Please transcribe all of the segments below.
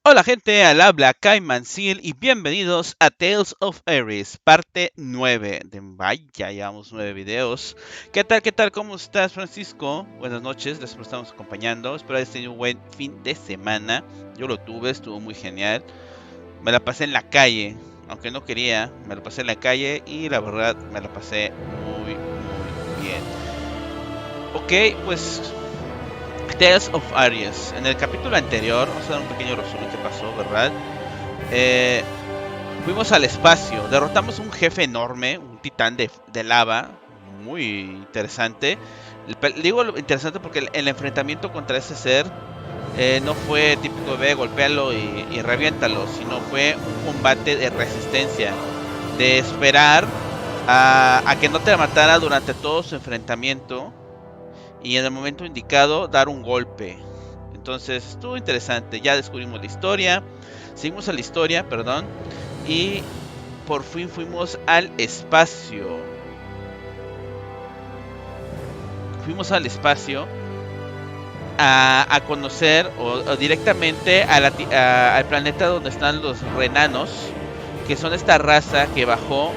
Hola gente, al habla Kaiman y bienvenidos a Tales of Aries, parte 9 de vaya, llevamos 9 videos. ¿Qué tal, qué tal? ¿Cómo estás, Francisco? Buenas noches, gracias por estarnos acompañando. Espero hayas tenido un buen fin de semana. Yo lo tuve, estuvo muy genial. Me la pasé en la calle, aunque no quería, me la pasé en la calle y la verdad me la pasé muy, muy bien. Ok, pues Tales of Aries. En el capítulo anterior, vamos a dar un pequeño resumen que pasó, ¿verdad? Eh, Fuimos al espacio, derrotamos a un jefe enorme, un titán de lava, muy interesante. Digo lo interesante porque el enfrentamiento contra ese ser no fue típico de golpearlo y reviéntalo, sino fue un combate de resistencia, de esperar a que no te matara durante todo su enfrentamiento y en el momento indicado dar un golpe. Entonces estuvo interesante, ya descubrimos la historia, seguimos a la historia, perdón, y por fin fuimos al espacio. Fuimos al espacio a conocer o directamente al planeta donde están los renanos, que son esta raza que bajó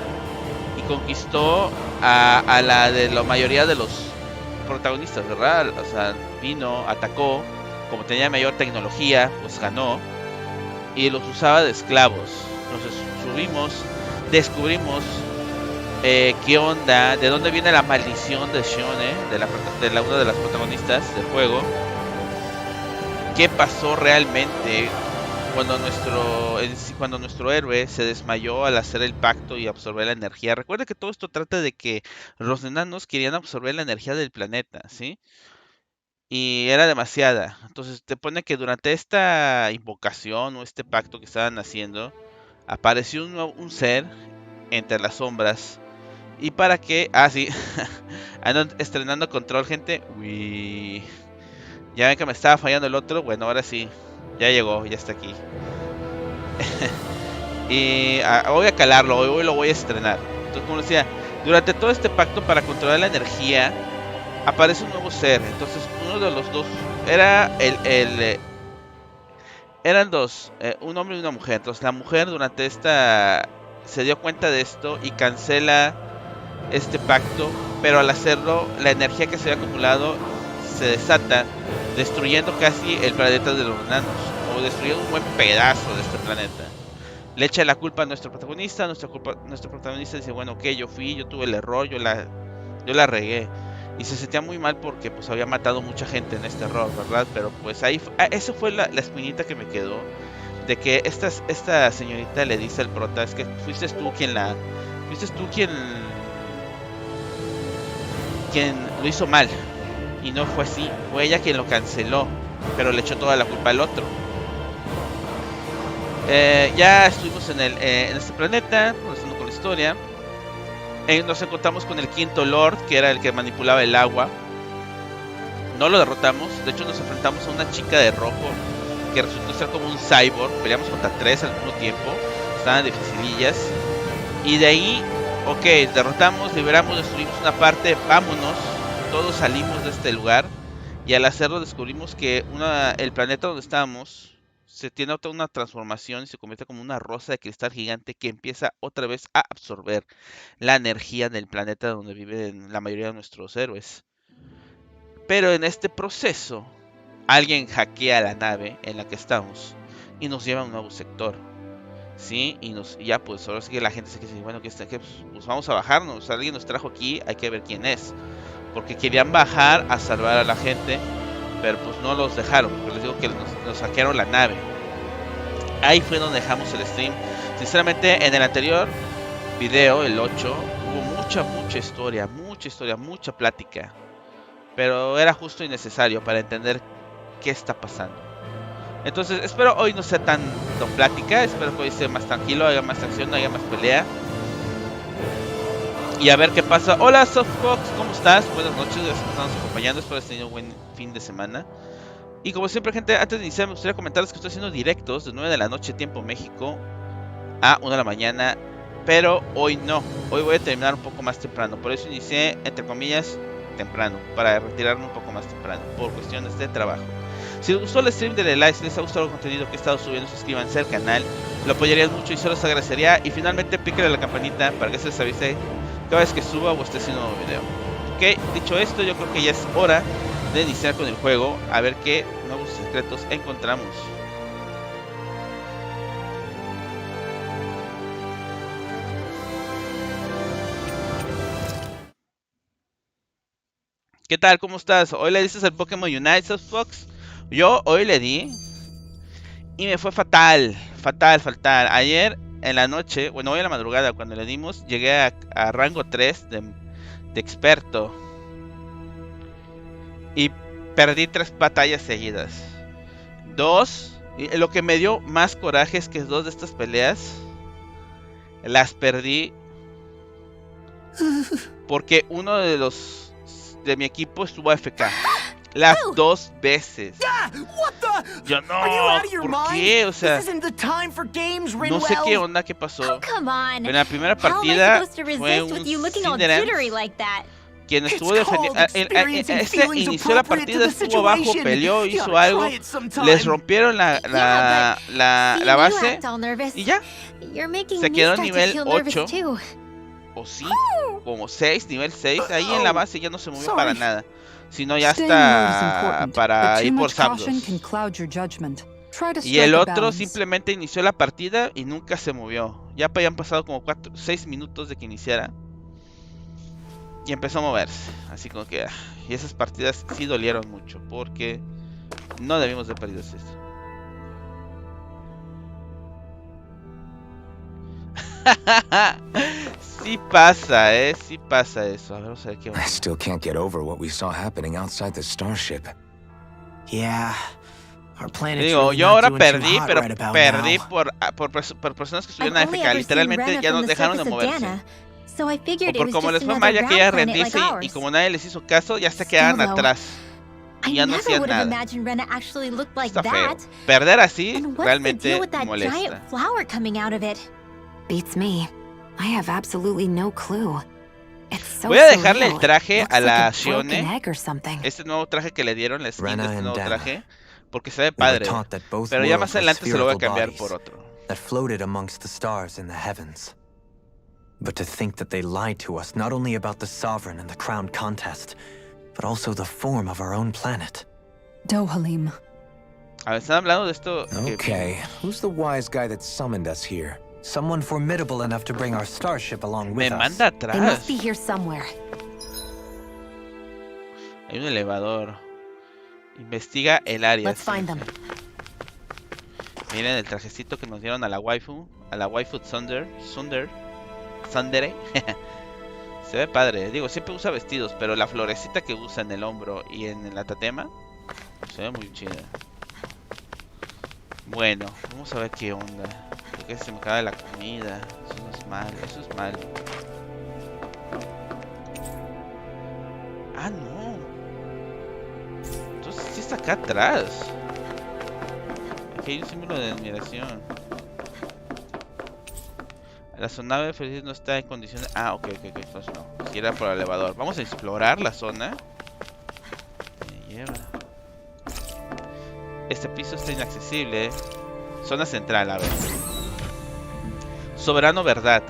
y conquistó a la mayoría de los protagonistas, ¿verdad? O sea, vino, atacó, como tenía mayor tecnología, pues ganó y los usaba de esclavos. Entonces subimos, descubrimos qué onda, de dónde viene la maldición de Shione, de una de las protagonistas del juego, qué pasó realmente cuando nuestro héroe se desmayó al hacer el pacto y absorber la energía. Recuerda que todo esto trata de que los enanos querían absorber la energía del planeta, ¿sí? Y era demasiada. Entonces te pone que durante esta invocación o este pacto que estaban haciendo, apareció un ser entre las sombras. Y para que... Ah, sí. Ando estrenando control, gente. Uy. Ya ven que me estaba fallando el otro. Bueno, ahora sí. Ya llegó, ya está aquí. Y voy a calarlo, hoy lo voy a estrenar. Entonces, como decía, durante todo este pacto para controlar la energía, aparece un nuevo ser. Entonces, uno de los dos era eran dos, un hombre y una mujer. Entonces, la mujer durante esta se dio cuenta de esto y cancela este pacto, pero al hacerlo, la energía que se había acumulado se desata, destruyendo casi el planeta de los enanos, o destruyendo un buen pedazo de este planeta. Le echa la culpa a nuestro protagonista, nuestro protagonista dice, bueno, ok, yo tuve el error, yo la regué. Y se sentía muy mal porque pues había matado mucha gente en este error, ¿verdad? Pero pues ahí, eso fue la espinita que me quedó, de que esta señorita le dice al prota, es que fuiste tú quien lo hizo mal. Y no fue así, fue ella quien lo canceló, pero le echó toda la culpa al otro. Ya estuvimos en este planeta, conociendo con la historia. Nos encontramos con el quinto Lord, que era el que manipulaba el agua. No lo derrotamos, de hecho nos enfrentamos a una chica de rojo, que resultó ser como un cyborg. Peleamos contra tres al mismo tiempo, estaban dificilillas. Y de ahí, ok, derrotamos, liberamos, destruimos una parte, vámonos. Todos salimos de este lugar. Y al hacerlo descubrimos que el planeta donde estábamos se tiene otra una transformación y se convierte como una rosa de cristal gigante que empieza otra vez a absorber la energía del planeta donde viven la mayoría de nuestros héroes. Pero en este proceso, alguien hackea la nave en la que estamos y nos lleva a un nuevo sector. ¿Sí? Y ya pues ahora sí que la gente se dice, bueno, pues vamos a bajarnos, alguien nos trajo aquí, hay que ver quién es. Porque querían bajar a salvar a la gente, pero pues no los dejaron, porque les digo que nos saquearon la nave. Ahí fue donde dejamos el stream. Sinceramente, en el anterior video, el 8, hubo mucha historia, mucha plática. Pero era justo y necesario para entender qué está pasando. Entonces, espero hoy no sea tanto plática, espero que hoy sea más tranquilo, haya más acción, haya más pelea. Y a ver qué pasa. Hola Softbox, ¿cómo estás? Buenas noches, gracias por estarnos acompañando, espero que hayas tenido un buen fin de semana. Y como siempre, gente, antes de iniciar me gustaría comentarles que estoy haciendo directos de 9 de la noche tiempo México a 1 de la mañana, pero hoy no, hoy voy a terminar un poco más temprano, por eso inicié entre comillas temprano, para retirarme un poco más temprano, por cuestiones de trabajo. Si les gustó el stream, denle like. Si les ha gustado el contenido que he estado subiendo, suscríbanse al canal. Lo apoyarían mucho y se los agradecería. Y finalmente píquenle a la campanita para que se les avise cada vez que suba o esté haciendo un nuevo video. Ok, dicho esto, yo creo que ya es hora de iniciar con el juego. A ver qué nuevos secretos encontramos. ¿Qué tal? ¿Cómo estás? Hoy le dices al Pokémon Unite, Fox. Yo hoy le di y me fue fatal. Fatal. Ayer en la noche, bueno, hoy en la madrugada cuando le dimos, llegué a rango 3 de experto. Y perdí 3 batallas seguidas. 2, y lo que me dio más coraje es que 2 de estas peleas las perdí porque uno de mi equipo estuvo AFK. Las 2 veces. Yo no, ¿por qué? O sea, no sé qué onda, qué pasó. En la primera partida fue un Cinderella quien estuvo defendiendo. Inició la partida, estuvo abajo, peleó, hizo algo, les rompieron la base y ya. Se quedó nivel 8 o sí, como 6, nivel 6. Ahí en la base ya no se movió para nada. Sino ya está para ir por Zapdos. Y el otro simplemente inició la partida y nunca se movió. Ya habían pasado como 6 minutos de que iniciara. Y empezó a moverse. Así como que... Y esas partidas sí dolieron mucho. Porque no debimos de perder esto. Sí pasa, sí pasa eso. A ver, vamos a ver qué onda. I still can't get over what we saw happening outside the starship. Yeah. Our planet's Digo, really yo not ahora doing perdí, too hot pero right about perdí now. por personas que estuvieron AFK. Literalmente ya nos dejaron de moverse. So I figured O por it was como just les fue another mal, ya ground quería planet rendirse like y ours. como nadie les hizo caso, ya se quedaban Still, though, atrás. I Y ya no never hacían would have nada. imagined Rena actually looked like Está feo. that. Perder así And what's the realmente deal with that molesta. giant flower coming out of it? Beats me. I have absolutely no clue. It's so Voy a dejarle el surreal. traje Looks a like la a broken Shione. egg or something. Este nuevo traje que le dieron, la skin de Rena este and nuevo Dana. traje. Porque se ve We were padre. taught that both Pero ya worlds más were adelante se lo voy a spherical cambiar bodies por otro. that floated amongst the stars in the heavens. But to think that they lied to us not only about the sovereign and the crown contest, but also the form of our own planet. Dohalim. A ver, están hablando de esto. Okay, who's the wise guy that summoned us here? Someone formidable enough to bring our starship along Me with us. manda They atrás. must be here somewhere. Hay un elevador. Investiga el área. Let's find them. Miren el trajecito que nos dieron a la waifu. A la waifu Tsundere. Se ve padre. Digo, siempre usa vestidos, pero la florecita que usa en el hombro y en la tatema se ve muy chida. Bueno, vamos a ver qué onda. Porque se me acaba la comida. Eso no es malo, eso es malo. Ah, no. Entonces sí está acá atrás. Aquí hay un símbolo de admiración. La zonave feliz no está en condiciones... Ah, ok, entonces no. Si era por el elevador. Vamos a explorar la zona. Me lleva. Este piso está inaccesible. Zona central, a ver. Soberano verdad.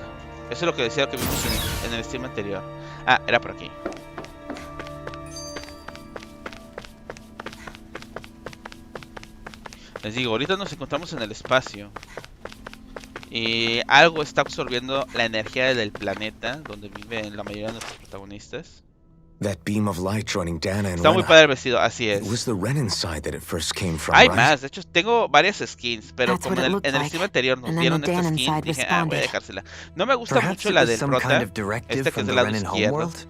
Eso es lo que decía que vimos en el stream anterior. Ah, era por aquí. Les digo, ahorita nos encontramos en el espacio. Y algo está absorbiendo la energía del planeta donde viven la mayoría de nuestros protagonistas. That beam of light joining Dana and Está muy Rena. padre el vestido, así It es. was the Renin side that it first came from, Hay right? más, de hecho tengo varias skins, pero That's como what it en looked el like. stream anterior nos And then dieron the esta Dan skin, inside dije, voy a responded. dejársela. No me gusta Perhaps mucho it la was del some prota, kind of directive esta que from es the del lado Renin izquierdo. homeworld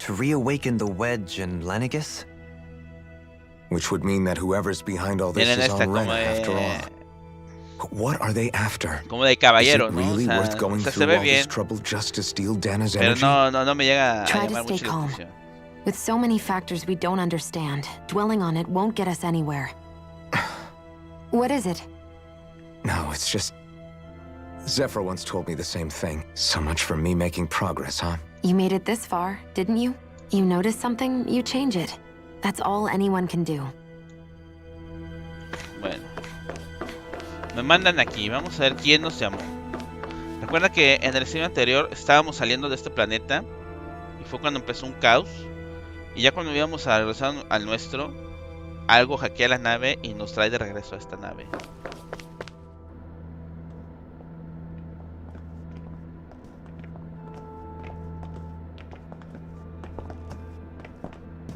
to reawaken the wedge and Lenegus. Which would mean that whoever's behind all this Miren is esta on como Rena after all. de, But what are they after? como de Is caballero, it ¿no? really worth O going sea, se through ve all this bien, trouble just to steal Dana's pero energy? no me llega a Try to llamar stay mucho la calm. atención. With so many factors we don't understand, dwelling on it won't get us anywhere. What is it? No, it's just... Zephyr once told me the same thing. So much for me making progress, huh? You made it this far, didn't you? You notice something, you change it. That's all anyone can do. Bueno. Me mandan aquí. Vamos a ver quién nos llamó. Recuerda que en el stream anterior estábamos saliendo de este planeta. Y fue cuando empezó un caos. Y ya cuando íbamos a regresar al nuestro, algo hackea la nave y nos trae de regreso a esta nave.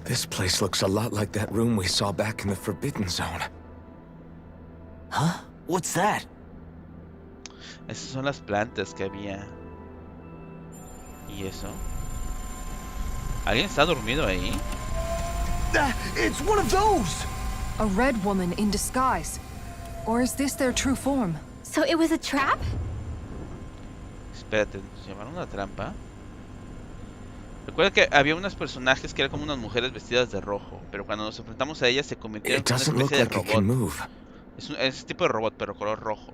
This place looks a lot like that room we saw back in the Forbidden Zone. Huh? What's that? Esas son las plantas que había. ¿Y eso? ¿Alguien está dormido ahí? It's one of those! A red woman in disguise. Or is this their true form? So it was a trap? Espérate, ¿nos llamaron una trampa? Recuerda que había unos personajes que eran como unas mujeres vestidas de rojo, pero cuando nos enfrentamos a ellas se convirtieron en una especie de robot. Es un tipo de robot, pero color rojo.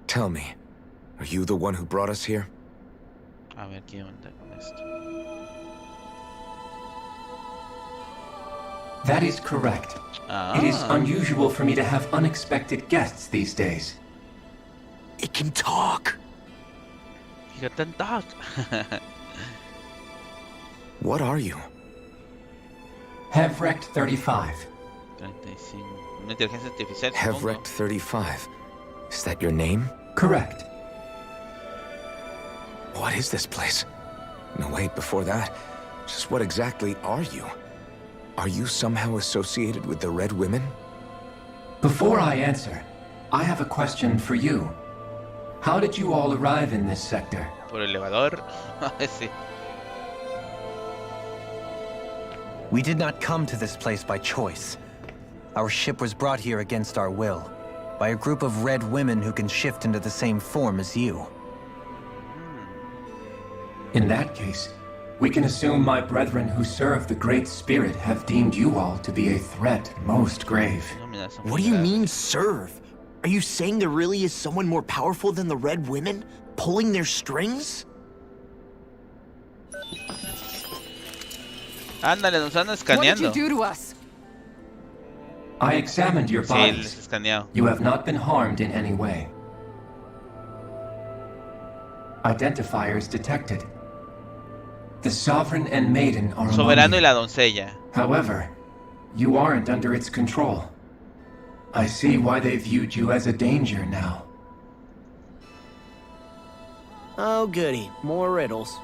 Tell me, are you the one who brought us here? A ver, ¿qué onda con esto? That is correct. It is unusual for me to have unexpected guests these days. It can talk. You can talk. What are you? Hevrect 35. 35. Una inteligencia artificial. Hevrect 35. Is that your name? Correct. What is this place? No, wait, before that, just what exactly are you? Are you somehow associated with the Red Women? Before I answer, I have a question for you. How did you all arrive in this sector? Por elevador. Sí. We did not come to this place by choice. Our ship was brought here against our will, by a group of red women who can shift into the same form as you. In that case, we can assume my brethren who serve the Great Spirit have deemed you all to be a threat most grave. What do you mean, serve? Are you saying there really is someone more powerful than the Red Women, pulling their strings? Ándale, nos andan What did you escaneando. do to us? I examined your Sí, bodies. les escaneado. You have not been harmed in any way. Identifiers detected. The Sovereign and Maiden are among Soberano y you. la doncella. However, you aren't under its control. I see why they viewed you as a danger now. Oh, goody. More riddles.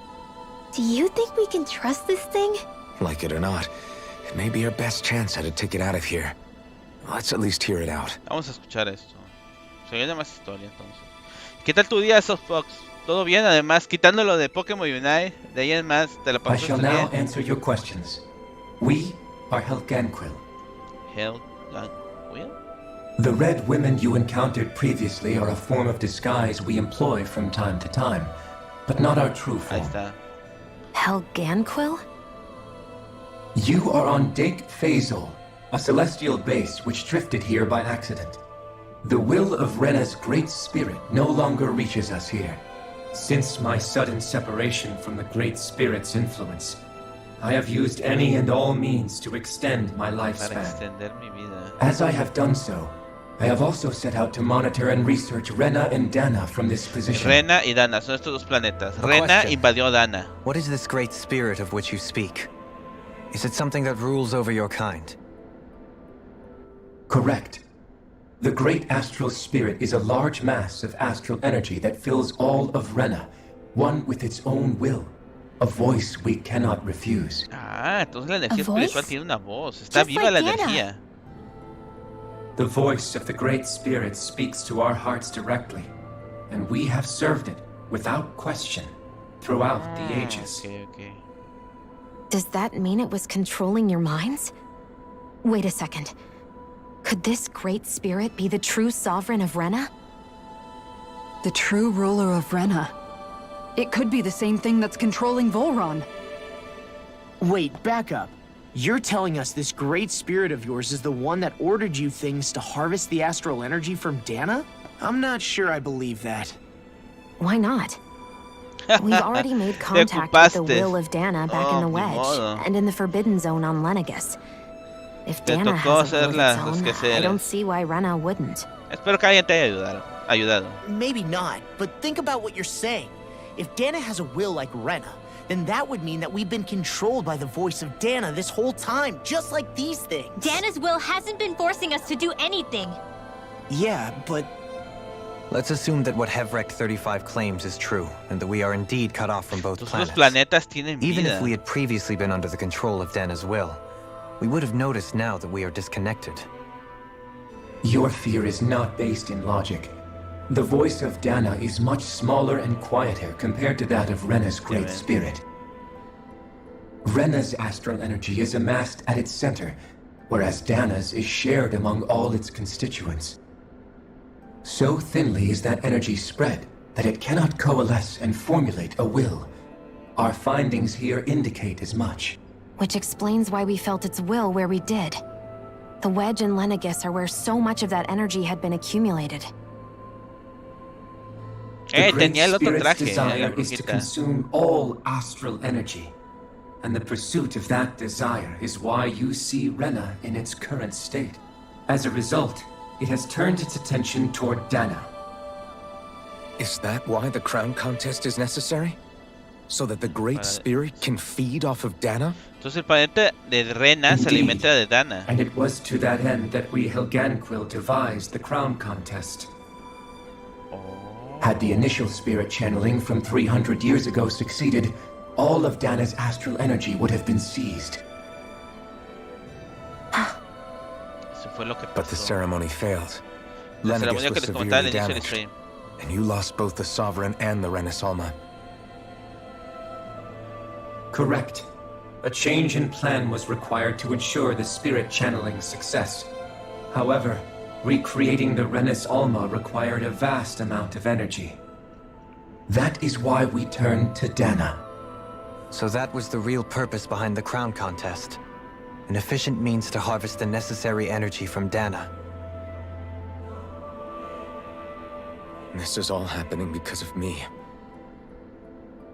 Do you think we can trust this thing? Like it or not, it may be our best chance at a ticket out of here. Let's at least hear it out. Vamos a escuchar esto. Se viene más historia entonces. ¿Qué tal tu día, Softbox? ¿Todo bien? Además, quitándolo de Pokémon Unite, de ahí en más, te la I pasaste shall now bien. answer your questions. We are Helganquil. Hell, Will? The red women you encountered previously are a form of disguise we employ from time to time, but not our true Ahí form. está. Helganquil? You are on Dake Phasol, a celestial base which drifted here by accident. The will of Rena's great spirit no longer reaches us here. Since my sudden separation from the Great Spirit's influence, I have used any and all means to extend my Para lifespan. extender mi vida. As I have done so, I have also set out to monitor and research Rena and Dana from this position. Rena y Dana son estos dos planetas. A Rena question. invadió Dana. What is this great spirit of which you speak? Is it something that rules over your kind? Correct. The Great Astral Spirit is a large mass of astral energy that fills all of Rena, one with its own will, a voice we cannot refuse. Ah, entonces la energía ¿A voice? espiritual tiene una voz. Está Just viva like la Dana. energía. The voice of the Great Spirit speaks to our hearts directly, and we have served it without question throughout the ages. Okay, okay. Does that mean it was controlling your minds? Wait a second. Could this great spirit be the true sovereign of Rena? The true ruler of Rena. It could be the same thing that's controlling Volron. Wait, back up. You're telling us this great spirit of yours is the one that ordered you things to harvest the astral energy from Dana? I'm not sure I believe that. Why not? We've already made Te contact with the ocupaste. will of Dana back in the Oh, ni Wedge modo. and in the Forbidden Zone on Lenegus. If Te Dana tocó has a will hacer of la- its los own, I quehaceres. don't see why Rena wouldn't. Espero que alguien te haya ayudado. Maybe not, but think about what you're saying. If Dana has a will like Rena, then that would mean that we've been controlled by the voice of Dana this whole time, just like these things. Dana's will hasn't been forcing us to do anything. Yeah, but Let's assume that what Hevrek 35 claims is true, and that we are indeed cut off from both Todos los planets. planetas tienen Even vida. if we had previously been under the control of Dana's will, we would have noticed now that we are disconnected. Your fear is not based in logic. The voice of Dana is much smaller and quieter compared to that of Rena's great man. spirit. Rena's astral energy is amassed at its center, whereas Dana's is shared among all its constituents. So thinly is that energy spread that it cannot coalesce and formulate a will. Our findings here indicate as much. Which explains why we felt its will where we did. The Wedge and Lenegus are where so much of that energy had been accumulated. The Great Tenía el otro Spirit's traje, desire la is to brujita. consume all astral energy. And the pursuit of that desire is why you see Rena in its current state. As a result, it has turned its attention toward Dana. Is that why the crown contest is necessary? So that the Great Spirit can feed off of Dana? Entonces el planeta de Rena se Indeed. alimenta de Dana. And it was to that end that we Helganquil devised the crown contest. Had the initial spirit channeling from 300 years ago succeeded, all of Dana's astral energy would have been seized. Eso fue lo que But the pasó. ceremony failed. La Lenegus ceremonia que was les comentaba al severely inicio del damaged, stream. and you lost both the Sovereign and the Renis Alma. Correct. A change in plan was required to ensure the spirit channeling's success. However, recreating the Renis Alma required a vast amount of energy. That is why we turned to Dana. So that was the real purpose behind the crown contest. An efficient means to harvest the necessary energy from Dana. This is all happening because of me.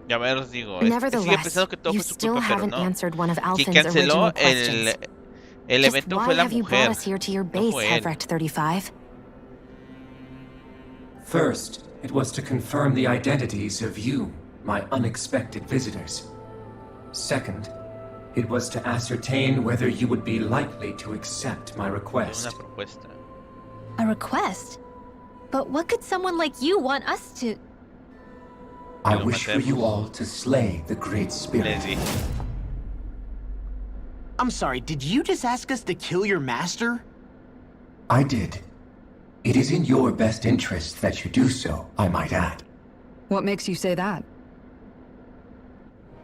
Ya ver, os digo, sigue Nevertheless, pensando que todo you fue su still culpa, pero haven't no. answered one of Quien Alphen's canceló original questions. el Just evento why fue la have you brought mujer. us here to your No base, fue él. Hevrek 35? First, it was to confirm the identities of you, my unexpected visitors. Second, it was to ascertain whether you would be likely to accept my Una request. propuesta. A request? But what could someone like you want us to... I lo wish for matemos. you all to slay the Great Spirit. Les dije. I'm sorry, did you just ask us to kill your master? I did. It is in your best interest that you do so, I might add. What makes you say that?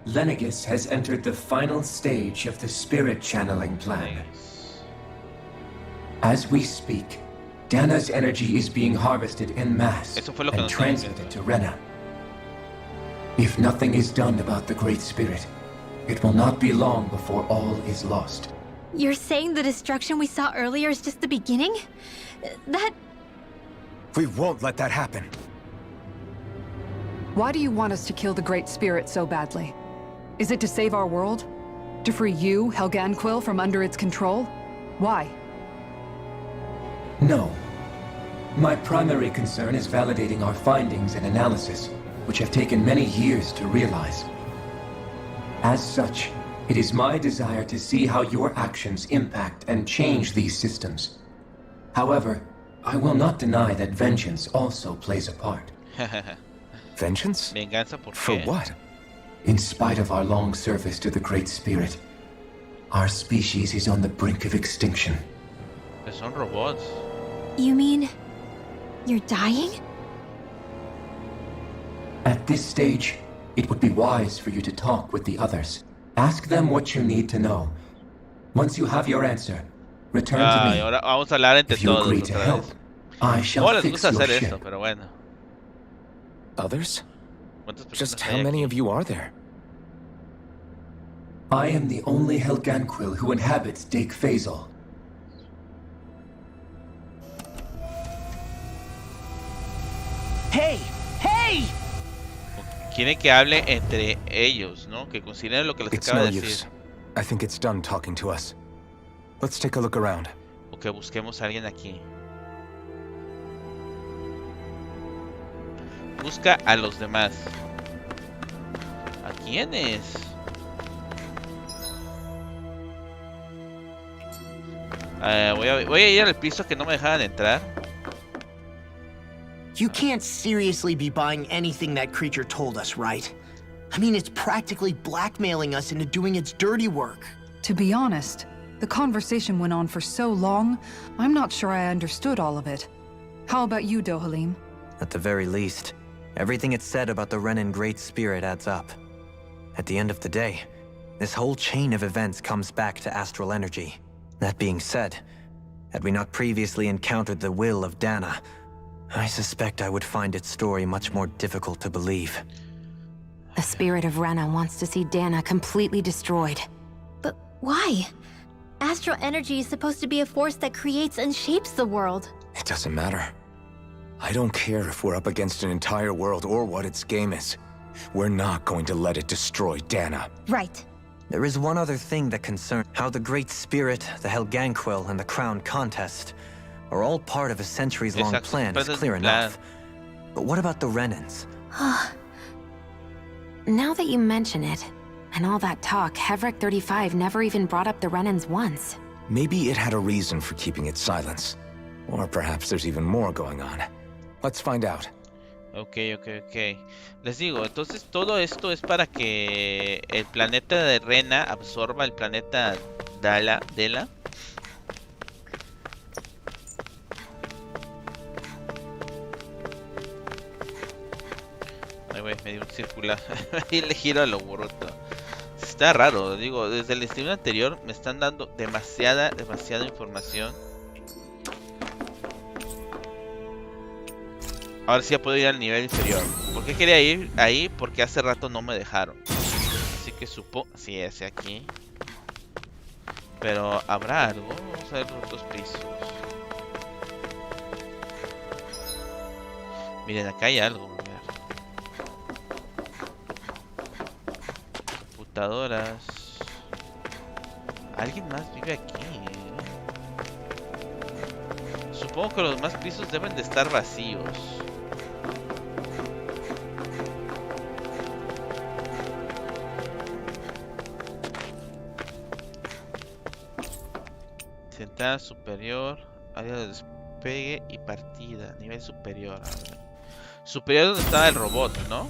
Lenegus has entered the final stage of the spirit channeling plan. As we speak, Dana's energy is being harvested en masse Eso fue lo que and nos transmitted dijo. to Rena. If nothing is done about the Great Spirit, it will not be long before all is lost. You're saying the destruction we saw earlier is just the beginning? That... We won't let that happen. Why do you want us to kill the Great Spirit so badly? Is it to save our world? To free you, Helganquil, from under its control? Why? No. My primary concern is validating our findings and analysis, which have taken many years to realize. As such, it is my desire to see how your actions impact and change these systems. However, I will not deny that vengeance also plays a part. Vengeance? Venganza por For qué? what? In spite of our long service to the Great Spirit, our species is on the brink of extinction. Pues son robots. You mean... you're dying? At this stage, it would be wise for you to talk with the others. Ask them what you need to know. Once you have your answer, return to Ay, me. ahora vamos a hablar entre If you todos agree to otra help, vez. I shall ¿Cómo les fix gusta your hacer ship. esto? Pero bueno. Others? ¿Cuántas personas Just hay how many aquí? of you are there? I am the only Helganquil who inhabits Dake Phasal. Hey! Hey! Quieren que hable entre ellos, ¿no? Que consideren lo que les It's acaba no de decir. use. I think it's done talking to us. Let's take a look around. O que busquemos a alguien aquí. Busca a los demás. ¿A quiénes? Voy a ir al piso que no me dejaban entrar. You can't seriously be buying anything that creature told us, right? I mean, it's practically blackmailing us into doing its dirty work. To be honest, the conversation went on for so long, I'm not sure I understood all of it. How about you, Dohalim? At the very least, everything it said about the Renan Great Spirit adds up. At the end of the day, this whole chain of events comes back to astral energy. That being said, had we not previously encountered the will of Dana, I suspect I would find its story much more difficult to believe. The spirit of Rena wants to see Dana completely destroyed. But why? Astral energy is supposed to be a force that creates and shapes the world. It doesn't matter. I don't care if we're up against an entire world or what its game is. We're not going to let it destroy Dana. Right. There is one other thing that concerns how the Great Spirit, the Helganquil, and the Crown Contest are all part of a centuries-long plan is clear enough. But what about the Renans? Now that you mention it, and all that talk, Hevric 35 never even brought up the Renans once. Maybe it had a reason for keeping its silence. Or perhaps there's even more going on. Let's find out. Ok. Les digo, entonces todo esto es para que el planeta de Rena absorba el planeta Dela. Ay, güey, me dio un circular. Y le giro a lo bruto. Está raro, digo, desde el stream anterior me están dando demasiada información. Ahora sí ya puedo ir al nivel inferior. ¿Por qué quería ir ahí? Porque hace rato no me dejaron. Así que supongo... Sí, ese aquí. Pero ¿habrá algo? Vamos a ver los otros pisos. Miren, acá hay algo. A ver. Computadoras. ¿Alguien más vive aquí? Supongo que los demás pisos deben de estar vacíos. Sentada superior, área de despegue y partida, nivel superior. A ver. Superior donde estaba el robot, ¿no?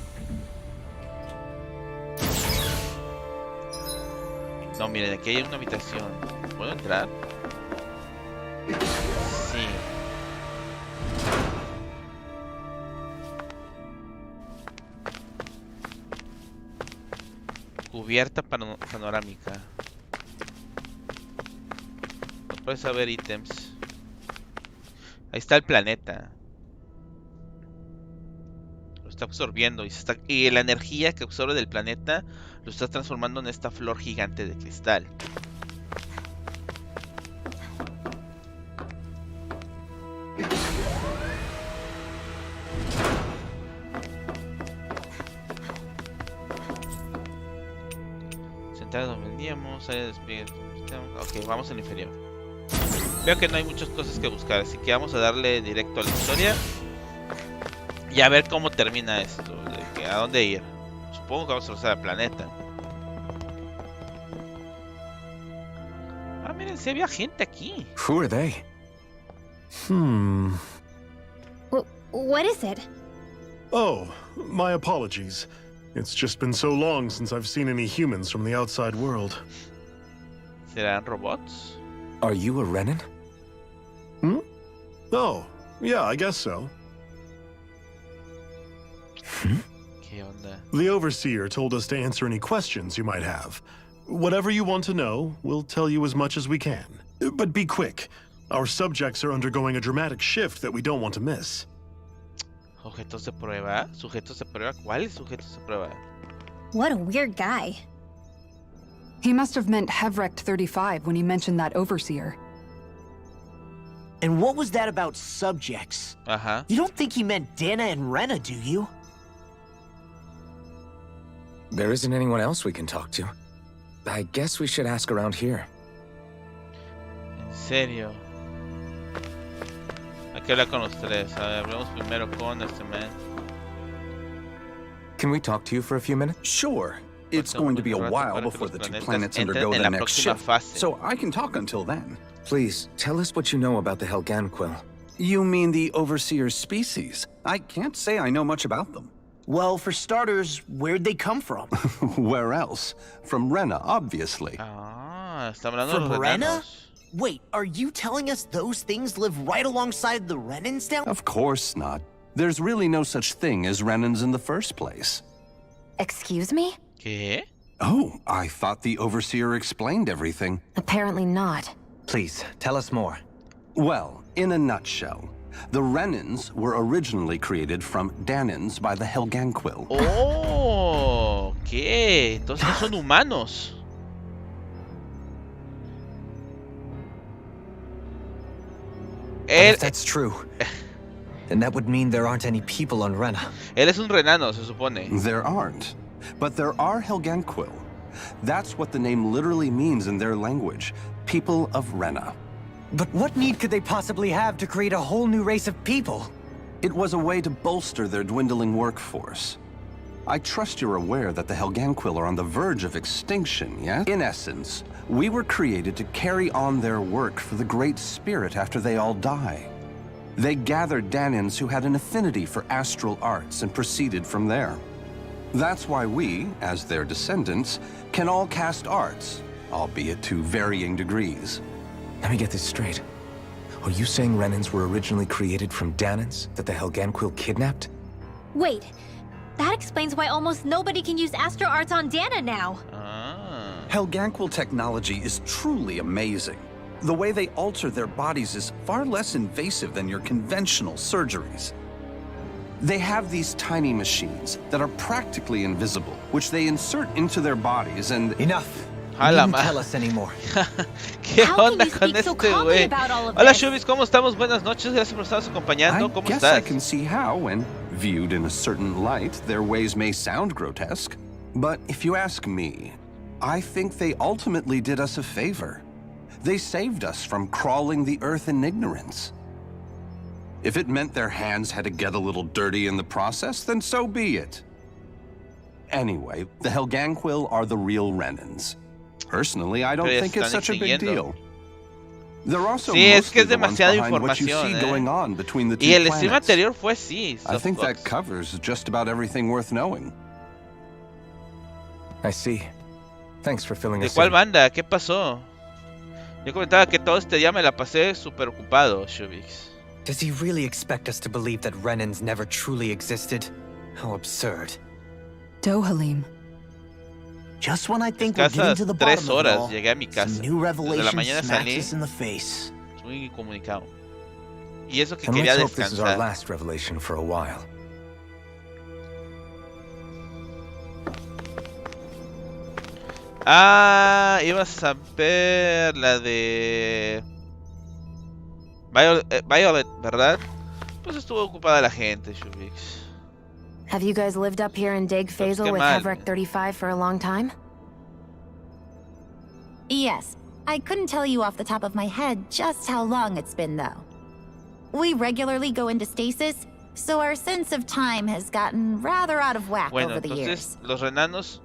No, miren, aquí hay una habitación. ¿Puedo entrar? Sí. Cubierta panorámica. No puedes saber ítems. Ahí está el planeta. Lo está absorbiendo y la energía que absorbe del planeta lo está transformando en esta flor gigante de cristal. Sentada donde veníamos, área de despliegue. Ok, vamos al inferior. Veo que no hay muchas cosas que buscar, así que vamos a darle directo a la historia y a ver cómo termina esto, a dónde ir. Supongo que vamos a usar el planeta. Ah, miren, si había gente aquí. Who are they? What is it? Oh, my apologies. It's just been so long since I've seen any humans from the outside world. ¿Serán robots? Are you a Renan? Oh, yeah, I guess so. ¿Qué onda? The Overseer told us to answer any questions you might have. Whatever you want to know, we'll tell you as much as we can. But be quick. Our subjects are undergoing a dramatic shift that we don't want to miss. ¿Objetos de prueba? ¿Sujetos de prueba? ¿Cuáles sujetos de prueba? What a weird guy. He must have meant Hevric 35 when he mentioned that Overseer. And what was that about subjects? Ajá. You don't think he meant Dana and Rena, do you? There isn't anyone else we can talk to. I guess we should ask around here. En serio. Hay que hablar con los tres. A ver, hablemos primero con este man. Can we talk to you for a few minutes? Sure. It's going to be a while before the two planets undergo their next shift, so I can talk until then. Please, tell us what you know about the Helganquill. You mean the Overseer's species? I can't say I know much about them. Well, for starters, where'd they come from? Where else? From Rena, obviously. Ah, está hablando de From los Rena? enanos. Wait, are you telling us those things live right alongside the Renans down? Of course not. There's really no such thing as Renans in the first place. Excuse me? ¿Qué? Oh, I thought the Overseer explained everything. Apparently not. Please, tell us more. Well, in a nutshell, the Renans were originally created from Danans by the Helganquill. Oh, ¿qué? Entonces no son humanos. If that's true, then that would mean there aren't any people on Rena. Él es un renano, se supone. There aren't, but there are Helganquill. That's what the name literally means in their language, people of Rena. But what need could they possibly have to create a whole new race of people? It was a way to bolster their dwindling workforce. I trust you're aware that the Helganquill are on the verge of extinction, yes? In essence, we were created to carry on their work for the Great Spirit after they all die. They gathered Danans who had an affinity for astral arts and proceeded from there. That's why we, as their descendants, can all cast arts, albeit to varying degrees. Let me get this straight. Are you saying Renans were originally created from Danans that the Helganquill kidnapped? Wait, that explains why almost nobody can use astral arts on Dana now. Ah. Helganquill technology is truly amazing. The way they alter their bodies is far less invasive than your conventional surgeries. They have these tiny machines that are practically invisible, which they insert into their bodies and... Enough! A la Needn't tell us anymore. ¿Qué How can onda you con speak so este calmly güey? about all of Hola this? Shubis, ¿cómo estamos? Buenas noches, gracias por estarnos acompañando. I ¿Cómo guess estás? I can see how, when viewed in a certain light, their ways may sound grotesque. But if you ask me, I think they ultimately did us a favor. They saved us from crawling the earth in ignorance. If it meant their hands had to get a little dirty in the process, then so be it. Anyway, the Helganquill are the real Renans. Personally, I don't think it's such a big deal. They're also Sí, es que es mostly the ones demasiada behind what you información, see going on between the two Y el stream planets. anterior fue sí. I think that softbox. covers just about everything worth knowing. I see. Thanks for filling ¿De us cuál in. banda? ¿Qué pasó? Yo comentaba que todo este día me la pasé súper ocupado, Shubix. Does he really expect us to believe that Renans never truly existed? How absurd. Dohalim. Just when I think we're Casa getting to the bottom 3 of it horas all, llegué a mi casa. some new Desde la revelation mañana smacks salí us in the face. muy incomunicado. Y eso que And quería let's hope this is our descansar. last revelation for a while. Ah, ibas a ver la de Violet, ¿verdad? Pues estuvo ocupada la gente, Shubix. Have you guys lived up here in Dig Faisal qué with mal. Hevrek 35 for a long time? Yes. I couldn't tell you off the top of my head just how long it's been, though. We regularly go into stasis, so our sense of time has gotten rather out of whack Bueno, over the years. entonces los renanos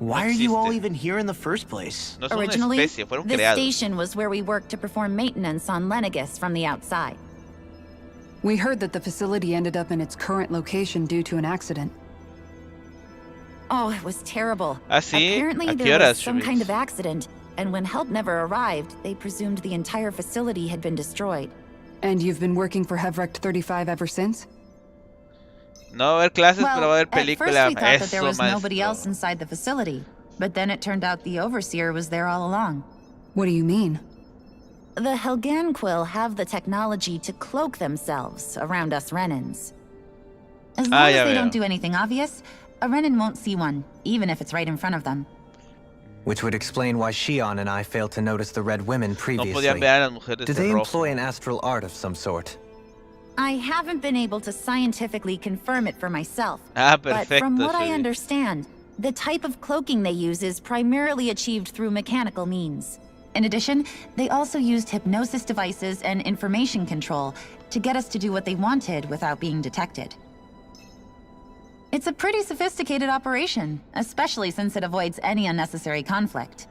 Why no are you all existen. even here in the first place? No son Originally, una especie, fueron the creados. station was where we worked to perform maintenance on Lenegus from the outside. We heard that the facility ended up in its current location due to an accident. Oh, it was terrible. ¿Ah, sí? Apparently ¿A qué there horas, was some Shubix? kind of accident, and when help never arrived, they presumed the entire facility had been destroyed. And you've been working for Hevrek 35 ever since? No va a haber clases, pero va a haber at first película. we thought that there Eso, was nobody maestro. else inside the facility, but then it turned out the Overseer was there all along. What do you mean? The Helganquill have the technology to cloak themselves around us Renans. As long as ya they veo. don't do anything obvious, a Renan won't see one, even if it's right in front of them. Which would explain why Shion and I failed to notice the red women No previously. podían ver a las mujeres Do de they rojo. employ an astral art of some sort? I haven't been able to scientifically confirm it for myself, Ah, but from perfecto, what I Shubix. understand, The type of cloaking they use is primarily achieved through mechanical means. In addition, they also used hypnosis devices and information control to get us to do what they wanted without being detected. It's a pretty sophisticated operation, especially since it avoids any unnecessary conflict.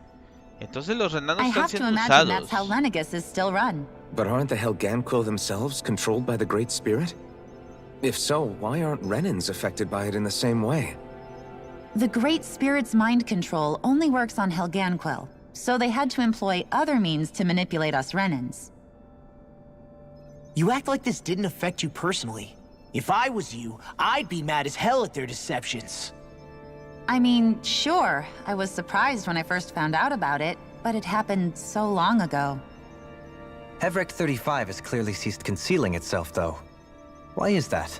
Entonces los renanos I están have to siendo imagine that's usados. how Lenegus is still run. But aren't the Helganquil themselves controlled by the Great Spirit? If so, why aren't Renans affected by it in the same way? The Great Spirit's mind control only works on Helganquil, so they had to employ other means to manipulate us Renans. You act like this didn't affect you personally. If I was you, I'd be mad as hell at their deceptions. I mean, sure, I was surprised when I first found out about it, but it happened so long ago. Hevric 35 has clearly ceased concealing itself, though. Why is that?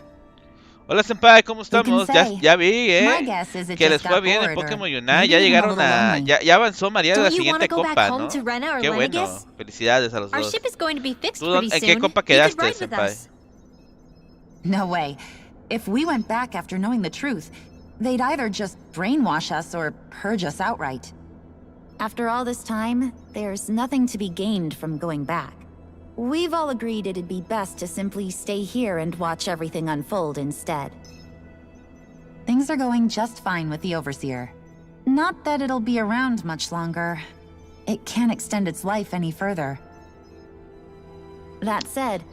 Hola, senpai, ¿cómo estamos? say, Ya vi, my guess is it que les just fue got bien en bored or Pokémon Unite. maybe Ya even a llegaron little a... lonely. Ya avanzó María a la Don't you wanna siguiente go back copa, home ¿no? to Rena or Qué bueno. Lenegus? Felicidades a los Our dos. ship is going to be fixed ¿Tú pretty en soon. qué copa You could quedaste, ride with senpai? us. No way. If we went back after knowing the truth, they'd either just brainwash us or purge us outright. After all this time, there's nothing to be gained from going back. We've all agreed it'd be best to simply stay here and watch everything unfold instead. Things are going just fine with the Overseer. Not that it'll be around much longer. It can't extend its life any further. That said,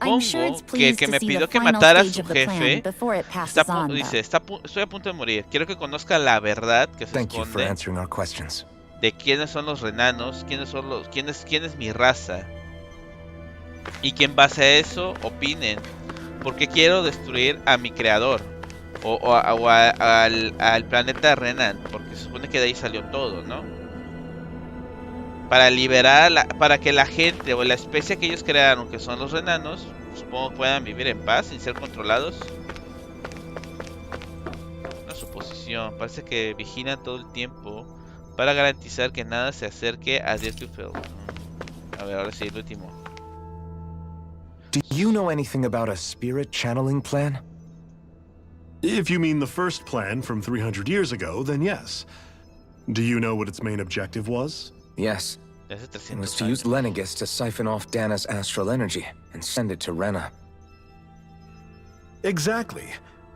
I'm sure it's Supongo que el pleased que to me see the pidió que final matara a stage su of the plan jefe before it está passes on, though. dice, estoy a punto de morir. Quiero que conozca la verdad que se Thank you for esconde answering our questions. de quiénes son los renanos, quién es mi raza. Y que en base a eso opinen por qué quiero destruir a mi creador al planeta Renan, porque se supone que de ahí salió todo, ¿no? Para liberar, para que la gente o la especie que ellos crearon, que son los renanos, supongo puedan vivir en paz sin ser controlados. Una suposición, parece que vigilan todo el tiempo para garantizar que nada se acerque a Destrucción. A ver, ahora sí, el último. Do you know anything about a spirit channeling plan? If you mean the first plan from 300 years ago, then yes. Do you know what its main objective was? Yes. It was to use Lenegus to siphon off Dana's astral energy and send it to Rena. Exactly.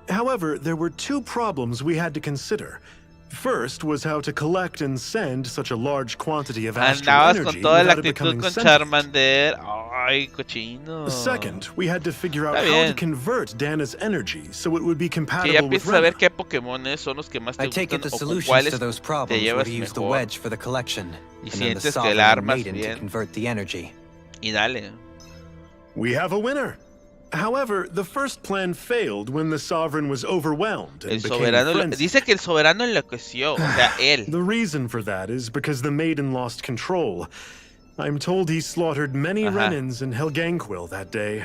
However, there were two problems we had to consider. First was how to collect and send such a large quantity of astral Andabas energy con toda la without it actitud becoming con sentient. Charmander. Ay, cochino. Second, we had to figure out Está how to bien. convert Dana's energy so it would be Que ya compatible with empiezas a ver Rena. qué Pokémones son los que más te I take it gustan the o con solutions cuáles to those te problems were llevas to use the mejor. wedge for the collection, Y and then the sientes que la sovereign and armas maiden to bien. convert the energy. Y dale. We have a winner. However, the first plan failed when the sovereign was overwhelmed and El became soberano frenzied. dice que el soberano enloqueció, o sea, él. The reason for that is because the maiden lost control. I'm told he slaughtered many Ajá. Renans in Helganquil that day.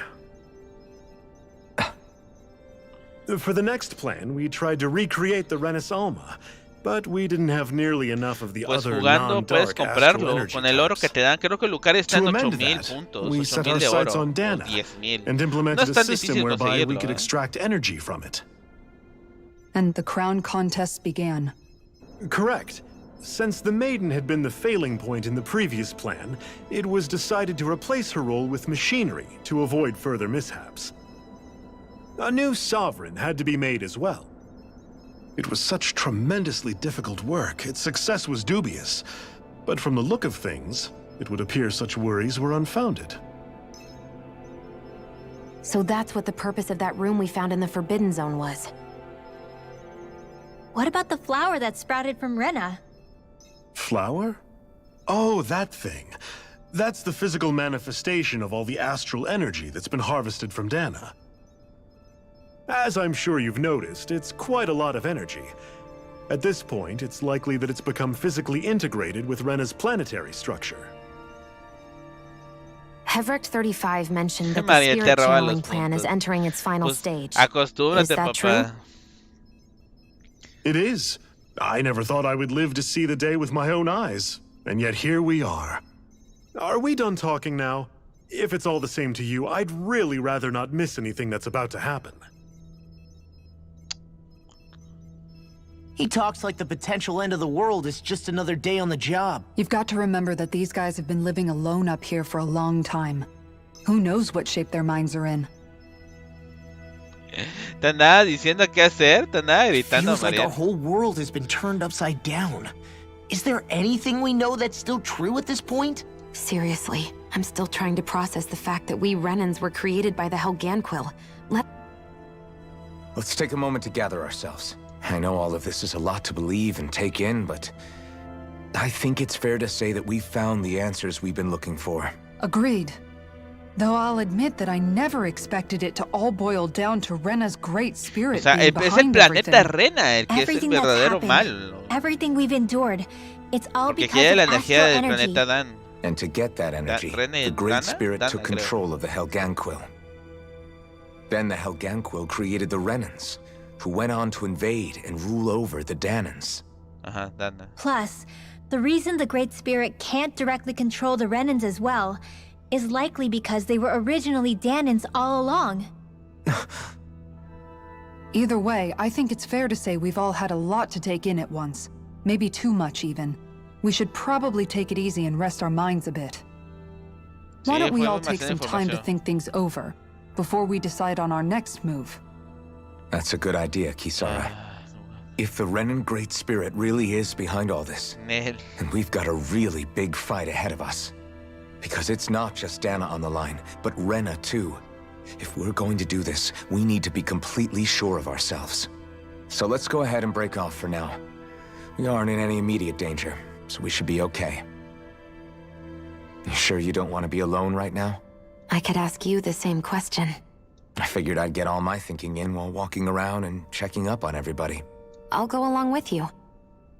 For the next plan, we tried to recreate the Renis Alma, but we didn't have nearly enough of the Pues other jugando puedes non-dark astral comprarlo energy con el oro types. que te dan. Creo que Lucario está To en amend 8000 that, puntos, we set 8000 our de sights oro, on o Dana 10000. and No implemented es a tan system difícil whereby we conseguirlo, could ¿eh? extract energy from it. And the crown contests began. Correct. Since the maiden had been the failing point in the previous plan, it was decided to replace her role with machinery to avoid further mishaps. A new sovereign had to be made as well. It was such tremendously difficult work, its success was dubious. But from the look of things, it would appear such worries were unfounded. So that's what the purpose of that room we found in the Forbidden Zone was. What about the flower that sprouted from Rena? Flower? Oh, that thing. That's the physical manifestation of all the astral energy that's been harvested from Dana. As I'm sure you've noticed, it's quite a lot of energy. At this point, it's likely that it's become physically integrated with Rena's planetary structure. Hevric 35 mentioned that the María, te spirit roban channeling los plan is puntos. entering its final Pues stage. Is acostúmbrate, that papá. true? It is. I never thought I would live to see the day with my own eyes, and yet here we are. Are we done talking now? If it's all the same to you, I'd really rather not miss anything that's about to happen. He talks like the potential end of the world is just another day on the job. You've got to remember that these guys have been living alone up here for a long time. Who knows what shape their minds are in? Está nada diciendo qué hacer, está nada gritando, Feels like María. our whole world has been turned upside down. Is there anything we know that's still true at this point? Seriously, I'm still trying to process the fact that we Renans were created by the Helganquil. Let's take a moment to gather ourselves. I know all of this is a lot to believe and take in, but I think it's fair to say that we've found the answers we've been looking for. Agreed. Though I'll admit that I never expected it to all boil down to Rena's great spirit O sea, being es el behind planeta everything. Rena el que es el Everything that's verdadero happened, mal. everything we've endured, it's all Porque because quiere la of energía astral del energy. planeta Dan. And to get that energy, Rene the Great Dana? Spirit Dana, took creo. control of the Helganquil. Then the Helganquil created the Renans, who went on to invade and rule over the Danans. Ajá, Dana. Plus, the reason the Great Spirit can't directly control the Renans as well is likely because they were originally Danans all along. Either way, I think it's fair to say we've all had a lot to take in at once. Maybe too much, even. We should probably take it easy and rest our minds a bit. Why don't we all take some time to think things over, before we decide on our next move? That's a good idea, Kisara. If the Renan Great Spirit really is behind all this, Nel. then we've got a really big fight ahead of us. Because it's not just Dana on the line, but Rena too. If we're going to do this, we need to be completely sure of ourselves. So let's go ahead and break off for now. We aren't in any immediate danger, so we should be okay. You sure you don't want to be alone right now? I could ask you the same question. I figured I'd get all my thinking in while walking around and checking up on everybody. I'll go along with you.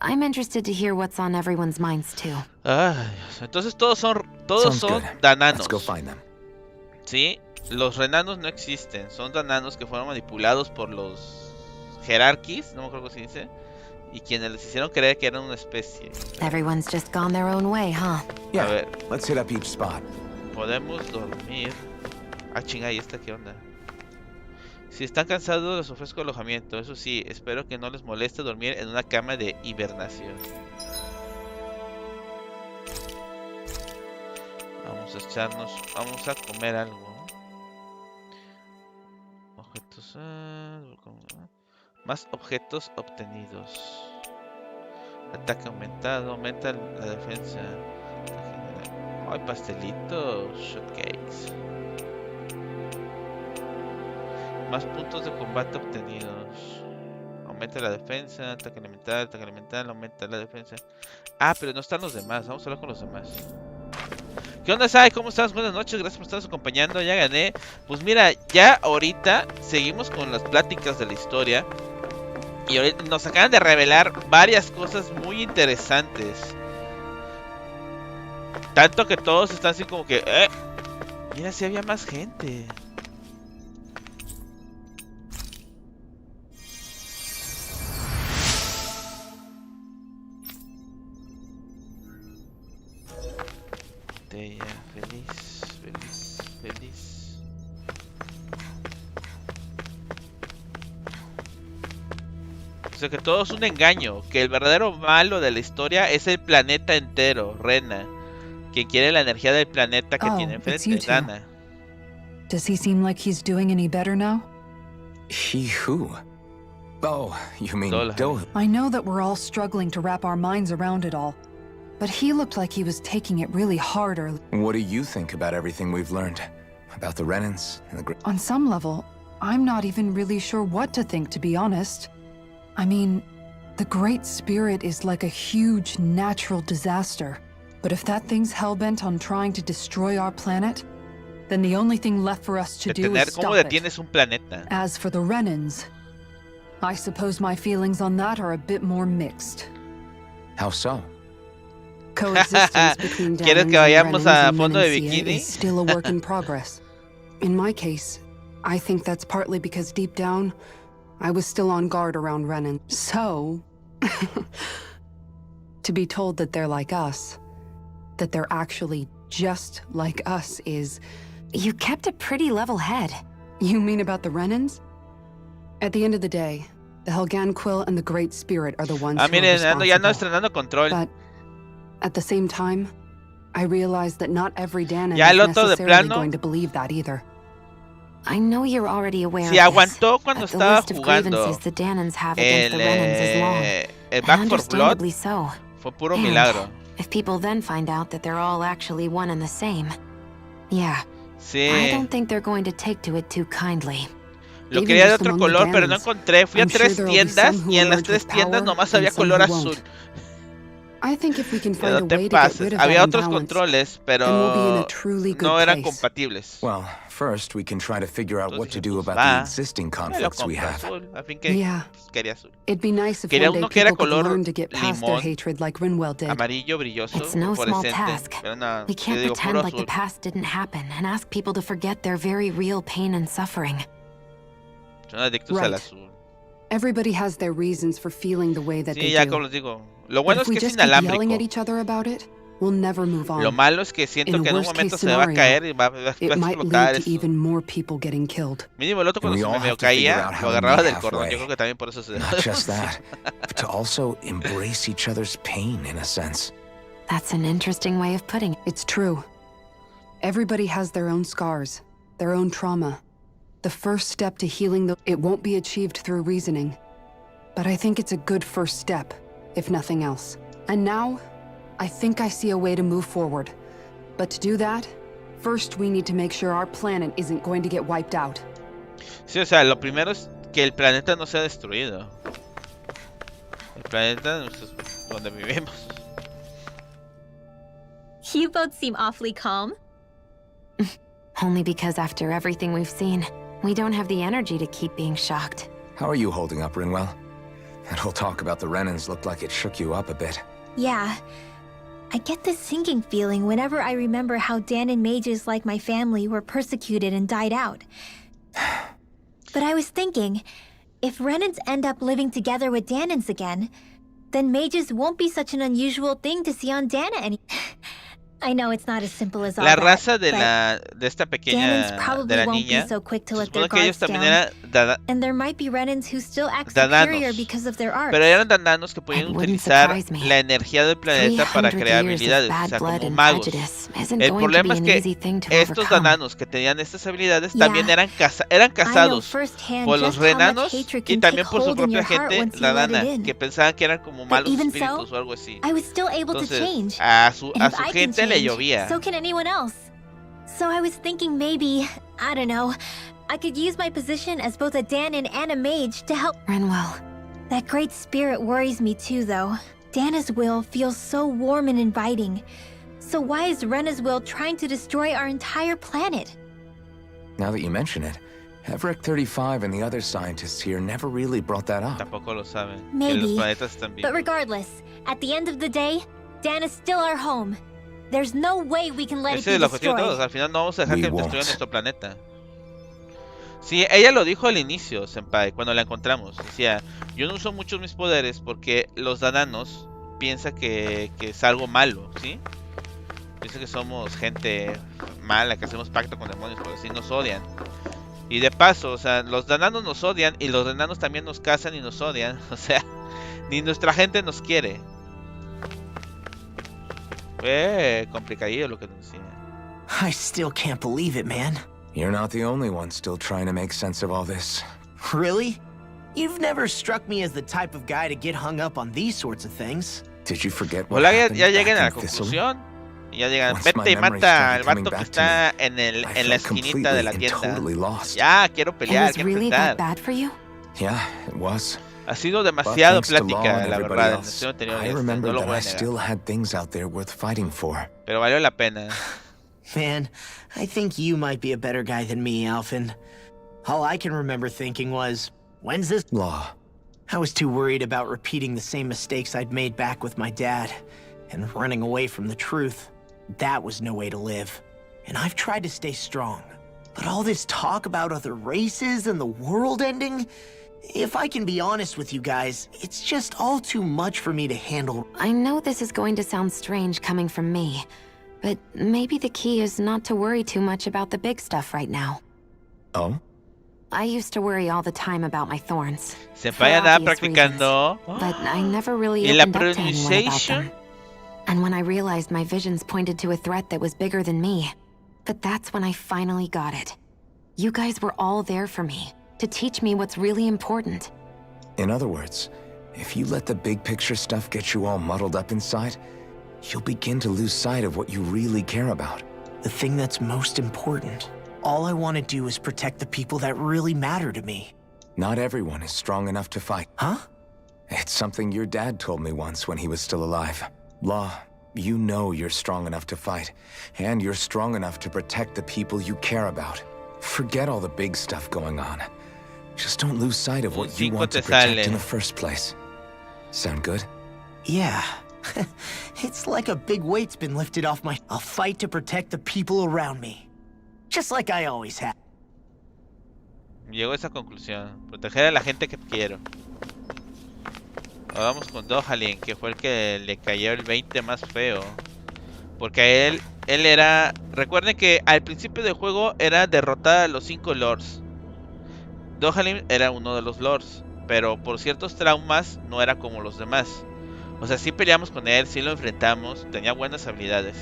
I'm interested to hear what's on everyone's minds too. Ay, entonces todos son Sounds good. dananos. Let's go find them. Sí, los renanos no existen, son dananos que fueron manipulados por los jerarquis, no me acuerdo cómo se dice, y quienes les hicieron creer que eran una especie. Everyone's just gone their own way, huh? A ver, Let's hit up each spot. podemos dormir. Ah, chinga, ¿y esta qué onda? Si están cansados les ofrezco alojamiento, eso sí, espero que no les moleste dormir en una cama de hibernación. Vamos a comer algo. Objetos, más objetos obtenidos. Ataque aumentado, aumenta la defensa. Ay, pastelitos, shotcakes. Más puntos de combate obtenidos. Aumenta la defensa, ataque elemental, aumenta la defensa. Ah, pero no están los demás, vamos a hablar con los demás. ¿Qué onda, Sai? ¿Cómo estás? Buenas noches, gracias por estarnos acompañando, ya gané. Pues mira, ya ahorita seguimos con las pláticas de la historia. Y ahorita nos acaban de revelar varias cosas muy interesantes. Tanto que todos están así como que... mira, si había más gente. Feliz. O sea que todo es un engaño, que el verdadero malo de la historia es el planeta entero, Rena, quien quiere la energía del planeta que tiene enfrente, Dana. Does he seem like he's doing any better now? He who? Oh, you mean Doha? I know that we're all struggling to wrap our minds around it all, but he looked like he was taking it really hard early. What do you think about everything we've learned? About the Renans and the Great... On some level, I'm not even really sure what to think, to be honest. I mean, the Great Spirit is like a huge natural disaster. But if that thing's hellbent on trying to destroy our planet, then the only thing left for us to do is stop it. Un planeta. As for the Renans, I suppose my feelings on that are a bit more mixed. How so? Coexistence between ¿Quieres Danans que vayamos and a Renans fondo de in Menancia bikini? is still a work in progress. In my case, I think that's partly because deep down, I was still on guard around Renan. So, to be told that they're like us, that they're actually just like us is... You kept a pretty level head. You mean about the Renans? At the end of the day, The Helgan Quill and the Great Spirit are the ones Ah, who are miren, ya ando responsible. estrenando control. But at the same time, I realize that not every Danon Ya is el otro de necessarily plano. going to believe that either. I know you're already aware Si of this, aguantó cuando but the estaba list of jugando grievances the Danons have against the Renans is long. el And Back 4 Blood, understandably so. fue puro And milagro. if people then find out that they're all actually one and the same, yeah, Sí. I don't think they're going to take to it too kindly. Lo Even quería de just otro among the color, pero no Danons, encontré. Fui a I'm sure 3 there will be tiendas some who y en las emerge 3 with tiendas power nomás and había some color who azul. won't. I think if we can Que find a no te way to get pases. rid of Había that otros imbalance, controles, then we'll be in pero a truly good no eran place. compatibles. Well, first we can try to figure out what to Entonces do dije, pues, about the va, existing me lo conflicts we compro have. azul. A fin que Yeah. pues, quería azul. It'd be nice if Quería one day uno que era people could color learn to get past their limón, hatred like Rinwell did. amarillo brilloso, It's no small fluorescente. task. Pero no, We yo can't digo pretend puro like the azul. past didn't happen and ask people to forget their very real pain and suffering. Son adictos al Right. azul. Everybody has their reasons for feeling the way that Sí, they ya do. como les digo. Lo But bueno if es we que es just keep yelling at inalámbrico. each other about it, we'll never move on. Lo malo es que siento In a que en un worst momento case se me va a scenario, caer y va a It might explotar lead to eso. even more people getting killed. Mínimo el otro And cuando we se all me medio have to figure caía, out lo how to agarraba meet del cordón. Yo halfway. creo que también por eso se Not just that, but to also embrace each other's pain in a sense. That's an interesting way of putting it. It's true. Everybody has their own scars, their own trauma. The first step to healing it won't be achieved through reasoning. But I think it's a good first step, if nothing else. And now, I think I see a way to move forward. But to do that, first we need to make sure our planet isn't going to get wiped out. Sí, o sea, lo primero es que el planeta no sea destruido. El planeta es donde vivimos. You both seem awfully calm. Only because after everything we've seen, we don't have the energy to keep being shocked. How are you holding up, Rinwell? That whole talk about the Renans looked like it shook you up a bit. Yeah. I get this sinking feeling whenever I remember how Danon mages like my family were persecuted and died out. But I was thinking, if Renans end up living together with Danons again, then mages won't be such an unusual thing to see on Dana any. I know it's not as simple as all La that, raza de but esta Danons pequeña, probably de la won't niña, be so quick to se let their supone que ellos guards también down. eran And there might be Renans who still act Dananos. superior because of their art. pero eran dananos que podían It wouldn't utilizar surprise me. la energía del planeta para 300 crear years of habilidades, o bad sea, blood como and magos. prejudice isn't El going to problema be es an que easy thing to estos overcome. dananos que tenían estas habilidades Yeah. también eran I know casados firsthand por los just how much renanos hatred y can también take por su hold in propia your heart gente, once you la let it dana, in. que pensaban que eran como But malos even so, espíritus o algo así. I was still able to Entonces, change. a su And if I can gente le change, llovía. so can anyone else. So I was thinking maybe, I don't know, I could use my position as both a Danon and a mage to help. Rinwell, That great spirit worries me too, though. Dana's will feels so warm and inviting. So why is Rena's will trying to destroy our entire planet? Now that you mention it, Everett 35 and the other scientists here never really brought that up. Tampoco lo saben. Que Maybe. los planetas están But vivos. regardless, at the end of the day, Dana's still our home. There's no way we can let it Ese be es el objetivo de todos. destroyed. Al final no vamos a dejar We que won't. destruyan nuestro planeta. Sí, ella lo dijo al inicio, Senpai, cuando la encontramos. Decía, yo no uso mucho mis poderes porque los dananos piensan que es algo malo, ¿sí? Piensan que somos gente mala, que hacemos pacto con demonios, por así nos odian. Y de paso, o sea, los dananos nos odian y los enanos también nos cazan y nos odian. O sea, ni nuestra gente nos quiere. Fue complicadillo lo que nos decía. I still can't believe it, man. You're not the only one still trying to make sense of all this. Really? You've never struck me as the type of guy to get hung up on these sorts of things. Did you forget what Hola, happened ya back lleguen a la in Thistlewood? conclusión. Y ya llegan. Once my Vete y memory mata started al coming vato que back to está me, en la esquinita de la completely and tienda. totally lost. Ya, quiero it pelear, was quiero really that enfrentar. bad for you? Yeah, it was. Ha sido But demasiado thanks to Law plática, and la everybody verdad, en la else, sesión anterior I de este. No remembered lo that voy a I still negar. had things out there worth fighting for. Pero valió la pena. Man, I think you might be a better guy than me, Alphen. All I can remember thinking was, when's this? Law. I was too worried about repeating the same mistakes I'd made back with my dad, and running away from the truth. That was no way to live. And I've tried to stay strong. But all this talk about other races and the world ending, if I can be honest with you guys, it's just all too much for me to handle. I know this is going to sound strange coming from me, but maybe the key is not to worry too much about the big stuff right now. Oh? I used to worry all the time about my thorns. Senpai andaba practicando But I never really en la opened up to anyone about pronunciation. them. And when I realized my visions pointed to a threat that was bigger than me, but that's when I finally got it. You guys were all there for me, to teach me what's really important. In other words, if you let the big picture stuff get you all muddled up inside, you'll begin to lose sight of what you really care about. The thing that's most important. All I want to do is protect the people that really matter to me. Not everyone is strong enough to fight. Huh? It's something your dad told me once when he was still alive. Law, you know you're strong enough to fight, and you're strong enough to protect the people you care about. Forget all the big stuff going on. Just don't lose sight of what you want to protect in the first place. Sound good? Yeah. It's like a big weight's been lifted off my... I'll fight to protect the people around me. Just like I always have. Llegó a esa conclusión. Proteger a la gente que quiero. Ahora vamos con Dohalin, que fue el que le cayó el 20 más feo. Porque a él era... Recuerden que al principio del juego era derrotar a los 5 lords. Dohalin era uno de los lords, pero por ciertos traumas no era como los demás. O sea, sí peleamos con él, sí lo enfrentamos, tenía buenas habilidades,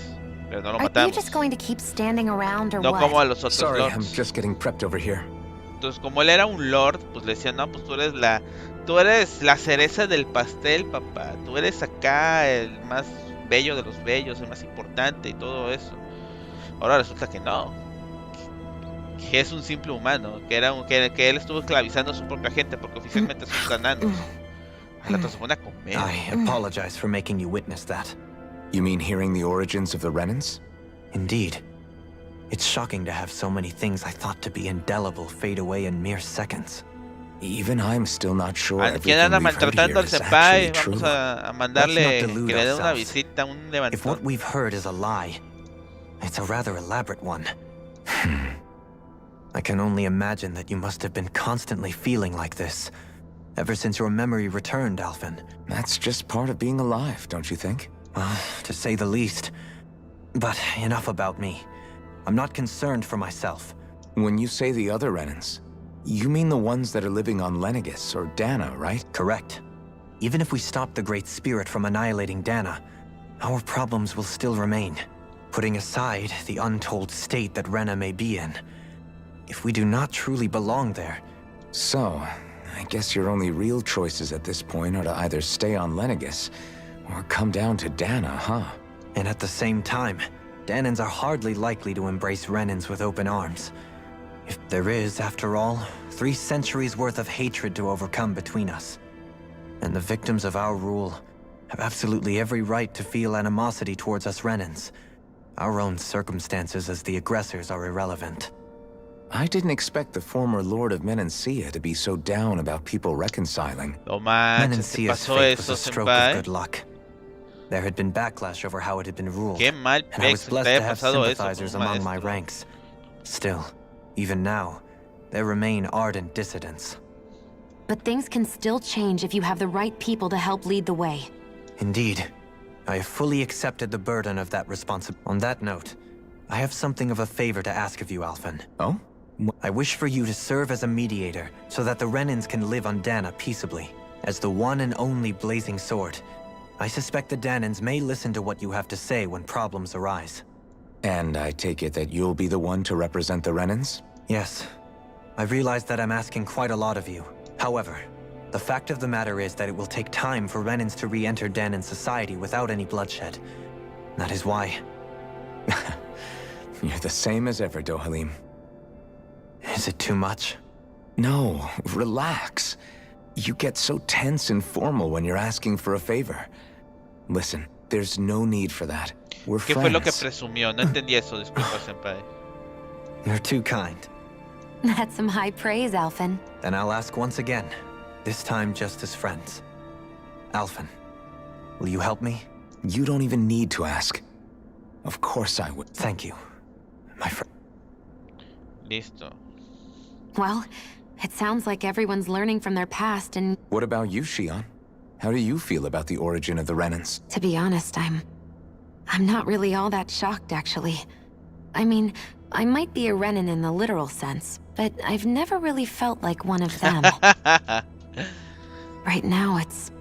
pero no lo matamos. No como a los otros lords. I'm just getting prepped over here. Entonces, como él era un lord, pues le decían, no, pues tú eres la cereza del pastel, papá. Tú eres acá el más bello de los bellos, el más importante y todo eso. Ahora resulta que no. Que es un simple humano, que él estuvo esclavizando a su propia gente, porque oficialmente son cananos. La se pone a comer. I apologize for making you witness that. You mean hearing the origins of the Renans? Indeed. It's shocking to have so many things I thought to be indelible fade away in mere seconds. Even I'm still not sure ¿Quién anda maltratando al senpai? Vamos a mandarle que le dé una visita, un levantón. If what we've heard is a lie, it's a rather elaborate one. I can only imagine that you must have been constantly feeling like this, ever since your memory returned, Alphen. That's just part of being alive, don't you think? Well, to say the least. But enough about me. I'm not concerned for myself. When you say the other Renans, you mean the ones that are living on Lenegis or Dana, right? Correct. Even if we stop the Great Spirit from annihilating Dana, our problems will still remain. Putting aside the untold state that Rena may be in, if we do not truly belong there... So, I guess your only real choices at this point are to either stay on Lenegis or come down to Dana, huh? And at the same time, Danans are hardly likely to embrace Renans with open arms. If there is, after all, 3 centuries worth of hatred to overcome between us. And the victims of our rule have absolutely every right to feel animosity towards us Renans. Our own circumstances as the aggressors are irrelevant. I didn't expect the former Lord of Menancia to be so down about people reconciling. Menancia's fate was a stroke of good luck. There had been backlash over how it had been ruled, and I was blessed to have sympathizers among my ranks. Still, even now, there remain ardent dissidents. But things can still change if you have the right people to help lead the way. Indeed. I have fully accepted the burden of that responsibility. On that note, I have something of a favor to ask of you, Alphen. Oh? I wish for you to serve as a mediator, so that the Renans can live on Dana peaceably. As the one and only blazing sword, I suspect the Danans may listen to what you have to say when problems arise. And I take it that you'll be the one to represent the Renans? Yes. I realize that I'm asking quite a lot of you. However, the fact of the matter is that it will take time for Renans to re-enter Danan society without any bloodshed. That is why... You're the same as ever, Dohalim. Is it too much? No, relax. You get so tense and formal when you're asking for a favor. Listen, there's no need for that. We're ¿Qué friends. fue lo que presumió? No entendí eso, disculpa, senpai. You're too kind. That's some high praise, Alphen. Then I'll ask once again, this time just as friends. Alphen, will you help me? You don't even need to ask. Of course I would. Thank you, my friend. Listo. Well, it sounds like everyone's learning from their past and... What about you, Shion? How do you feel about the origin of the Renans? To be honest, I'm not really all that shocked, actually. I mean, I might be a Renan in the literal sense, but I've never really felt like one of them. Right now, it's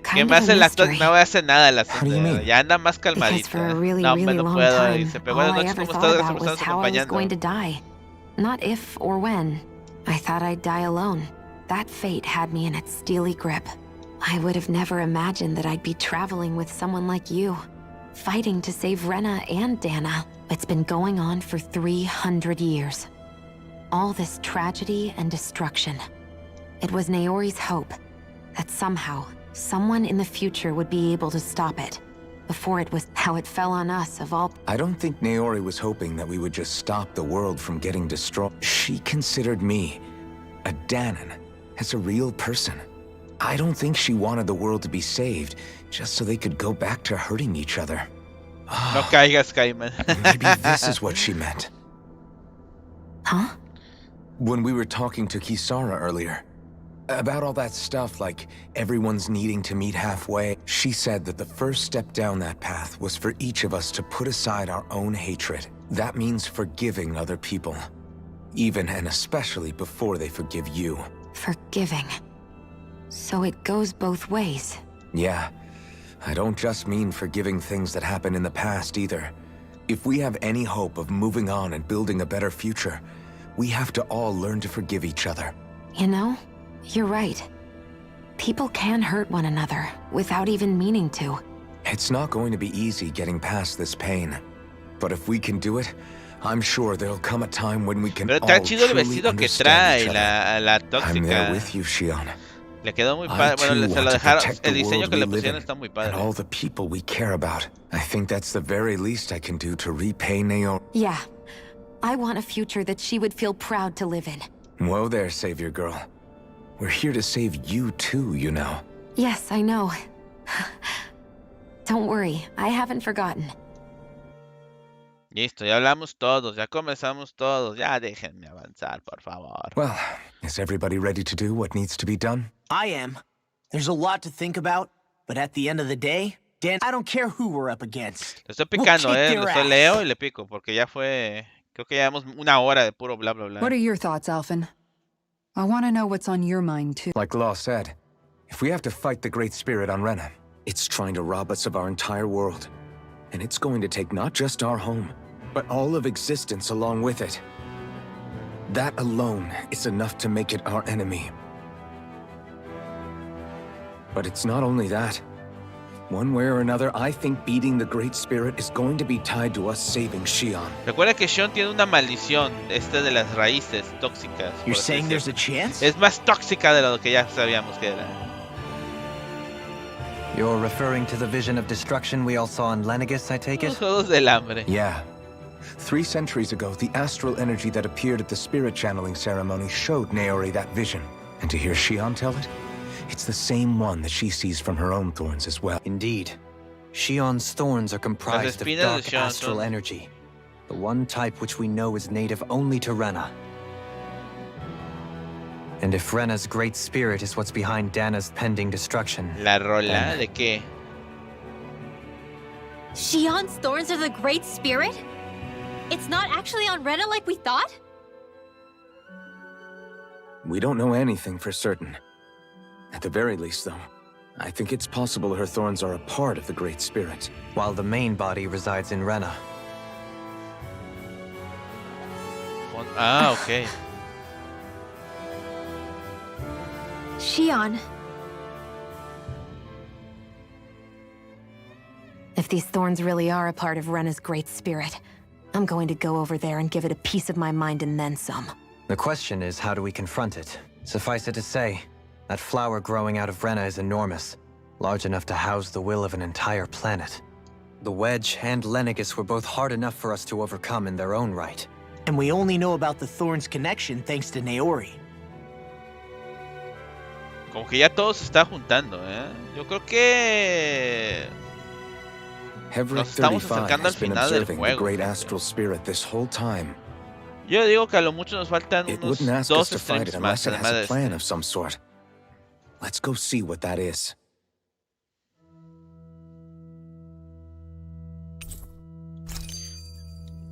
kind of a mystery. No hace nada el How do you asunto. mean? Ya anda más Because calmadito. for a really, No, really no long puedo. time, Dice, pero all buenas I noches, ever ¿cómo thought estás? about Gracias por was estarnos how I was going to acompañando. die. Not if or when. I thought I'd die alone. That fate had me in its steely grip. I would have never imagined that I'd be traveling with someone like you, fighting to save Rena and Dana. It's been going on for 300 years. All this tragedy and destruction. It was Naori's hope that somehow, someone in the future would be able to stop it, before it was how it fell on us of all. I don't think Naori was hoping that we would just stop the world from getting destroyed. She considered me, a Danan, as a real person. I don't think she wanted the world to be saved, just so they could go back to hurting each other. No caigas, Kaiman. Maybe this is what she meant. Huh? When we were talking to Kisara earlier, about all that stuff like everyone's needing to meet halfway, she said that the first step down that path was for each of us to put aside our own hatred. That means forgiving other people, even and especially before they forgive you. Forgiving. So it goes both ways. Yeah, I don't just mean forgiving things that happened in the past either. If we have any hope of moving on and building a better future, we have to all learn to forgive each other. You know, you're right. People can hurt one another without even meaning to. It's not going to be easy getting past this pain. But if we can do it, I'm sure there'll come a time when we can Pero all está chido el truly vestido que understand trae, each other. la I'm there tóxica. with you, Shion. Le quedó muy I padre. too Bueno, se want lo to dejaron. protect El the diseño world que we le live pusieron in está muy and padre. all the people we care about. I think that's the very least I can do to repay Naori. Yeah. I want a future that she would feel proud to live in. Whoa there, Savior Girl. We're here to save you too, you know. Yes, I know. Don't worry, I haven't forgotten. Listo, ya hablamos todos, ya comenzamos todos. Ya déjenme avanzar, por favor. Well, is everybody ready to do what needs to be done? I am. There's a lot to think about, but at the end of the day, Dan, I don't care who we're up against. Le estoy We'll picando, kick their le estoy ass. leo y le pico, porque ya fue... Creo que ya llevamos una hora de puro bla bla bla. What are your thoughts, Alphen? I want to know what's on your mind, too. Like Law said, if we have to fight the Great Spirit on Rena, it's trying to rob us of our entire world. And it's going to take not just our home, but all of existence along with it. That alone is enough to make it our enemy. But it's not only that. One way or another, I think beating the Great Spirit is going to be tied to us saving Shion. Recuerda que Shion tiene una maldición, de las raíces tóxicas. You're saying there's a chance? Es más tóxica de lo que ya sabíamos que era. You're referring to the vision of destruction we all saw in Lenegis, I take Los it? Juegos del Hambre. Yeah. 3 centuries ago, the astral energy that appeared at the spirit channeling ceremony showed Naori that vision. And to hear Shion tell it, it's the same one that she sees from her own thorns as well. Indeed. Shion's thorns are comprised of espinas de dark Shion astral son- energy, the one type which we know is native only to Rena. And if Rena's great spirit is what's behind Dana's pending destruction, La rola then de qué? Shion's thorns are the Great Spirit? It's not actually on Rena like we thought? We don't know anything for certain. At the very least, though, I think it's possible her thorns are a part of the Great Spirit. while the main body resides in Rena. Ah, ok. Shion. If these thorns really are a part of Rena's great spirit, I'm going to go over there and give it a piece of my mind and then some. The question is, how do we confront it? Suffice it to say, that flower growing out of Rena is enormous, large enough to house the will of an entire planet. The Wedge and Lenegis were both hard enough for us to overcome in their own right. And we only know about the Thorns connection thanks to Naori. Como que ya todo se está juntando, ¿eh? Yo creo que... Hevric Nos estamos 35 acercando al has been final del observing the juego. great astral spirit this whole time. Yo digo que a lo mucho nos faltan It unos wouldn't ask us 2 to fight it streams unless más, it además has de a plan este. of some sort. Let's go see what that is.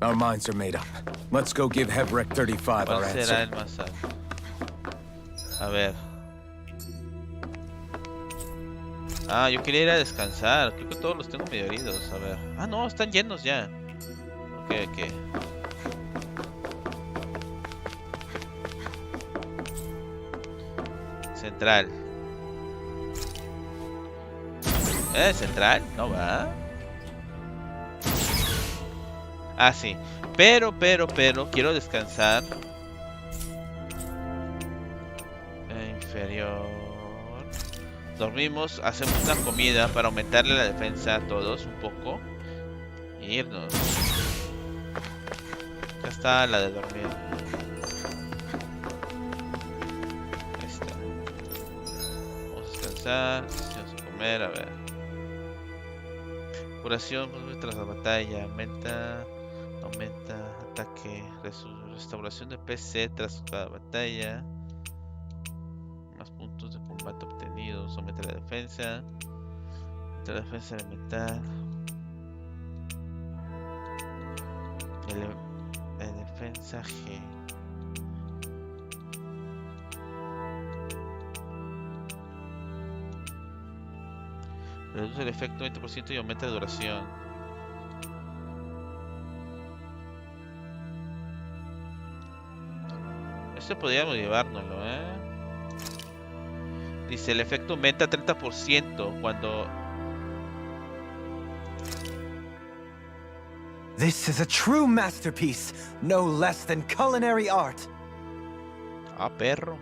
Our minds are made up. Let's go give Hebrek 35 our ¿Cuál será answer. el más alto? A ver. Ah, yo quería ir a descansar. Creo que todos los tengo medio heridos. A ver. Ah, no, están llenos ya. Ok, ok. Central. ¿Central? No va. Ah, sí. Pero, quiero descansar. Inferior. Dormimos, hacemos una comida para aumentarle la defensa a todos un poco. Y irnos. Ya está la de dormir. Esta. Vamos a descansar. Vamos a comer, a ver. Curación tras la batalla. Aumenta ataque. Restauración de PC tras cada batalla. Más puntos de combate obtenidos. Aumenta la defensa. Aumenta la defensa elemental. Defensa G. Reduce el efecto 20% y aumenta la duración. Este podríamos llevárnoslo, Dice, el efecto aumenta 30% cuando... This is a true masterpiece, no less than culinary art. Ah, perro.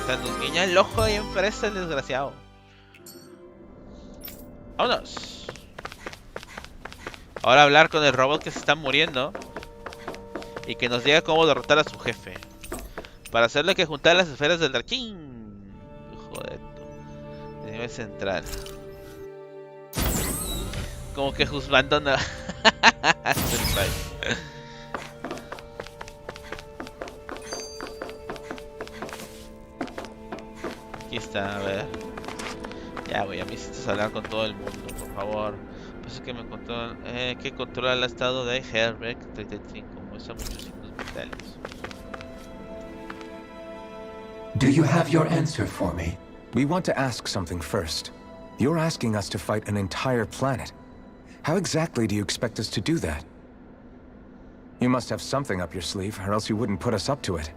Nos guiña el ojo y enfrenta el desgraciado. Vámonos. Ahora hablar con el robot que se está muriendo y que nos diga cómo derrotar a su jefe. Para hacerlo hay que juntar las esferas del Darkin. Joder. De nivel central. Como que juzgando no. Aquí está, a ver. Ya, güey, a mí necesitas hablar con todo el mundo, por favor. Pues que me controla, que controla el estado de Herbert 35, muestra muchos signos vitales. Do you have your answer for me? We want to ask something first. You're asking us to fight an entire planet. How exactly do you expect us to do that? You must have something up your sleeve, or else you wouldn't put us up to it.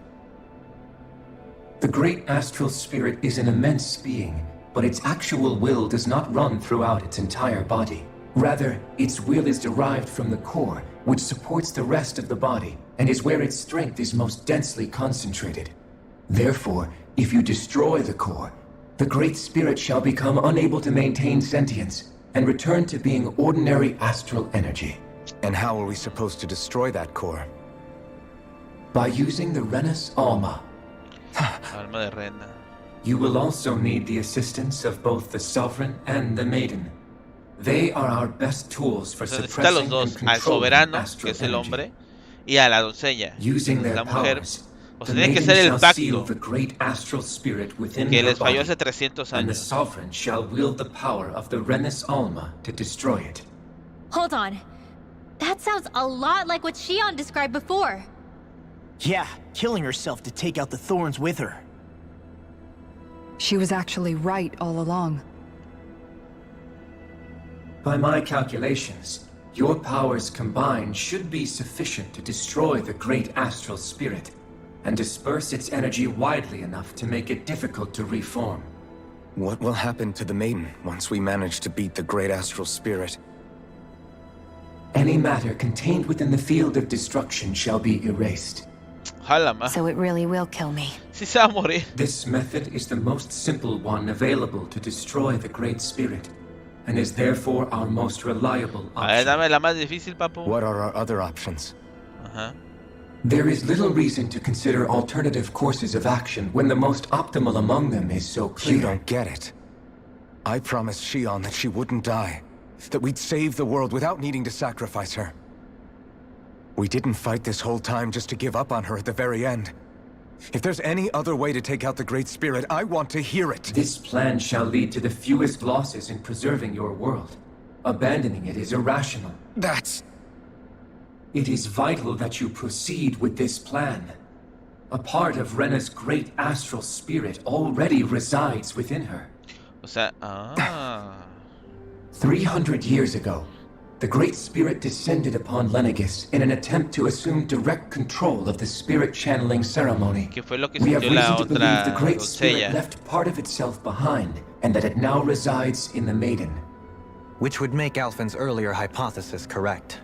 The great astral spirit is an immense being, but its actual will does not run throughout its entire body. Rather, its will is derived from the core, which supports the rest of the body, and is where its strength is most densely concentrated. Therefore, if you destroy the core, the Great Spirit shall become unable to maintain sentience, and return to being ordinary astral energy. And how are we supposed to destroy that core? By using the Renus Alma. Alma de Rena. You will also need the assistance of both the Sovereign and the Maiden. They are our best tools for suppressing los dos, and al controlling soberano, astral que es el energy. hombre, y a la doncella, Using their la mujer. powers, O the sea, tiene que Maiden ser el shall seal pacto the great astral spirit within que her les falló body, hace 300 and the años. Sovereign shall wield the power of the Renus Alma to destroy it. Hold on. That sounds a lot like what Shion described before. Yeah, killing herself to take out the thorns with her. She was actually right all along. By my calculations, your powers combined should be sufficient to destroy the great astral spirit, and disperse its energy widely enough to make it difficult to reform. What will happen to the Maiden once we manage to beat the great astral spirit? Any matter contained within the field of destruction shall be erased. So it really will kill me. Sí se va a morir. This method is the most simple one available to destroy the great spirit, and is therefore our most reliable A ver, option. dame la más difícil, papu. What are our other options? Ajá. There is little reason to consider alternative courses of action when the most optimal among them is so clear. You don't get it. I promised Shion that she wouldn't die, that we'd save the world without needing to sacrifice her. We didn't fight this whole time just to give up on her at the very end. If there's any other way to take out the Great Spirit, I want to hear it. This plan shall lead to the fewest losses in preserving your world. Abandoning it is irrational. That's... It is vital that you proceed with this plan. A part of Rena's great astral spirit already resides within her. O sea, 300 years ago, the Great Spirit descended upon Lenegis in an attempt to assume direct control of the spirit channeling ceremony. ¿Qué fue lo que We have sintió la reason to believe the otra Great Spirit doncella? left part of itself behind, and that it now resides in the Maiden. Which would make Alphen's earlier hypothesis correct.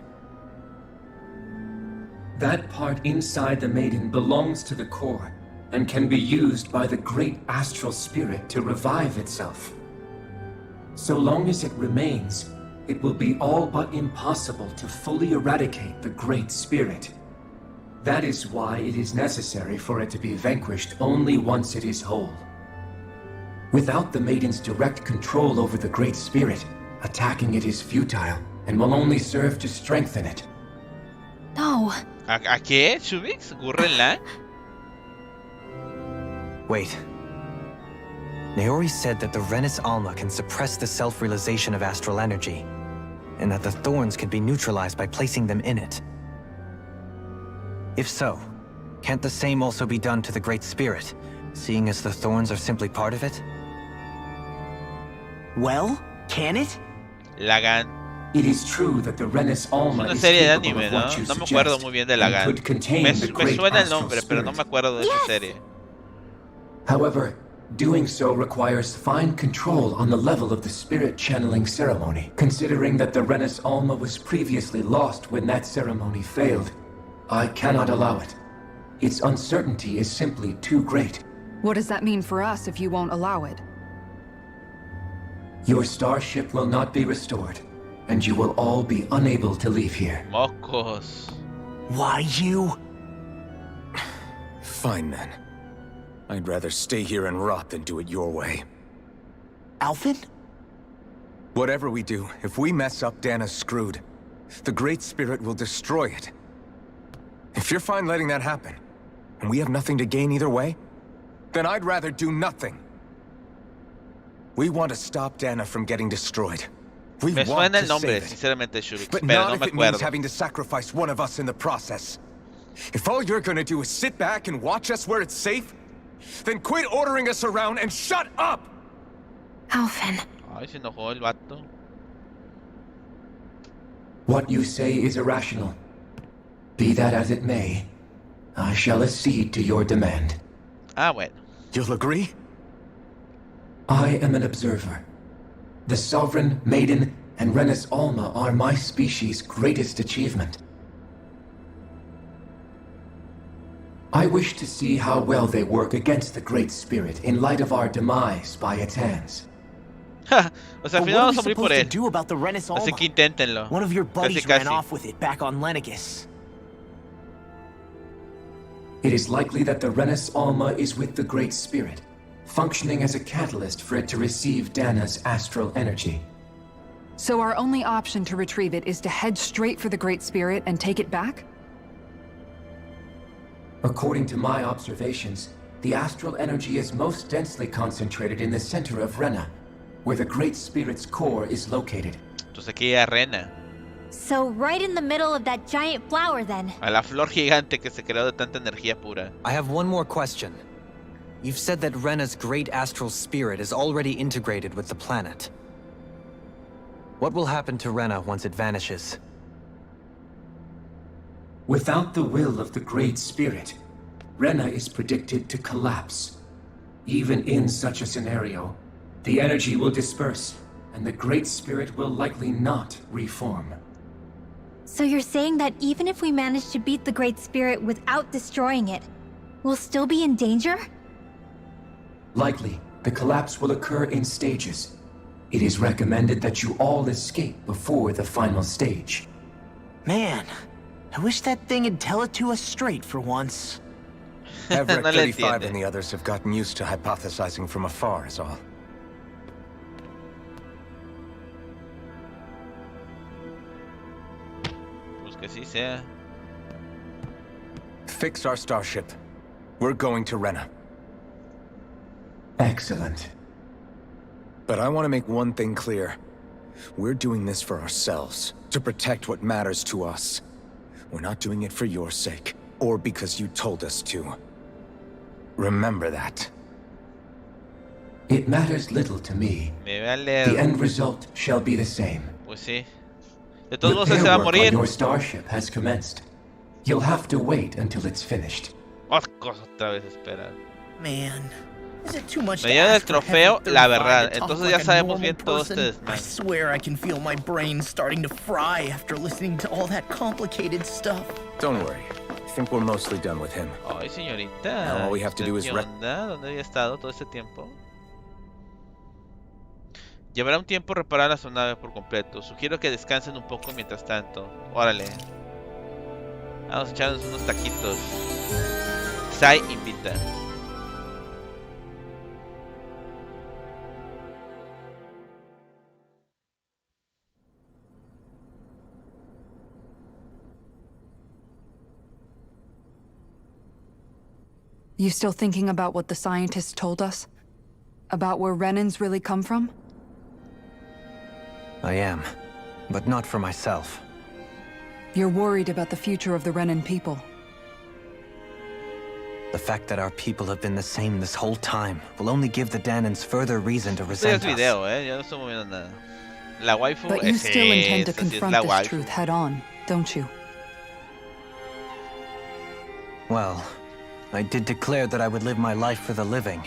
That part inside the Maiden belongs to the core, and can be used by the Great Astral Spirit to revive itself. So long as it remains, it will be all but impossible to fully eradicate the Great Spirit. That is why it is necessary for it to be vanquished only once it is whole. Without the Maiden's direct control over the Great Spirit, attacking it is futile, and will only serve to strengthen it. No. ¿A qué, Shubix? ¿Gurrenla? Wait. Naori said that the Renis Alma can suppress the self-realization of astral energy, and that the thorns can be neutralized by placing them in it. If so, can't the same also be done to the Great Spirit, seeing as the thorns are simply part of it? Well, can it? Lagan. It is true that the Renis Es Alma una is serie de capable anime, of ¿no? what you No me acuerdo suggest, muy bien de and Lagan. could contain Me the great suena el astral nombre, pero no me spirit. acuerdo de esa serie. However, doing so requires fine control on the level of the spirit channeling ceremony. Considering that the Renis Alma was previously lost when that ceremony failed, I cannot allow it. Its uncertainty is simply too great. What does that mean for us if you won't allow it? Your starship will not be restored, and you will all be unable to leave here. Mocos. Why you? Fine then. I'd rather stay here and rot than do it your way. Alphen? Whatever we do, if we mess up, Dana's screwed. The Great Spirit will destroy it. If you're fine letting that happen, and we have nothing to gain either way, then I'd rather do nothing. We want to stop Dana from getting destroyed. We Me want suena el to nombre, save it. sinceramente, Shubix, But pero not no if me it means acuerdo. having to sacrifice one of us in the process. If all you're gonna do is sit back and watch us where it's safe, then quit ordering us around and shut up! Alphen. Ay, se enojó el vato. What you say is irrational. Be that as it may, I shall accede to your demand. Ah, bueno. You'll agree? I am an observer. The Sovereign, Maiden, and Renis Alma are my species' greatest achievement. I wish to see how well they work against the Great Spirit in light of our demise by its hands. O sea, al But final what vamos are a we morir por supposed to él. do about the Renis Alma? Así que inténtenlo. One of your buddies Casi, ran casi. off with it back on Lenegis. It is likely that the Renis Alma is with the Great Spirit, functioning as a catalyst for it to receive Dana's astral energy. So our only option to retrieve it is to head straight for the Great Spirit and take it back? According to my observations, the astral energy is most densely concentrated in the center of Rena, where the Great Spirit's core is located. Entonces aquí a Rena. So right in the middle of that giant flower then. A la flor gigante que se creó de tanta energía pura. I have one more question. You've said that Rena's great astral spirit is already integrated with the planet. What will happen to Rena once it vanishes? Without the will of the Great Spirit, Rena is predicted to collapse. Even in such a scenario, the energy will disperse, and the Great Spirit will likely not reform. So you're saying that even if we manage to beat the Great Spirit without destroying it, we'll still be in danger? Likely, the collapse will occur in stages. It is recommended that you all escape before the final stage. Man, I wish that thing would tell it to us straight for once. Everett No le 35 entiende. and the others have gotten used to hypothesizing from afar is all. Pues que sí sea. Fix our starship. We're going to Rena. Excellent. But I want to make one thing clear. We're doing this for ourselves, to protect what matters to us. We're not doing it for your sake, or because you told us to. Remember that. It matters little to me. Me vale. The end result shall be the same. Pues sí. De todos modos, él se Repair va a work on morir. your starship has commenced. You'll have to wait until it's finished. Otra vez espera. Man, is it too much Me to lleva el ask for trofeo, Heaven la 35 verdad. to talk Entonces like ya a sabemos normal bien todo este person? I desmadre. swear I can feel my brain starting to fry after listening to all that complicated stuff. Don't worry. I think we're mostly done with him. Ay, señorita. Now all we have to do is ¿Qué onda? ¿Dónde había estado todo este tiempo? Llevará un tiempo reparar la nave por completo. Sugiero que descansen un poco mientras tanto. Órale. Vamos a echarnos unos taquitos. Sai invita. You still thinking about what the scientists told us? About where Renans really come from? I am, but not for myself. You're worried about the future of the Renan people. The fact that our people have been the same this whole time will only give the Danans further reason to Esto ya resent es us. video, ya no estamos moviendo nada. La waifu But you es still intend to esta, sí es confront la this waifu. truth head-on, don't you? Well, I did declare that I would live my life for the living.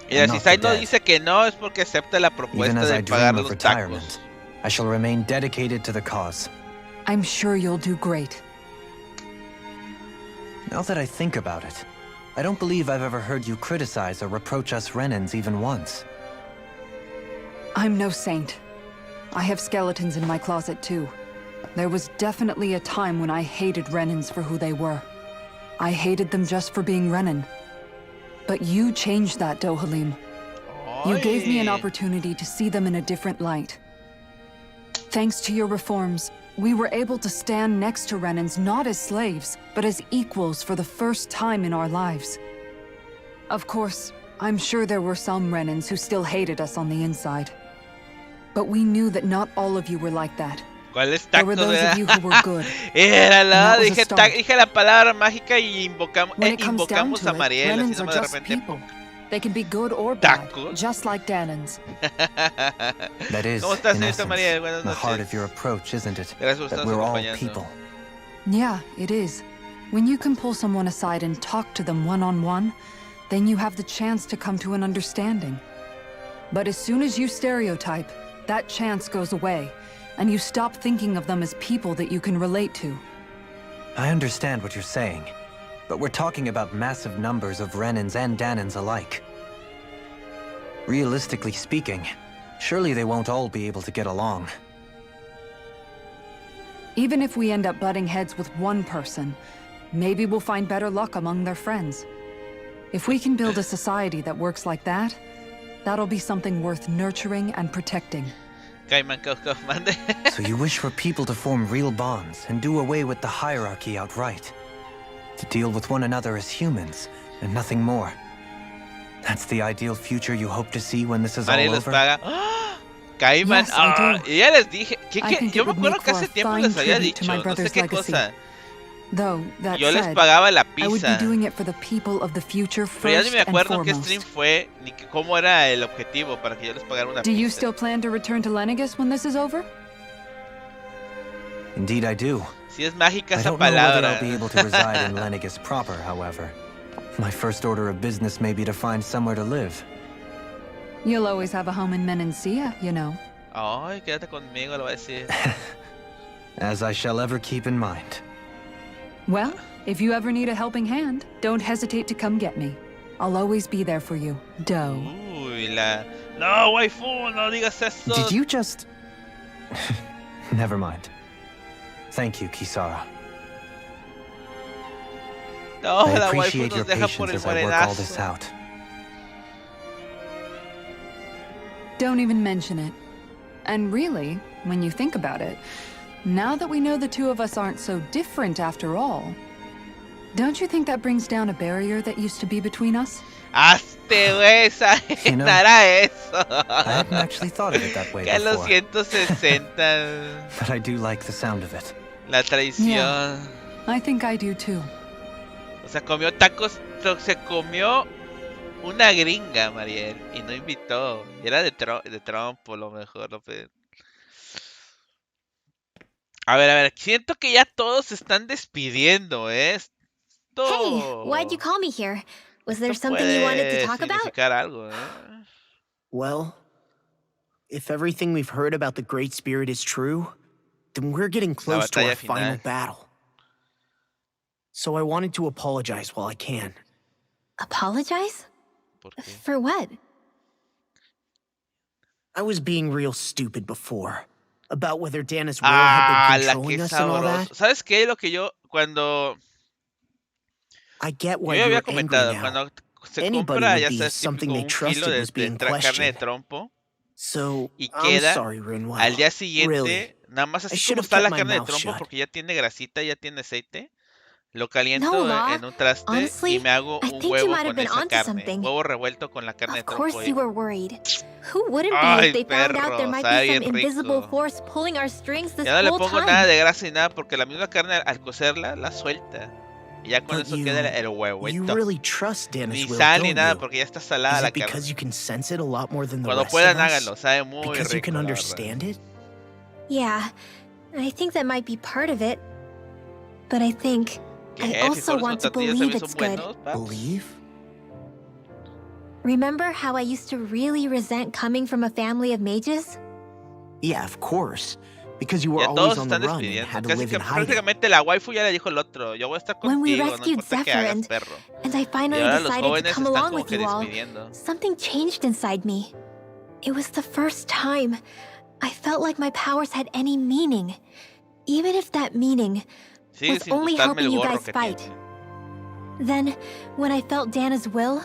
Mira, and si not Sai the no dead. dice que no es porque acepta la Even propuesta as de I pagar dream of los retirement, tacos. I shall remain dedicated to the cause. I'm sure you'll do great. Now that I think about it, I don't believe I've ever heard you criticize or reproach us Renans even once. I'm no saint. I have skeletons in my closet too. There was definitely a time when I hated Renans for who they were. I hated them just for being Renan. But you changed that, Dohalim. You gave me an opportunity to see them in a different light. Thanks to your reforms, we were able to stand next to Renans not as slaves, but as equals for the first time in our lives. Of course, I'm sure there were some Renans who still hated us on the inside. But we knew that not all of you were like that. ¿Cuáles There were tactos? those of you who were good. Era la, And that was a dije, start. dije la palabra mágica y invocamos, When it comes down invocamos to a it, Mariel, así Renans are nomás de just repente. people. They can be good or bad, Tacos. just like Danans. That is, ¿Cómo estás, in señorita essence, Mariel? Buenas the heart noches. of your approach, isn't it? Gracias por That estarnos we're all acompañando. people. Yeah, it is. When you can pull someone aside and talk to them one-on-one, then you have the chance to come to an understanding. But as soon as you stereotype, that chance goes away, and you stop thinking of them as people that you can relate to. I understand what you're saying, but we're talking about massive numbers of Renans and Danans alike. Realistically speaking, surely they won't all be able to get along. Even if we end up butting heads with one person, maybe we'll find better luck among their friends. If we can build a society that works like that, that'll be something worth nurturing and protecting. Kaiman, mande. So you wish for people to form real bonds and do away with the hierarchy outright. To deal with one another as humans, and nothing more. That's the ideal future you hope to see when this is all Mariel les over? paga. ¡Ah! Kaiman, Yes, I do. y ya les dije, I think yo it me would acuerdo make que for hace a tiempo fine les había tribute to dicho, my no sé brother's qué legacy. cosa. Though, that Yo les said, pagaba la I would be pizza. doing it for the people of the future Pero ya first ni me and acuerdo qué stream foremost. fue, ni cómo era el objetivo para que yo les pagara una Do you pizza. still plan to return to Lenegis when this is over? Indeed I do. Si es mágica I esa don't know whether palabra. I'll be able to reside in Lenegis proper, however. My first order of business may be to find somewhere to live. You'll always have a home in Menencia, you know. Ay, quédate conmigo, lo voy a decir. As I shall ever keep in mind. Well, if you ever need a helping hand, don't hesitate to come get me. I'll always be there for you, Doe. Uy, la... No, waifu, no digas eso. Did you just... Never mind. Thank you, Kisara. No, I la waifu appreciate your nos deja por patience el as I work all this morenazo. out. Don't even mention it. And really, when you think about it, now that we know the two of us aren't so different after all, Don't you think that brings down a barrier that used to be between us? Hazte, güey, esa You know, era eso. I hadn't actually thought of it that way Que a los before, 160. but I do like the sound of it. La traición. Yeah. I think I do too. O sea, comió tacos, se comió una gringa, Mariel, y no invitó. Y era de Trump, por lo mejor. A ver, siento que ya todos se están despidiendo, ¿eh? Hey, why'd you call me here? Was there something you wanted to talk about? Algo, ¿eh? Well, if everything we've heard about the Great Spirit is true, then we're getting close to our final battle. So I wanted to apologize while I can. Apologize? For what? I was being real stupid before. About whether Dana's will had been controlling us and all that. ¿Sabes qué? Lo que yo, cuando... I get why yo you're había comentado, angry now. cuando se Anybody compra, would ya be sabes, something típico they un trusted kilo was being carne de questioned. trompo, So, y I'm queda sorry, Rinwell. al día siguiente, Really. nada más I así should como have está la kept my carne de mouth trompo, shut. porque ya tiene grasita, ya tiene aceite. Lo caliento No, Ma. en un traste Honestly, y me hago I un think you huevo might have con been esa onto carne. something. Huevo revuelto con la carne de Of trompo. course you were worried. Who wouldn't be Ay, if they found out there perro, might sabe be some bien invisible rico. force pulling our strings this Ya no le whole pongo time? nada de grasa ni nada porque la misma carne al cocerla la suelta. Y ya con But eso you- queda el You huevito. really trust Dana's Ni will, sal ni don't nada you? porque ya está salada Is la it because carne. you can sense it a lot more than the Cuando rest puedan of us? háganlo, sabe muy Because you rico. can la verdad. understand it? Yeah, I think that might be part of it. But I think I ¿Qué? Si also solo want to esos tortillas believe también it's son good. buenos, paps. Believe? Remember how I used to really resent coming from a family of mages? Yeah, of course. Because you were Ya always todos on the están run and despidiendo. had to Casi live que in hiding. prácticamente la waifu ya le dijo el otro. Yo voy a estar When we contigo, no rescued importa qué Zephyr hagas, perro. and I Y finally ahora los decided to jóvenes come están along como with que you all, despidiendo. something changed inside me. It was the first time I felt like my powers had any meaning, even if that meaning Sigue was sin only gustarme helping el you gorro guys que fight. tiene. Then, when I felt Dana's will,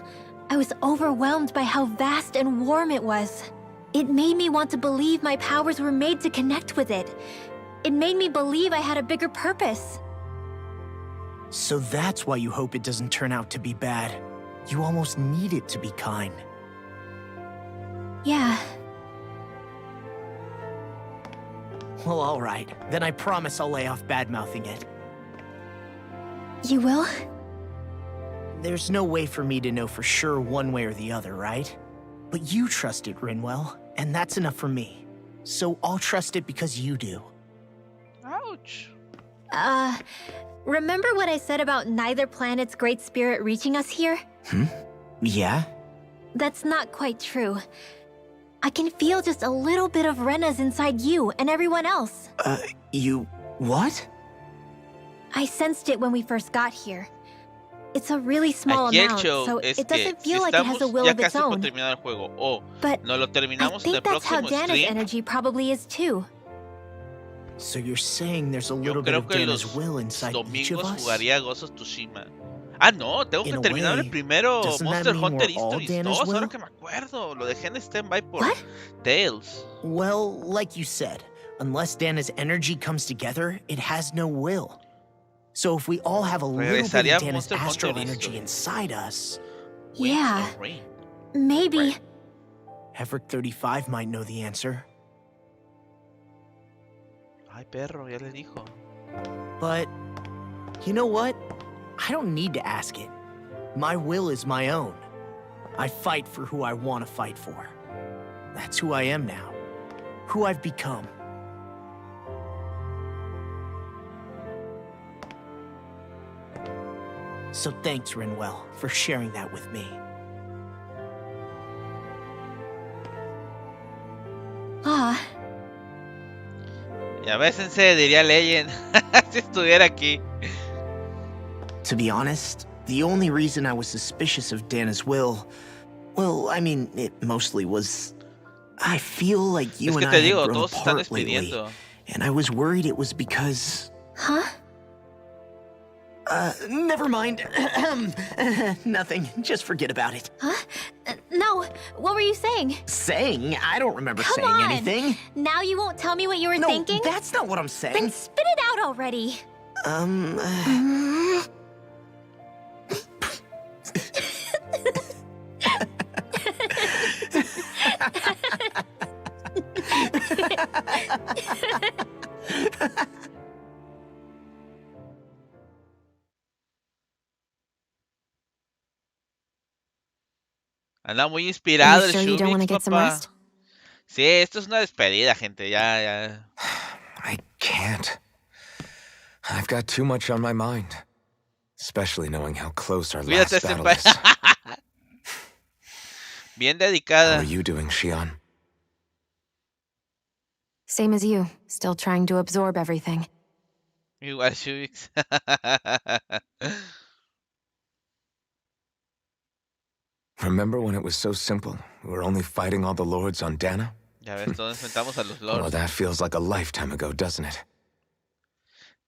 I was overwhelmed by how vast and warm it was. It made me want to believe my powers were made to connect with it. It made me believe I had a bigger purpose. So that's why you hope it doesn't turn out to be bad. You almost need it to be kind. Yeah. Well, alright. Then I promise I'll lay off bad-mouthing it. You will? There's no way for me to know for sure one way or the other, right? But you trust it, Rinwell, and that's enough for me. So I'll trust it because you do. Ouch. Remember what I said about neither planet's great spirit reaching us here? Yeah? That's not quite true. I can feel just a little bit of Rena's inside you and everyone else. You... what? I sensed it when we first got here. It's a really small Aquí el amount, show so es it doesn't que si feel like it has a estamos will ya of its casi por own. terminar el juego o But no lo I terminamos en el think that's how próximo Dana's stream, energy probably is too. So you're saying there's a yo little bit creo of que Dana's los will inside each of domingos us? jugaría Ghost of Tsushima. Ah, no, tengo In que a terminar el way, primero doesn't that Monster mean Hunter we're all Histories Dana's 2, will? ahora que me acuerdo. Lo dejé en stand-by por What? Tales. Well, like you said, unless Dana's energy comes together, it has no will. So if we all have a little bit Regresaría of Dana's Monster astral Hunter energy History. inside us, Wings Yeah. of Rain. Maybe. Right. Hefrick 35 might know the answer. Ay, perro, ya le dijo. But, you know what? I don't need to ask it. My will is my own. I fight for who I want to fight for. That's who I am now. Who I've become. So thanks, Rinwell, for sharing that with me. Ah, Ya bésense, diría Legend. Si estuviera aquí. To be honest, the only reason I was suspicious of Dana's will, well, I mean, it mostly was... I feel like you Es que and te I had digo, grown todos se están apart lately, despidiendo. and I was worried it was because... huh? Never mind. Nothing. Just forget about it. Huh? No, what were you saying? Saying? I don't remember Come saying on. anything. Now you won't tell me what you were No, thinking? that's not what I'm Then saying. spit it out already. Anda muy Are inspirado you el sure you don't want to Shubix, get some papá. rest? Sí, esto es una despedida, gente. Ya. I can't. I've got too much on my mind. Especially knowing how close our Cuídate, last battle senpai. is. Bien How are dedicada. you doing, Shion? Same as you, still trying to absorb everything. Igual Shubix. Remember when it was so simple? We were only fighting all the lords on Dana? Ya ves, todos enfrentamos a los Well, lords. that feels like a lifetime ago, doesn't it?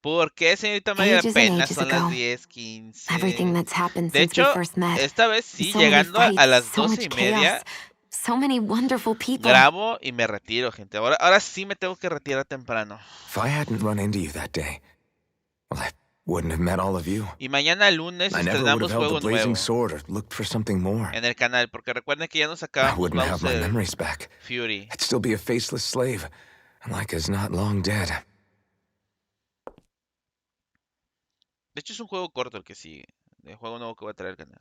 ¿Por qué, señorita María? Ages and Apenas ages son las ago. 10:15. Everything that's happened De since we hecho, first met. esta vez sí, So many llegando a fights, las so 12:30, much chaos, so many wonderful people. grabo y me retiro, gente. Ahora sí me tengo que retirar temprano. If I hadn't run into you that day, well, I wouldn't have met all of you. Y mañana lunes I never would have estrenamos held Juego the blazing Nuevo sword or looked for something more. en el canal, porque recuerden que ya nos I acabamos wouldn't have my Bowser memories back. Fury. I'd still be a faceless slave, like as not long dead. De hecho, es un juego corto el que sigue. El juego nuevo que voy a traer al canal.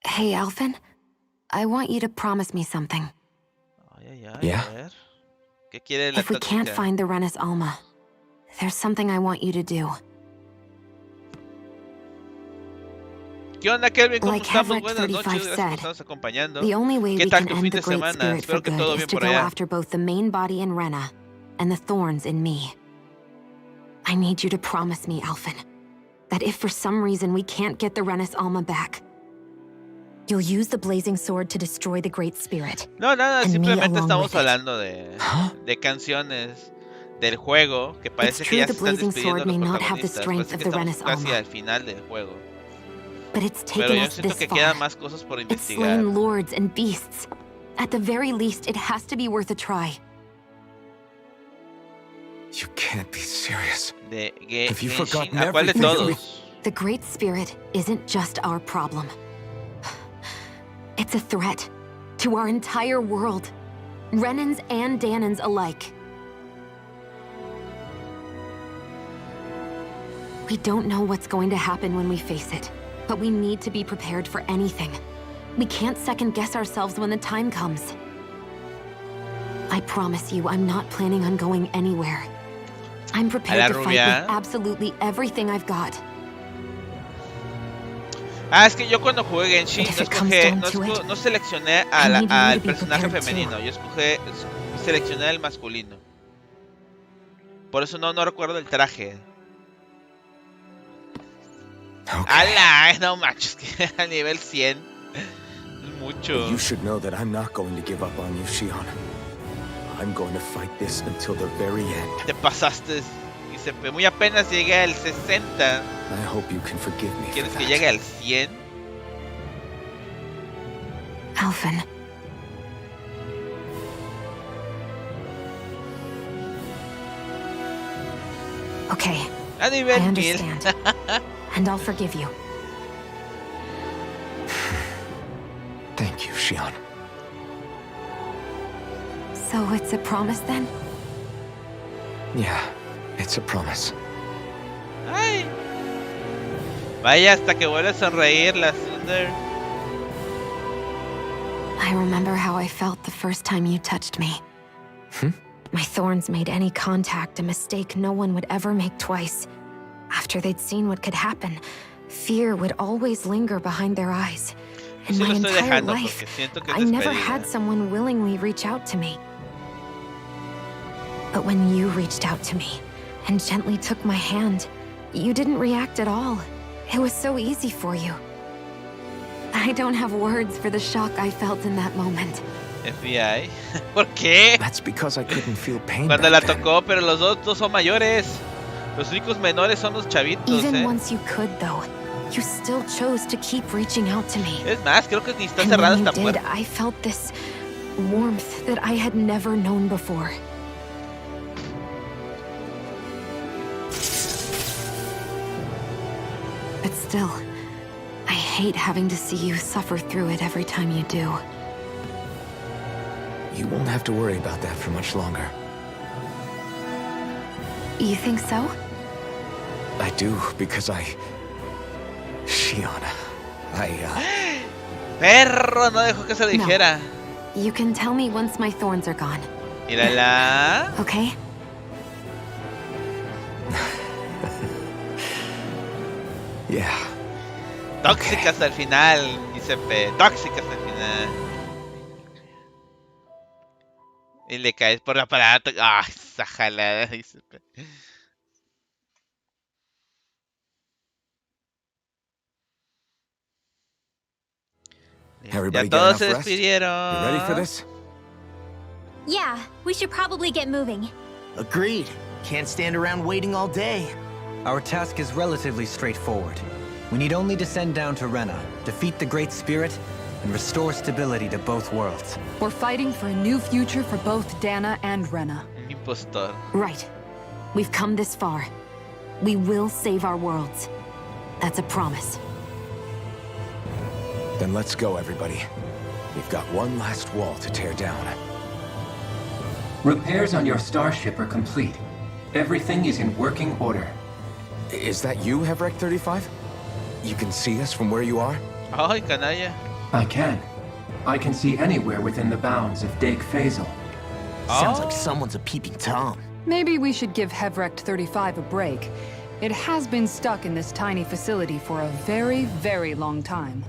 Hey, Alphen, I want you to promise me something. Yeah? A ver. ¿Qué quiere la If we can't tóxica? find the Renis Alma, there's something I want you to do. ¿Qué onda, Kelvin? ¿Cómo Like estamos? Havrick Buenas noches, 35 gracias por said, estarnos acompañando. The only way ¿Qué we tal can tu end fin the de Great semana? Spirit for Espero que todo good bien is to por go allá. after both the main body in Rena and the thorns in me. I need you to promise me, Alphen, that if for some reason we can't get the Renis Alma back, you'll use the blazing sword to destroy the Great Spirit. No, nada, and me simplemente along estamos with it. hablando de canciones del juego que parece que true ya the se están blazing despidiendo sword los may not have the protagonistas. strength Parece of que the estamos Renis casi Alma. al final del juego. But it's Pero taken yo us siento this que far. quedan más cosas por It's investigar. slain lords and beasts. At the very least, it has to be worth a try. You can't be serious. De Have you Genshin, forgotten ¿a cuál de everything that we- todos? The Great Spirit isn't just our problem. It's a threat to our entire world, Renans and Danans alike. We don't know what's going to happen when we face it, but we need to be prepared for anything. We can't second-guess ourselves when the time comes. I promise you, I'm not planning on going anywhere. I'm prepared to fight rubia. with absolutely everything I've got. Ah, es que yo cuando jugué Genshin But if it comes down to it, no seleccioné I need you al to be personaje prepared too. femenino, yo seleccioné al masculino. Por eso no recuerdo el traje. Okay. ¡Hala! No manches, que a nivel 100 es mucho. You should know that I'm not going to give up on you, Shion. I'm going to fight this until the very end. Te pasaste. Muy apenas llegué al 60. I hope you can forgive me for ¿Quieres que that. llegue al 100? Alphen. Okay, A I nivel 1000. understand. And I'll forgive you. Thank you, Shion. So it's a promise then? Yeah, it's a promise. Ay. Vaya, hasta que vuelve a sonreír la Thunder. I remember how I felt the first time you touched me. Hmm? My thorns made any contact a mistake no one would ever make twice. After they'd seen what could happen, fear would always linger behind their eyes. In Sí my lo estoy entire dejando life, porque siento que es I never despedida. had someone willingly reach out to me. But when you reached out to me and gently took my hand, you didn't react at all. It was so easy for you. I don't have words for the shock I felt in that moment. FBI. ¿Por qué? That's because I couldn't feel pain Cuando la back then. tocó, pero los dos son mayores. Los únicos menores son los chavitos, Even once you could, though, you still chose to keep reaching out to me. Es más, creo que ni está And cerrada when you esta did, puerta. I felt this warmth that I had never known before. But still, I hate having to see you suffer through it every time you do. You won't have to worry about that for much longer. You think so? I do, because Shion, Perro, no dejó que se dijera. You can tell me once my thorns are gone. Mírala. Okay? Yeah. Tóxica hasta el final, dice P. Tóxica hasta el final. Y le caes por la aparato. Ah, esa jalada, dice P. Everybody Ya get todos enough se rest? despidieron. You ready for this? Yeah, we should probably get moving. Agreed. Can't stand around waiting all day. Our task is relatively straightforward. We need only to send down to Rena, defeat the Great Spirit, and restore stability to both worlds. We're fighting for a new future for both Dana and Rena. Impostor. Right. We've come this far. We will save our worlds. That's a promise. Then let's go, everybody. We've got one last wall to tear down. Repairs on your starship are complete. Everything is in working order. Is that you, Hevrek 35? You can see us from where you are? Ay, canalla. I can. I can see anywhere within the bounds of Dake Faisal. Sounds like someone's a peeping Tom. Maybe we should give Hevrect 35 a break. It has been stuck in this tiny facility for a very, very long time.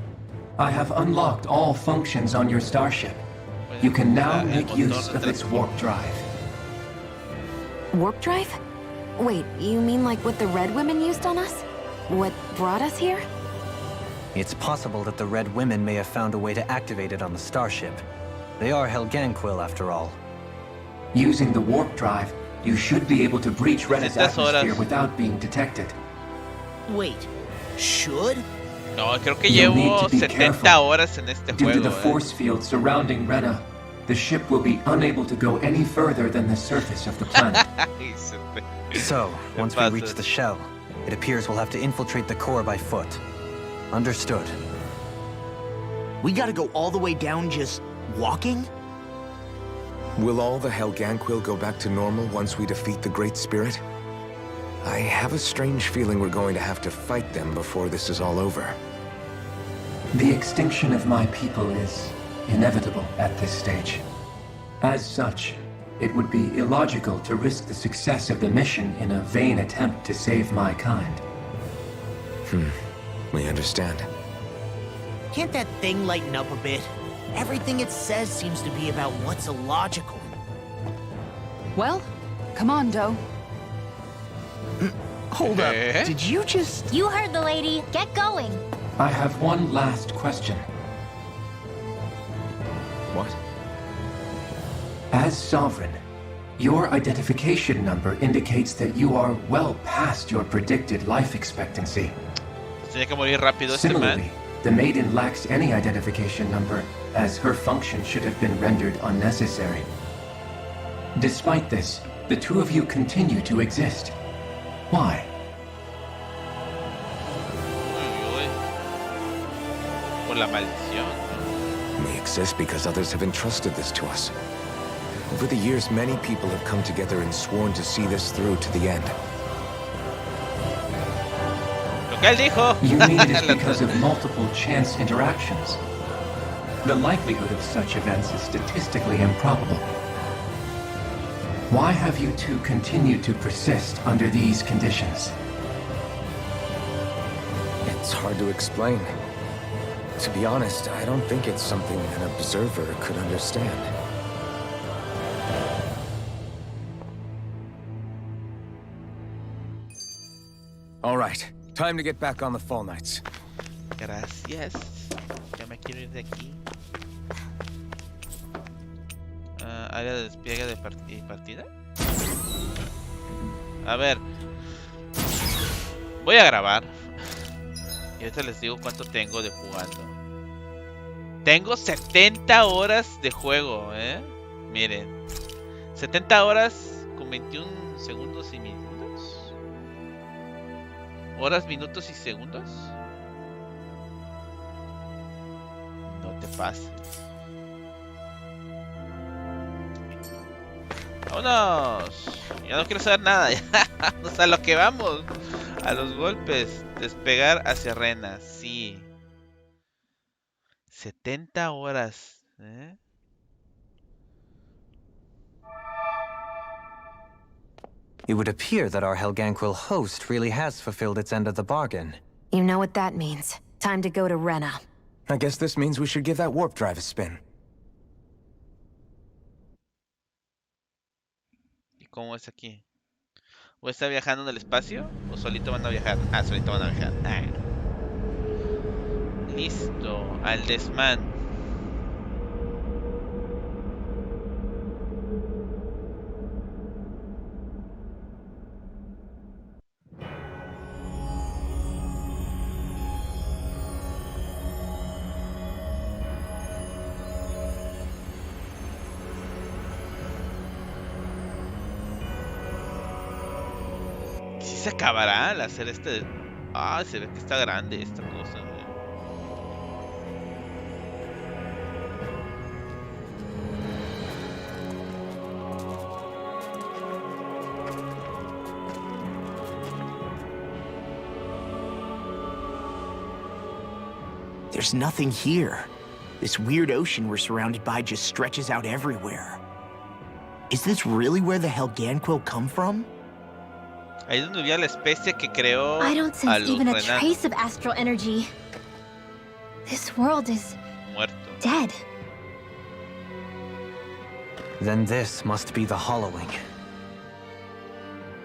I have unlocked all functions on your starship. You can now make use of its warp drive. Warp drive? Wait, you mean like what the Red Women used on us? What brought us here? It's possible that the Red Women may have found a way to activate it on the starship. They are Helganquil, after all. Using the warp drive, you should be able to breach Rena's atmosphere without being detected. Wait, should? No, creo que You'll llevo need to be 70 careful. horas en este Due to juego. the force field surrounding Rena, the ship will be unable to go any further than the surface of the planet. So, once we reach the shell, it appears we'll have to infiltrate the core by foot. Understood. We gotta go all the way down just walking? Will all the Helganquil go back to normal once we defeat the Great Spirit? I have a strange feeling we're going to have to fight them before this is all over. The extinction of my people is inevitable at this stage. As such, it would be illogical to risk the success of the mission in a vain attempt to save my kind. We understand. Can't that thing lighten up a bit? Everything it says seems to be about what's illogical. Well, come on, Doe. Hold up, did you just... You heard the lady. Get going. I have one last question. What? As Sovereign, your identification number indicates that you are well past your predicted life expectancy. Tiene que morir rápido este man. Similarly, the Maiden lacks any identification number, as her function should have been rendered unnecessary. Despite this, the two of you continue to exist. Why? Uy, uy. Por la maldición. We exist because others have entrusted this to us. Over the years, many people have come together and sworn to see this through to the end. Lo que él dijo. You need it because of multiple chance interactions. The likelihood of such events is statistically improbable. Why have you two continued to persist under these conditions? It's hard to explain. To be honest, I don't think it's something an observer could understand. All right, time to get back on the Fall Knights. Gracias. Ya me quiero ir de aquí. Área de despliegue de partida. A ver. Voy a grabar. Y ahorita les digo cuánto tengo de jugando. Tengo 70 horas de juego, Miren. 70 horas con 21 segundos y minutos. Horas, minutos y segundos. No te pases. ¡Vámonos! Ya no quiero saber nada. Vamos a lo que vamos. A los golpes. Despegar hacia Rena. Sí. 70 horas. ¿Eh? It would appear that our Helganquil host really has fulfilled its end of the bargain. You know what that means. Time to go to Rena. I guess this means we should give that warp drive a spin. ¿Y cómo es aquí? ¿O está viajando en el espacio? ¿O solito van a viajar? Ah, solito van a viajar. Ah. Listo, al desmán. ¿Sí se acabará al hacer este? Ah, se ve que está grande esta cosa. There's nothing here. This weird ocean we're surrounded by just stretches out everywhere. Is this really where the Helganquil come from? Ahí es donde vivía la especie que creó I don't a sense los even a renanos. trace of astral energy. This world is Muerto. dead. Then this must be the hollowing.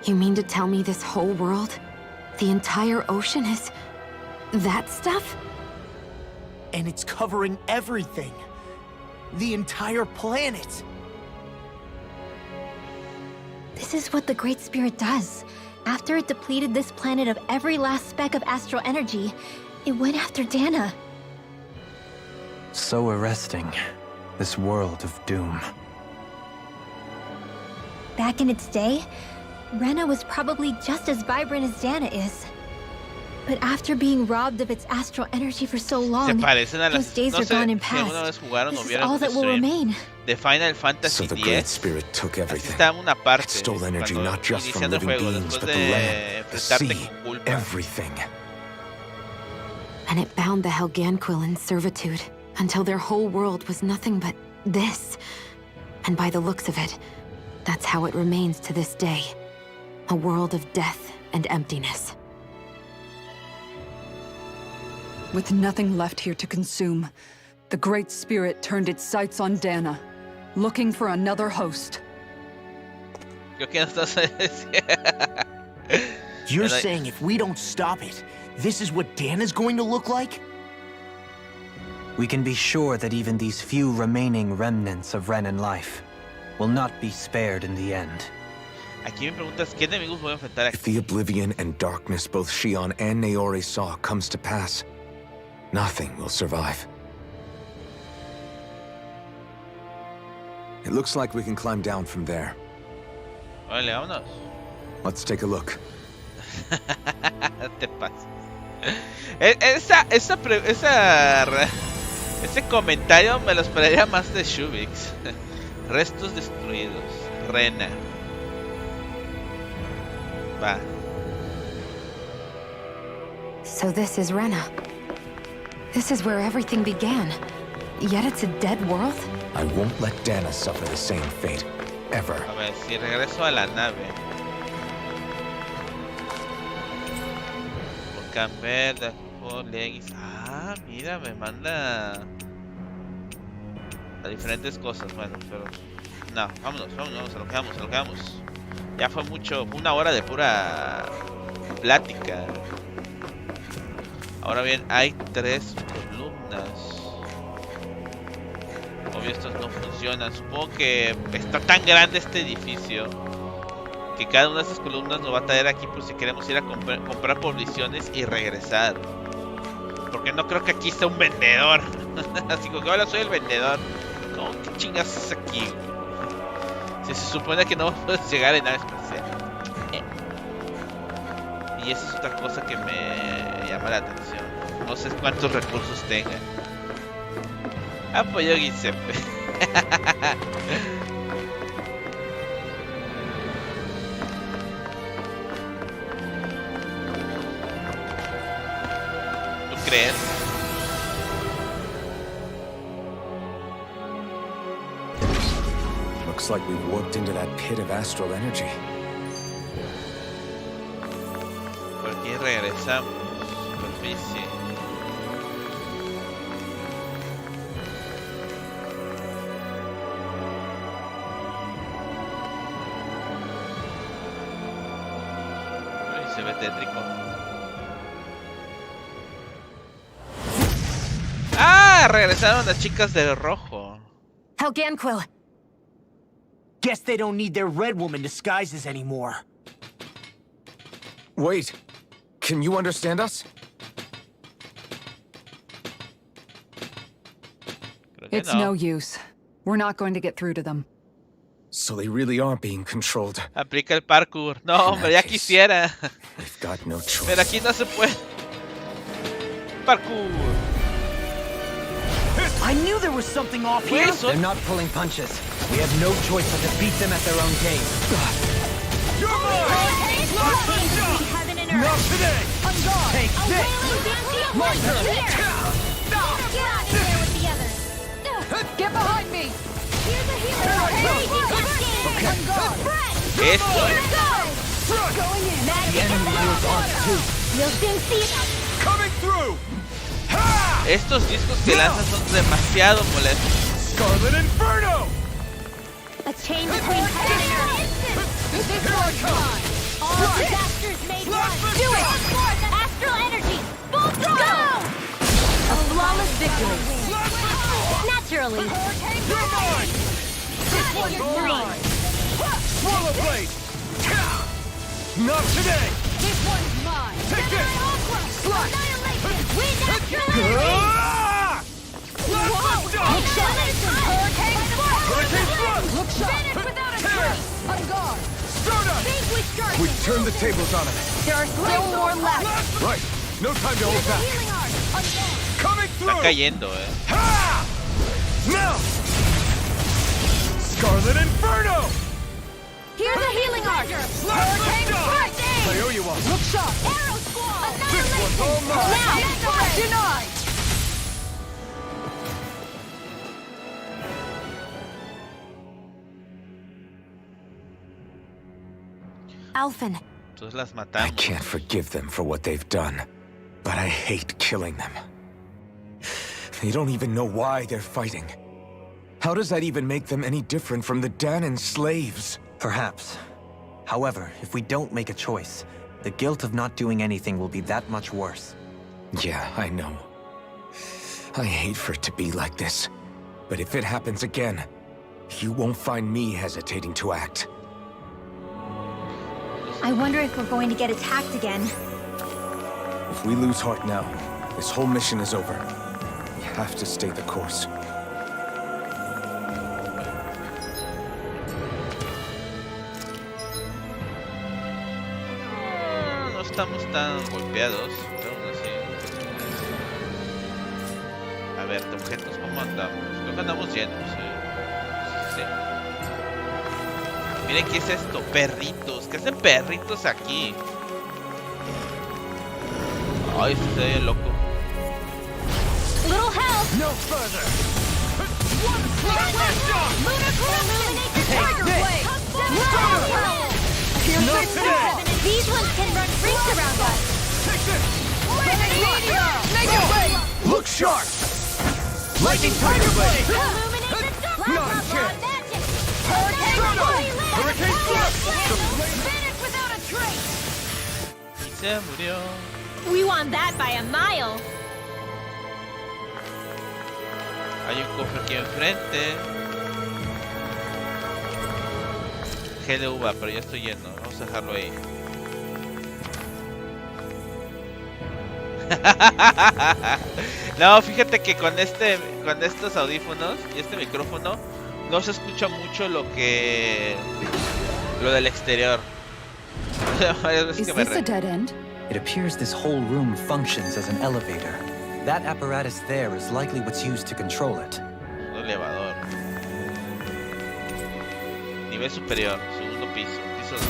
You mean to tell me this whole world, the entire ocean is that stuff? And it's covering everything. The entire planet. This is what the Great Spirit does. After it depleted this planet of every last speck of astral energy, it went after Dana. So arresting. This world of doom. Back in its day, Rena was probably just as vibrant as Dana is. But after being robbed of its astral energy for so Se long, parecen a those las. days No are gone sé and si alguna past. vez jugaron o This is vieron all un that will stream remain. de Final So Fantasy the Great X. Spirit took Así everything. está una parte. It stole energy cuando not just from iniciando el living juego, beings, después but the de land, the enfrentarte sea, con culpa. everything. And it bound the Helganquil in servitude until their whole world was nothing but this. And by the looks of it, that's how it remains to this day. A world of death and emptiness. With nothing left here to consume, the Great Spirit turned its sights on Dana, looking for another host. Creo que no estás a decir. You're And I- saying if we don't stop it, this is what Dana's going to look like? We can be sure that even these few remaining remnants of Renan life will not be spared in the end. Aquí me preguntas, ¿qué enemigos voy a enfrentar If aquí? the oblivion and darkness both Shion and Naori saw comes to pass, nothing will survive. It looks like we can climb down from there. Vale, vámonos. Let's take a look. Te pasas. Ese comentario me lo esperaría más de Shubix. Restos destruidos. Rena. Va. So this is Rena. This is where everything began. Yet it's a dead world? I won't let Dana suffer the same fate, ever. A ver, si regreso a la nave. Por cambiar de Legis. Ah, mira, me manda a diferentes cosas. Bueno, pero no, vámonos, a lo que vamos. Ya fue mucho, una hora de pura plática. Ahora bien, hay 3 columnas. Obvio, estos no funcionan. Supongo que está tan grande este edificio que cada una de estas columnas nos va a traer aquí por si queremos ir a comprar provisiones y regresar. Porque no creo que aquí esté un vendedor. Así como que ahora soy el vendedor. ¿Cómo que chingas es aquí? Si se supone que no puedes llegar en nave espacial. Y esa es otra cosa que me llama la atención. No sé cuántos recursos tenga. Apoyo Giuseppe. ¿Tú crees? Looks like we've warped into that pit of astral energy. Por aquí regresamos. Superficie. Uy, se ve tétrico. ¡Ah! Regresaron las chicas del rojo. Helganquil! Guess they don't need their Red Woman disguises anymore. Wait, can you understand us? It's no use. We're not going to get through to them. So they really are being controlled. Aplica el parkour. No, hombre, ya quisiera. We've got no choice. Pero aquí no se puede. Parkour. I knew there was something off here. They're not pulling punches. We have no choice but to beat them at their own game. You're mine! Not today! Take this! My turn! Get behind me! Esto. The enemy is on too. You'll soon see it. Coming through! Estos discos que lanzan son demasiado molestos. Scarlet Inferno! A chain between heaven and earth. Here I come! All disasters made one. Do it! Astral energy! Full throttle! A flawless victory. Naturally. You're mine! This one's all mine! Swallow Blade! Not today! This one's mine! Take this! Slide! Wind astral energy! Look shot! Hurricane Thrust! Look sharp! Without a trace! On guard! Stardust! We turned the tables on him. There are still more left! Right, no time to hold back. Coming Está through! cayendo, Ha! Now! Scarlet Inferno! Here's a healing arc! Hurricane Thrust! I owe you one. Look sharp! Arrow squall! This one's all mine! Now! Denied! Alphen, Entonces las I matamos. can't forgive them for what they've done, but I hate killing them. They don't even know why they're fighting. How does that even make them any different from the Danon slaves? Perhaps. However, if we don't make a choice, the guilt of not doing anything will be that much worse. Yeah, I know. I hate for it to be like this. But if it happens again, you won't find me hesitating to act. I wonder if we're going to get attacked again. If we lose heart now, this whole mission is over. We have to stay the course. No estamos tan golpeados. Aún así. A ver, de objetos, ¿cómo andamos? Creo que andamos llenos. Sí. Miren qué es esto, perritos. ¿Qué hacen perritos aquí? Ay, esto se ve bien loco. Little help! No further! Lunar illuminate the tiger blade! Not today! These ones can run rings around us! Take this! Make it wait! Look sharp! Lightning Tiger Blade! Illuminate the dark! Not a chance! Magic! Hurricane Thrust! Finish without a trace! Y se murió. We won that by a mile! Hay un cofre aquí enfrente. Gel de uva, pero ya estoy lleno. Vamos a dejarlo ahí. No, fíjate que con estos audífonos y este micrófono no se escucha mucho lo del exterior. Varias veces Is que me this a dead end? It appears this whole room functions as an elevator. That apparatus there is likely what's used to control it. Un elevador. Nivel superior, segundo piso, piso 2.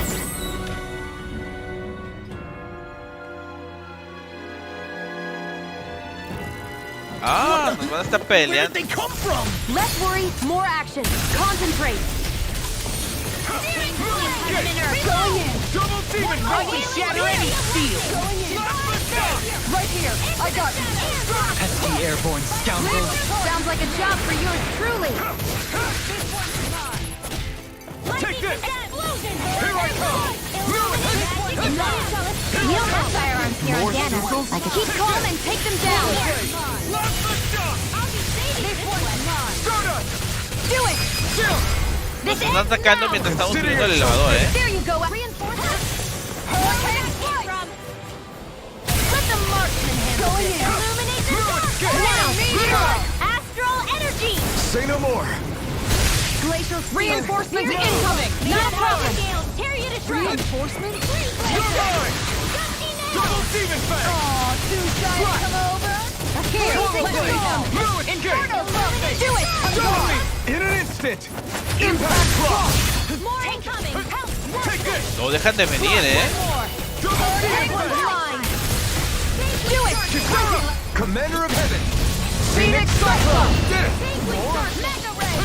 Ah, nos van a estar Where did peleando. they come from? less worry, more action. Concentrate. Double demon! I can shatter any steel! Right here! I got you! Pesky airborne scoundrels! Sounds like a job for yours truly. Take this! Here I come! You don't have firearms here on Dana. I could keep calm and take them down. Do it! Nos están atacando mientras estamos subiendo el elevador, There you go. Reinforcements. Let the marksman handle it. Illuminate the dark. Now, astral energy. Say no more. Glacial reinforcements incoming. No problem. Tear you to shreds. Reinforcements? Double demon fang! Aw, too shy to come over. Here, let's go. Inferno something. Do it. In an instant! Impact block! More incoming. Help. Take this! No dejan de venir, Double demon One's fang! mine. Do it. Commander of Heaven. Phoenix Cyclone. Did it! Mega ray.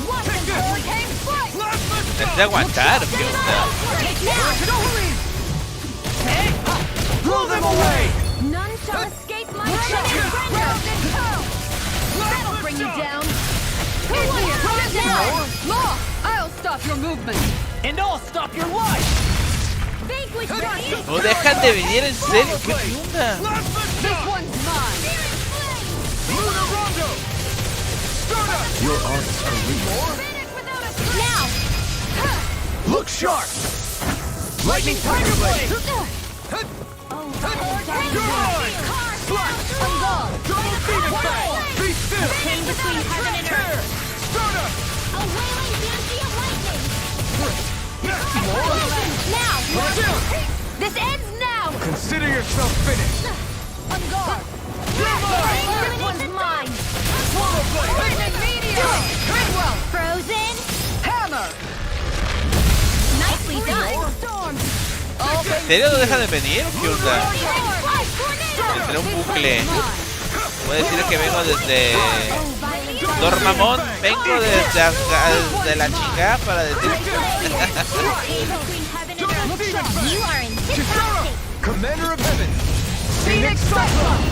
Watch them. Hurricane strike. Es de aguantar, ¿qué onda? Take now. Blow them away! None shall escape my surrender. That'll bring you down. Law! I'll stop your movement! And I'll stop your life! Vanquish them. No dejan de venir, en serio, ¿qué onda? This one's mine! Luna Rondo! Stardust! Your arts are weak. Now. Look sharp! Lightning Tiger Blade! Double demon fang! Be still! Chain between heaven and earth. Stardust! A wailing banshee of lightning. More? Now. This ends now. Consider yourself finished. On guard. This one's mine. Swallow Blade! Lightning meteor. Gridwell. Frozen. Hammer! Nicely done. Storm. ¿En serio no dejan de venir? ¿Qué onda? Entre un bucle. Voy a decir que vengo desde Dormamont, vengo desde la chica para decir. You are in tip-top shape. Commander of Heaven. Phoenix Cyclone!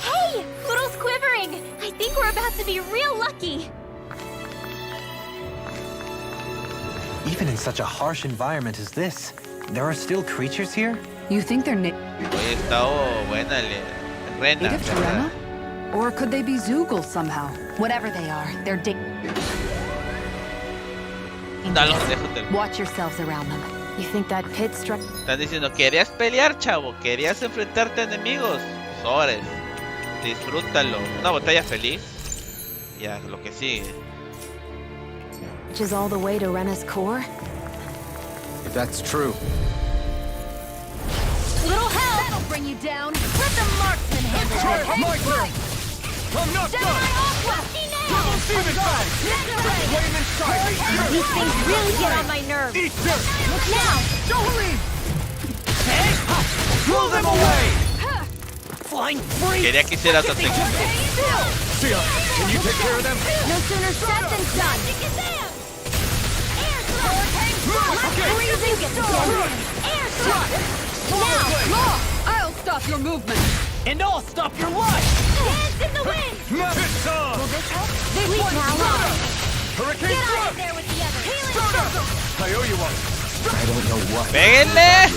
Hey, Poodle's quivering. I think we're about to be real lucky. Even in such a harsh environment as this, there are still creatures here? You think they're Oye, está buena, Rena. native to Rena? Or could they be Zoogle somehow? Whatever they are, they're No los dejo del. Watch yourselves around them. You think that pit struck? Están diciendo, ¿querías pelear, chavo? ¿Querías enfrentarte a enemigos? Sobres. Disfrútalo. Una batalla feliz. Ya, lo que sigue. Which is all the way to Rena's core? If that's true. Little hell. That'll bring you down. Let the marksman handle it. My turn! I'm not Down done! my aqua. Double demon fang! Flame inside me! These things really get on my nerves. Eat dirt! Now. Jolene! Blow them away! Flying free! Quería que hiciera otra técnica. Sia, can you take care of them? No sooner said than done. Law! I'll stop your movement! And I'll stop your life! Dance in the wind. It's on! This one's mine. Hurricane Get out of Thrust! there with the other. Healing Stardust! circle. I owe you one. I don't know what. ¡Péguenle!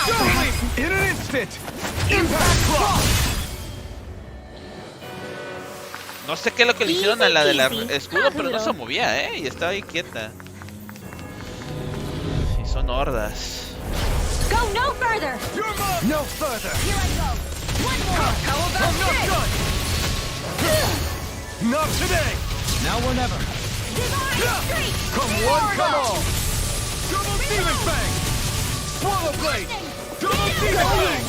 Jolene, in an instant! Impact block! No sé qué es lo que le hicieron a la de la escudo, pero no se movía, y estaba ahí quieta. Y son hordas. Go no further. You're mine! No further! Here I go. One more. How about I'm not done! Not today! Now or never. Divine streak. Come one, come all! Double demon fang! Swallow blade! Double demon fang!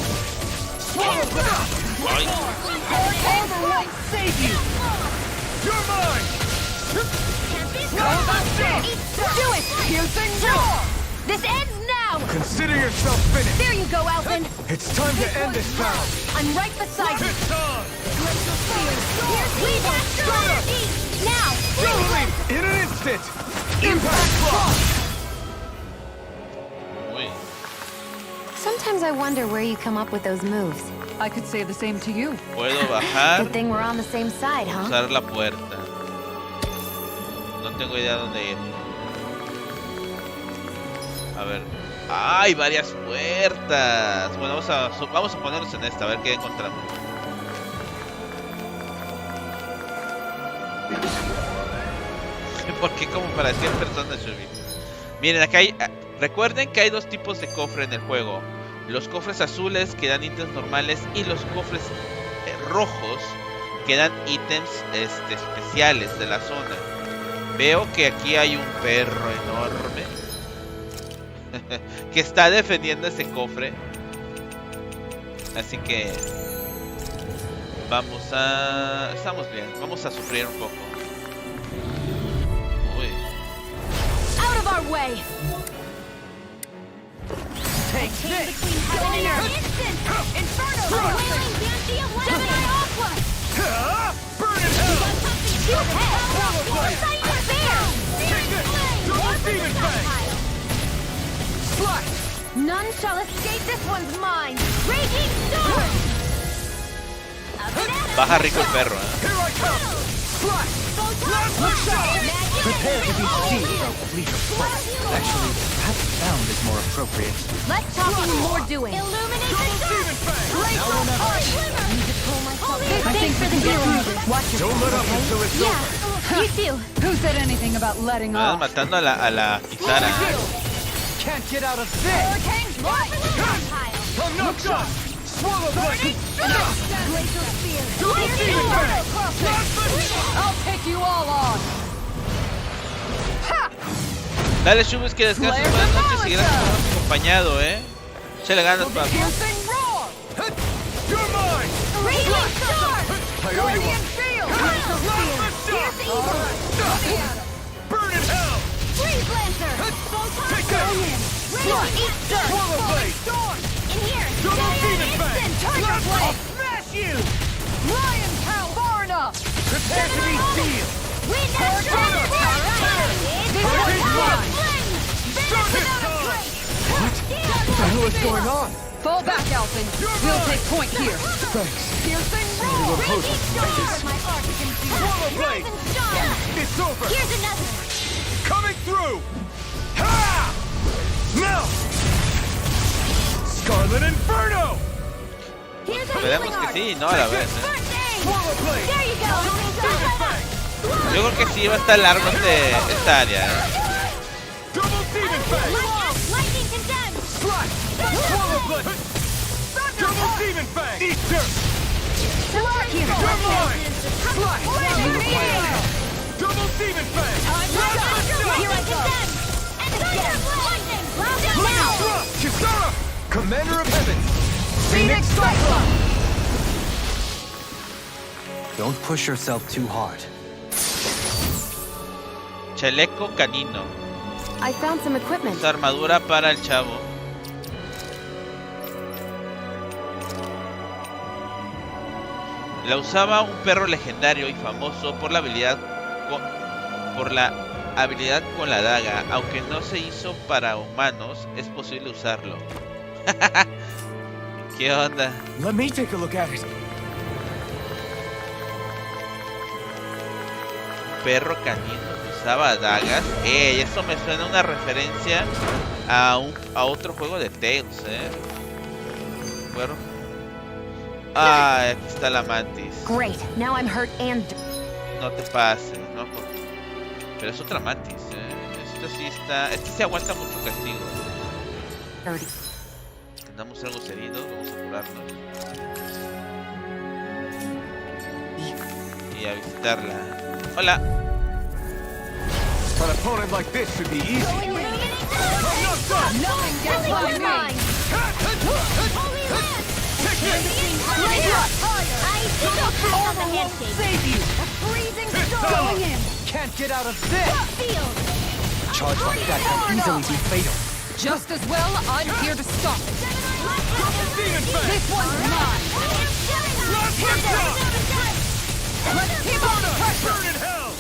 Swallow blade! Ay, Armor won't save you! You're mine! Do it. Piercing roar. This ends now. Consider yourself finished. There you go, Alvin. It's time to end this battle. I'm right beside you. It's on! Glacial spears. Leave astral energy. Now! In an instant! Impact block! Uy. Sometimes I wonder where you come up with those moves. I could say the same to you. Puedo bajar, Good thing we're on the same side, huh? usar la puerta. No tengo idea dónde ir. A ver. ¡Hay varias puertas! Bueno, vamos a ponernos en esta, a ver qué encontramos. ¿Por qué como para 100 personas, Shubi? Miren, acá hay... Recuerden que hay dos tipos de cofre en el juego. Los cofres azules que dan ítems normales y los cofres rojos que dan ítems especiales de la zona. Veo que aquí hay un perro enorme que está defendiendo ese cofre. Así que vamos a... Estamos bien, vamos a sufrir un poco. Uy. Out of our way! Take this! Between heaven and earth! Instant! Inferno! A wailing banshee of Gemini Aqua! Burn in hell! Two heads! Poseidon Bear! Searing Flame! Double demon fang! Slice! None shall escape this one's mine! Raging Storm! Baja rico el perro, Here I come! Slice! Look shot! Prepare to be sealed, leader. Actually, perhaps found is more appropriate. Less talking and more doing! Illuminate the Demon fang! Blaze of heart! I think for the hero. Watch your Don't let up until it's over. Yeah, you too! Who said anything about letting Están off? matando a la Kisara. Can't get out of this! Hurricane's light! I'm not done! Swallow blade! Glacial Spear! Double demon fang! I'll take you all on. Dale, Shubis, que descanses. Buenas noches y gracias por habernos acompañado, Échale ganas, papi. Piercing roar! You're mine! Raging Storm! I owe you one. Glacial Spear! Pierce Evil! Burn in hell! Freeze Lancer! Take that! Eat Dirt! Swallow blade! In here! Double demon fang! Instant! Tiger Blade! Smash you! Lion Cow, far enough. Prepare to be sealed! Wind Astro! This one's mine! What the hell is going on? Fall back, Alphen. We'll take point here. Piercing roar. Raging Storm! My art can do! Swallow blade! Rising Star! It's over! Here's another! Coming through! Ha! Now! Scarlet Inferno! Here's a Esperemos healing que art! sí, no a la vez. Birthday! Swallow blade! There you go! Demon fang! Yo creo que sí va a estar largo esta área. Double demon fang! Lightning condemned! Slice! Swallow blade! Double demon fang! Eat dirt! Here! You're mine! Slice! Double demon fang! Here I condemn! And again! Lightning! Now! Kisara! Commander of Heavens! Phoenix Cyclone. Don't push yourself too hard. Chaleco canino. I found some equipment. Usa armadura para el chavo. La usaba un perro legendario y famoso por la habilidad con la daga. Aunque no se hizo para humanos, es posible usarlo. ¿Qué onda? Let me take a look at it. Perro canino que usaba dagas. Eso me suena a una referencia a otro juego de Tales, Bueno. Aquí está la mantis. Great. Now I'm hurt and... No te pases, ¿no? Pero es otra mantis, Esta sí está... Este sí aguanta mucho castigo. dirty. Tenemos algo heridos, vamos a curarnos. Y a visitarla. Hola. An opponent like this should be easy. Nothing gets by me! Holy Land! I won't Save you. A freezing storm! Going in. Can't get out of this! Field! Charge like that can easily be fatal. Just as well, I'm here to stop it. This one's mine. Let's keep on the pressure. Burn in hell!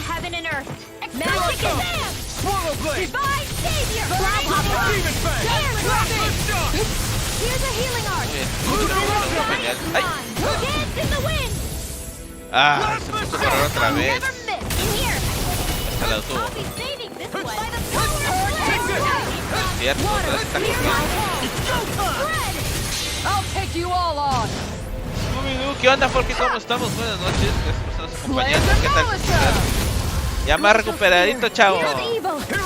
heaven and earth. Magic advance! Divine savior! Here's a healing art. Dance in the wind. Ah, se puso por otra vez. Hasta la tuvo. Cierto, otra vez está cogiendo. I'll take you all on. ¿Qué onda, Forky? ¿Cómo estamos? Buenas noches, gracias por estarnos acompañando. ¿Qué tal? Ya más recuperadito, chavo.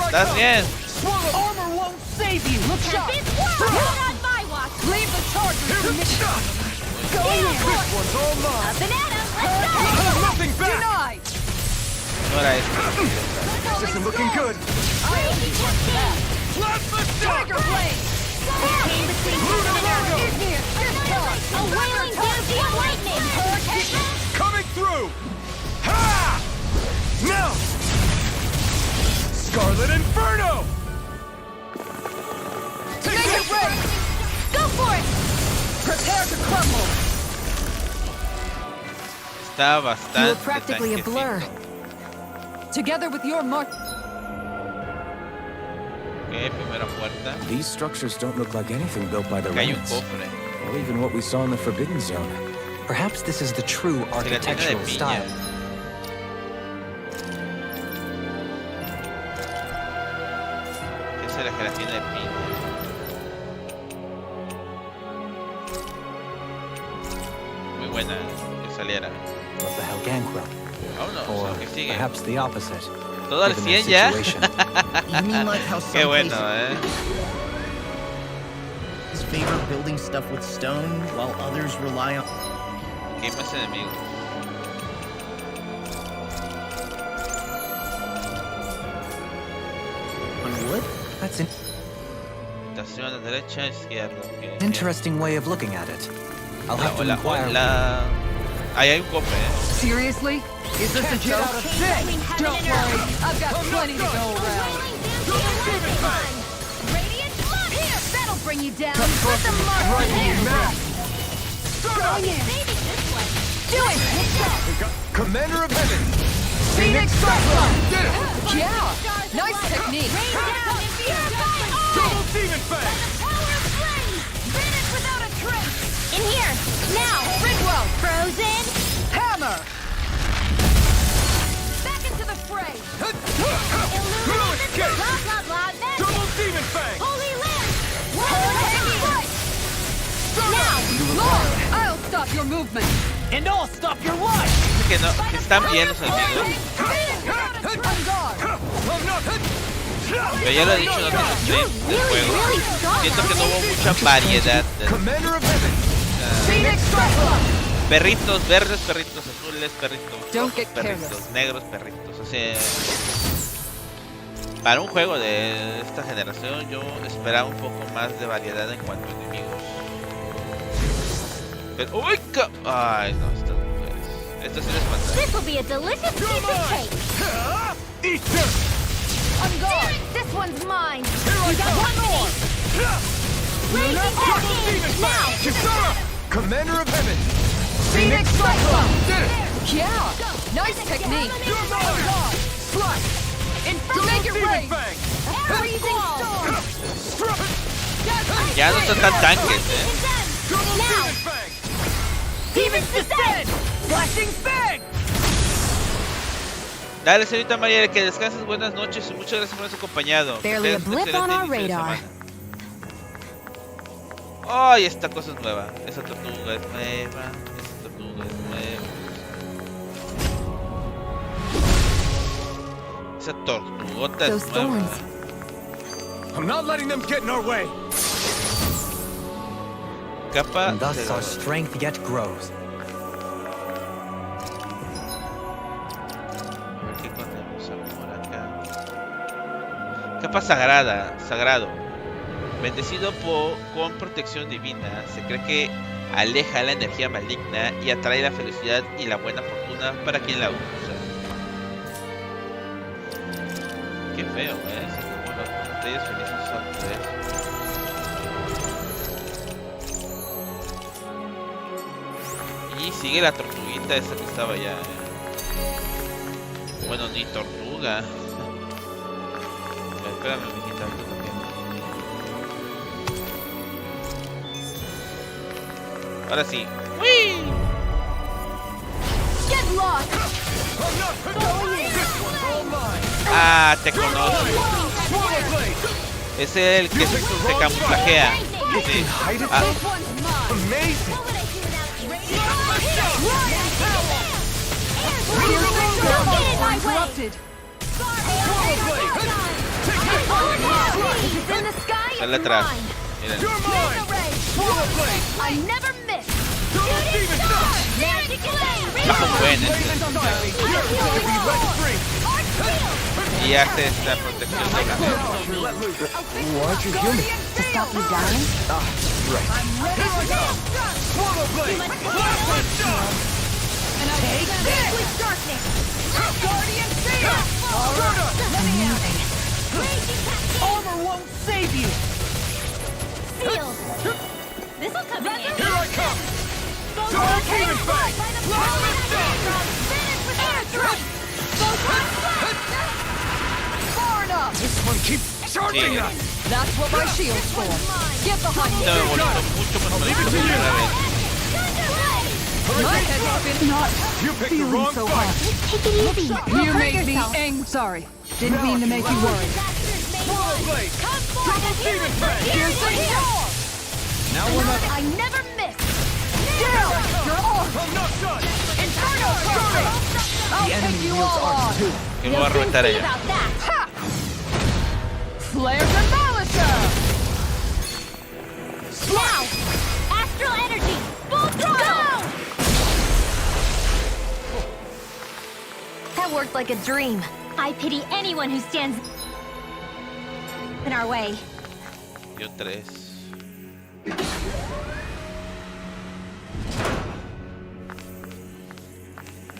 ¿Estás bien? No era esto. This isn't looking good. Coming through! Ha! Now! Scarlet Inferno! Make it ready! Go for it! Prepare to crumble! Está bastante. You were practically a blur. Together with your mark. Okay, primera puerta. These structures don't look like anything built by the Hay un Rens, cofre. or even what we saw in the Forbidden Zone. Perhaps this is the true architectural style. ¿Qué es la gelatina de piña? Muy buena que saliera. What the hell, Gangrel? Vámonos, Or lo que sigue. perhaps the opposite. Todo al given 100 the ya. situation. You mean like how some Qué bueno, places favor building stuff with stone, while others rely on... ¿Qué hay más enemigos? on wood? That's an Estación de derecha, izquierda. Okay. interesting way of looking at it. I'll have to Hola, inquire. hola. Ahí hay un cofre, Seriously? Is this a joke? Don't worry, I've got plenty to go around. Radiant flood here! That'll bring you down. Put the mark here. Going in. Do it! Commander of Heaven! Phoenix Cyclone! Did it! Yeah! Nice technique! Rain down and purify all! Double Demon Fang! Power of flames! Vanish without a trace! In here! Now! Ridwell! Frozen! Hammer! Back into the fray! Heroic Illuminate the Kick! blah blah blah magic! Double Demon Fang! Holy Land! Now! Lord, I'll stop your movement! And I'll stop your life! que no, que están bien los enemigos. Pero ya lo he dicho en otros streams del juego. Siento que no hubo mucha variedad. Perritos verdes, perritos azules, perritos rojos, perritos negros, perritos. O sea, para un juego de esta generación yo esperaba un poco más de variedad en cuanto a enemigos. Pero, ¡uy! Ay, no, esto sí les pasa. This will be a delicious piece of cake. On guard. This one's mine. You got one more. Raising Arcane now. Commander of Heaven! Phoenix Cyclone! Did it! Yeah! Nice technique! You're mine! Slice! To make it rain! Freezing storm. Ya no son tan tanques, Now. Demons descend. Flashing Fang! Dale, señorita María, que descanses, buenas noches y muchas gracias por habernos acompañado. Barely a blip on our radar. Ay, esta cosa es nueva. Esa tortuga es nueva. Esa tortuga es nueva. Esa tortugota es nueva. I'm not letting them get in our way. Capa And thus de our strength yet grows. A ver qué tenemos por acá. Capa sagrada, sagrado. Bendecido con protección divina, se cree que aleja la energía maligna y atrae la felicidad y la buena fortuna para quien la usa. Qué feo, se como los botellas felices son Y sigue la tortuguita esa que estaba allá, Bueno, ni tortuga. Espérame, mijita. Ahora sí. ¡Uy! Ah, te conozco. Es el que se camuflajea. Sí. Ah. Sale atrás. Miren. Bajo buen y hace esta protección de la To stop you dying? Armor won't save you. This'll come in. Here I come. Far enough. This one keeps charging us! That's what my shield's for. Get behind me. My head's been not You picked the wrong so fight! hot. Take it easy. You made me angry. Sorry. Didn't mean to make you worry. Blade! Double demon fang! Now we're not. I never miss. Down. Your arm. I'm not done! Inferno perfect. I'll take you all on. Que me va a reventar ella. Ha! Flares and Malicer. Now, astral energy, full throttle. That worked like a dream. I pity anyone who stands in our way. Yo 3.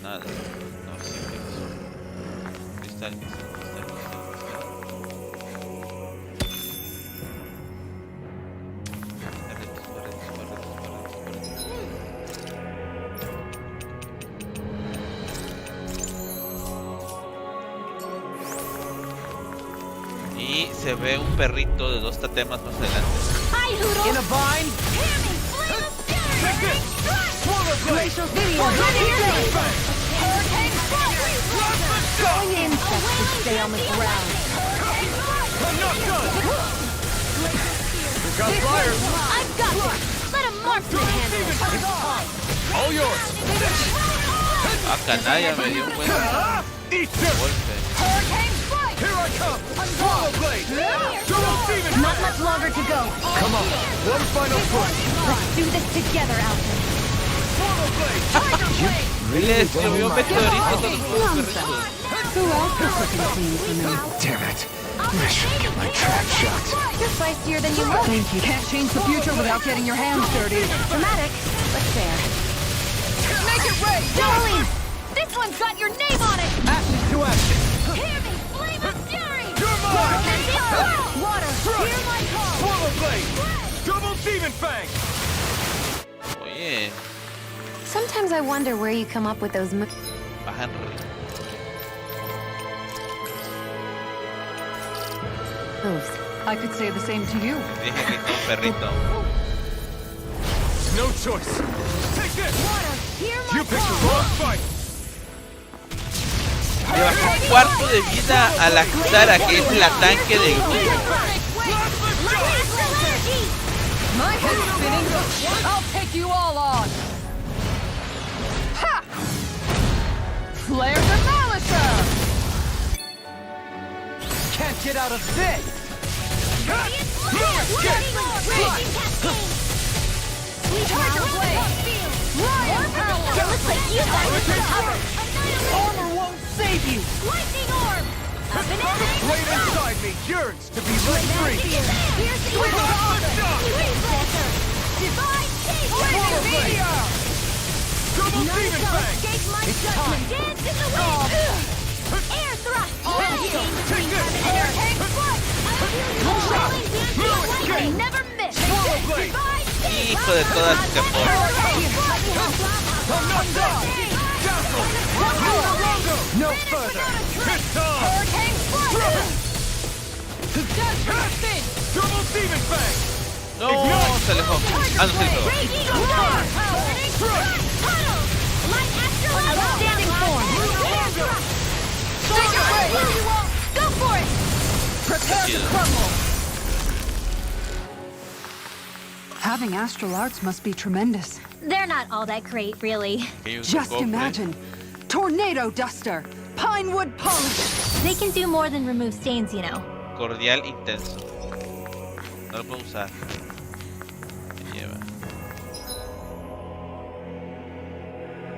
Nada. No, sí. Cristal. Y se ve un perrito de 2 tatemas más adelante. Hi, Hoodle. In a bind? Glacial video. Going in. Stay on the ground. I'm not done! We've got fire! I've got this. Let a marksman handle it. All yours! Ah, canalla, me dio un buen Eat this! golpe. Hurricane strike. Here I come! Swallow blade! Double demon! Not much longer to go. Come on! One final push! Let's do this together, Alton. Swallow blade! Tiger blade. Les llovió meteorito a todos los perritos. Who else is looking clean for me? Damn it. I should get my track shot. You're spicier than you look. Thank you. Can't change the future without getting your hands dirty. Dramatic, but fair. Make it rain. Darling, this one's got your name on it. Ashes to ashes! Hear me, flame of fury. You're mine! Water, hear my call. Swallow blade! Double demon fang! Oye, Sometimes I wonder where you come up with those bajan. moves. I could say the same to you. Dije que es un perrito. No choice! Take this! Water, hear my You picked the call. wrong fight! Le bajó un cuarto de vida a la Kitara, que es la tanque de grupo. My head's spinning. I'll take you all on. Ha! Flares and Malicer. Can't get out of this! It looks like you guys are covered. Armor won't save you! Lightning orb. Blade inside me yearns to be let free! Divine Swallow blade! Double demon fang! Escape my judgment. Dance in the wind. Air thrust. Take this! Hurricane strike. I never miss. Swallow blade! Hijo de todas escapó. I'm not done! No further! It's on! Hurricane Splash! Double Demon Fang! No, se alejó. Ah, no se alejó. Raging Roar! Tunnel! Light Astral Outstanding form! Take it away! Go for it! Prepare to crumble! Having astral arts must be tremendous. They're not all that great, really. Just imagine. Tornado duster! Pinewood polish! They can do more than remove stains, you know. Cordial intenso. No lo puedo usar. Me lleva.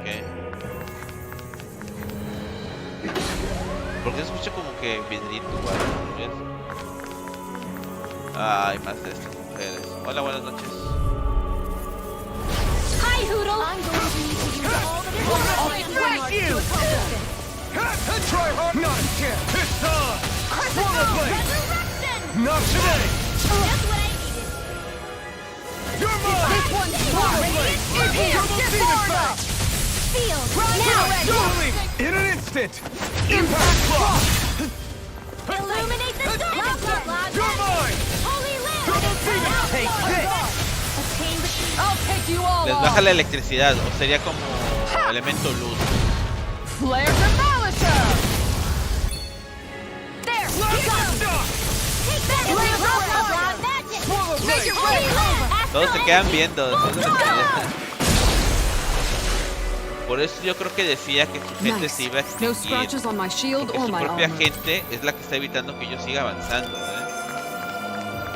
Ok. Porque se escucha como que vidrito igual. Hay más de estas mujeres. Hola, buenas noches. Hi, Hoodle! I'm going to need to use all the Thank you! Try hard! Not a chance! It's on! Swallow blade! Resurrection! Not today! Just what I needed. You're mine! This one's Swallow blade! In here! Demon Fang! Field! Now ready! Surely! In an instant! Impact Block! Illuminate the darkness! You're mine! Holy Land! Double Demon! Take this! Attain the... I'll take you all Les baja la electricidad, o sería como elemento luz. Flare demolisher! There! Let's Here goes! go! Take that! Magic! Swallow Make it blade! ready! Todos se quedan viendo después de la electricidad. Por eso yo creo que decía que su gente se iba a No extinguir. scratches on my shield Porque or su my propia armor. gente es la que está evitando que yo siga avanzando,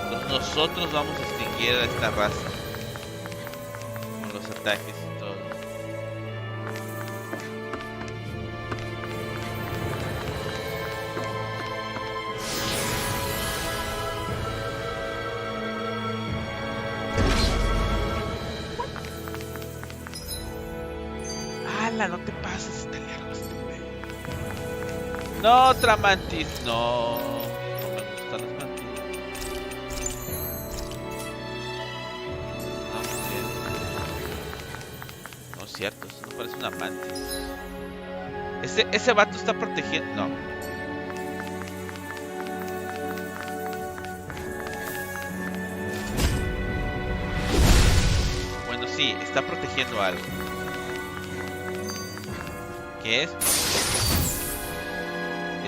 Entonces nosotros vamos a extinguir a esta raza. Con los ataques y todo. ¡Hala! No te pases, está lejos este güey. No, otra mantis. No. No me gustan las mantis. No es cierto, eso no parece una mantis. Ese vato está protegiendo. No. Bueno, sí, está protegiendo algo. ¿Qué es?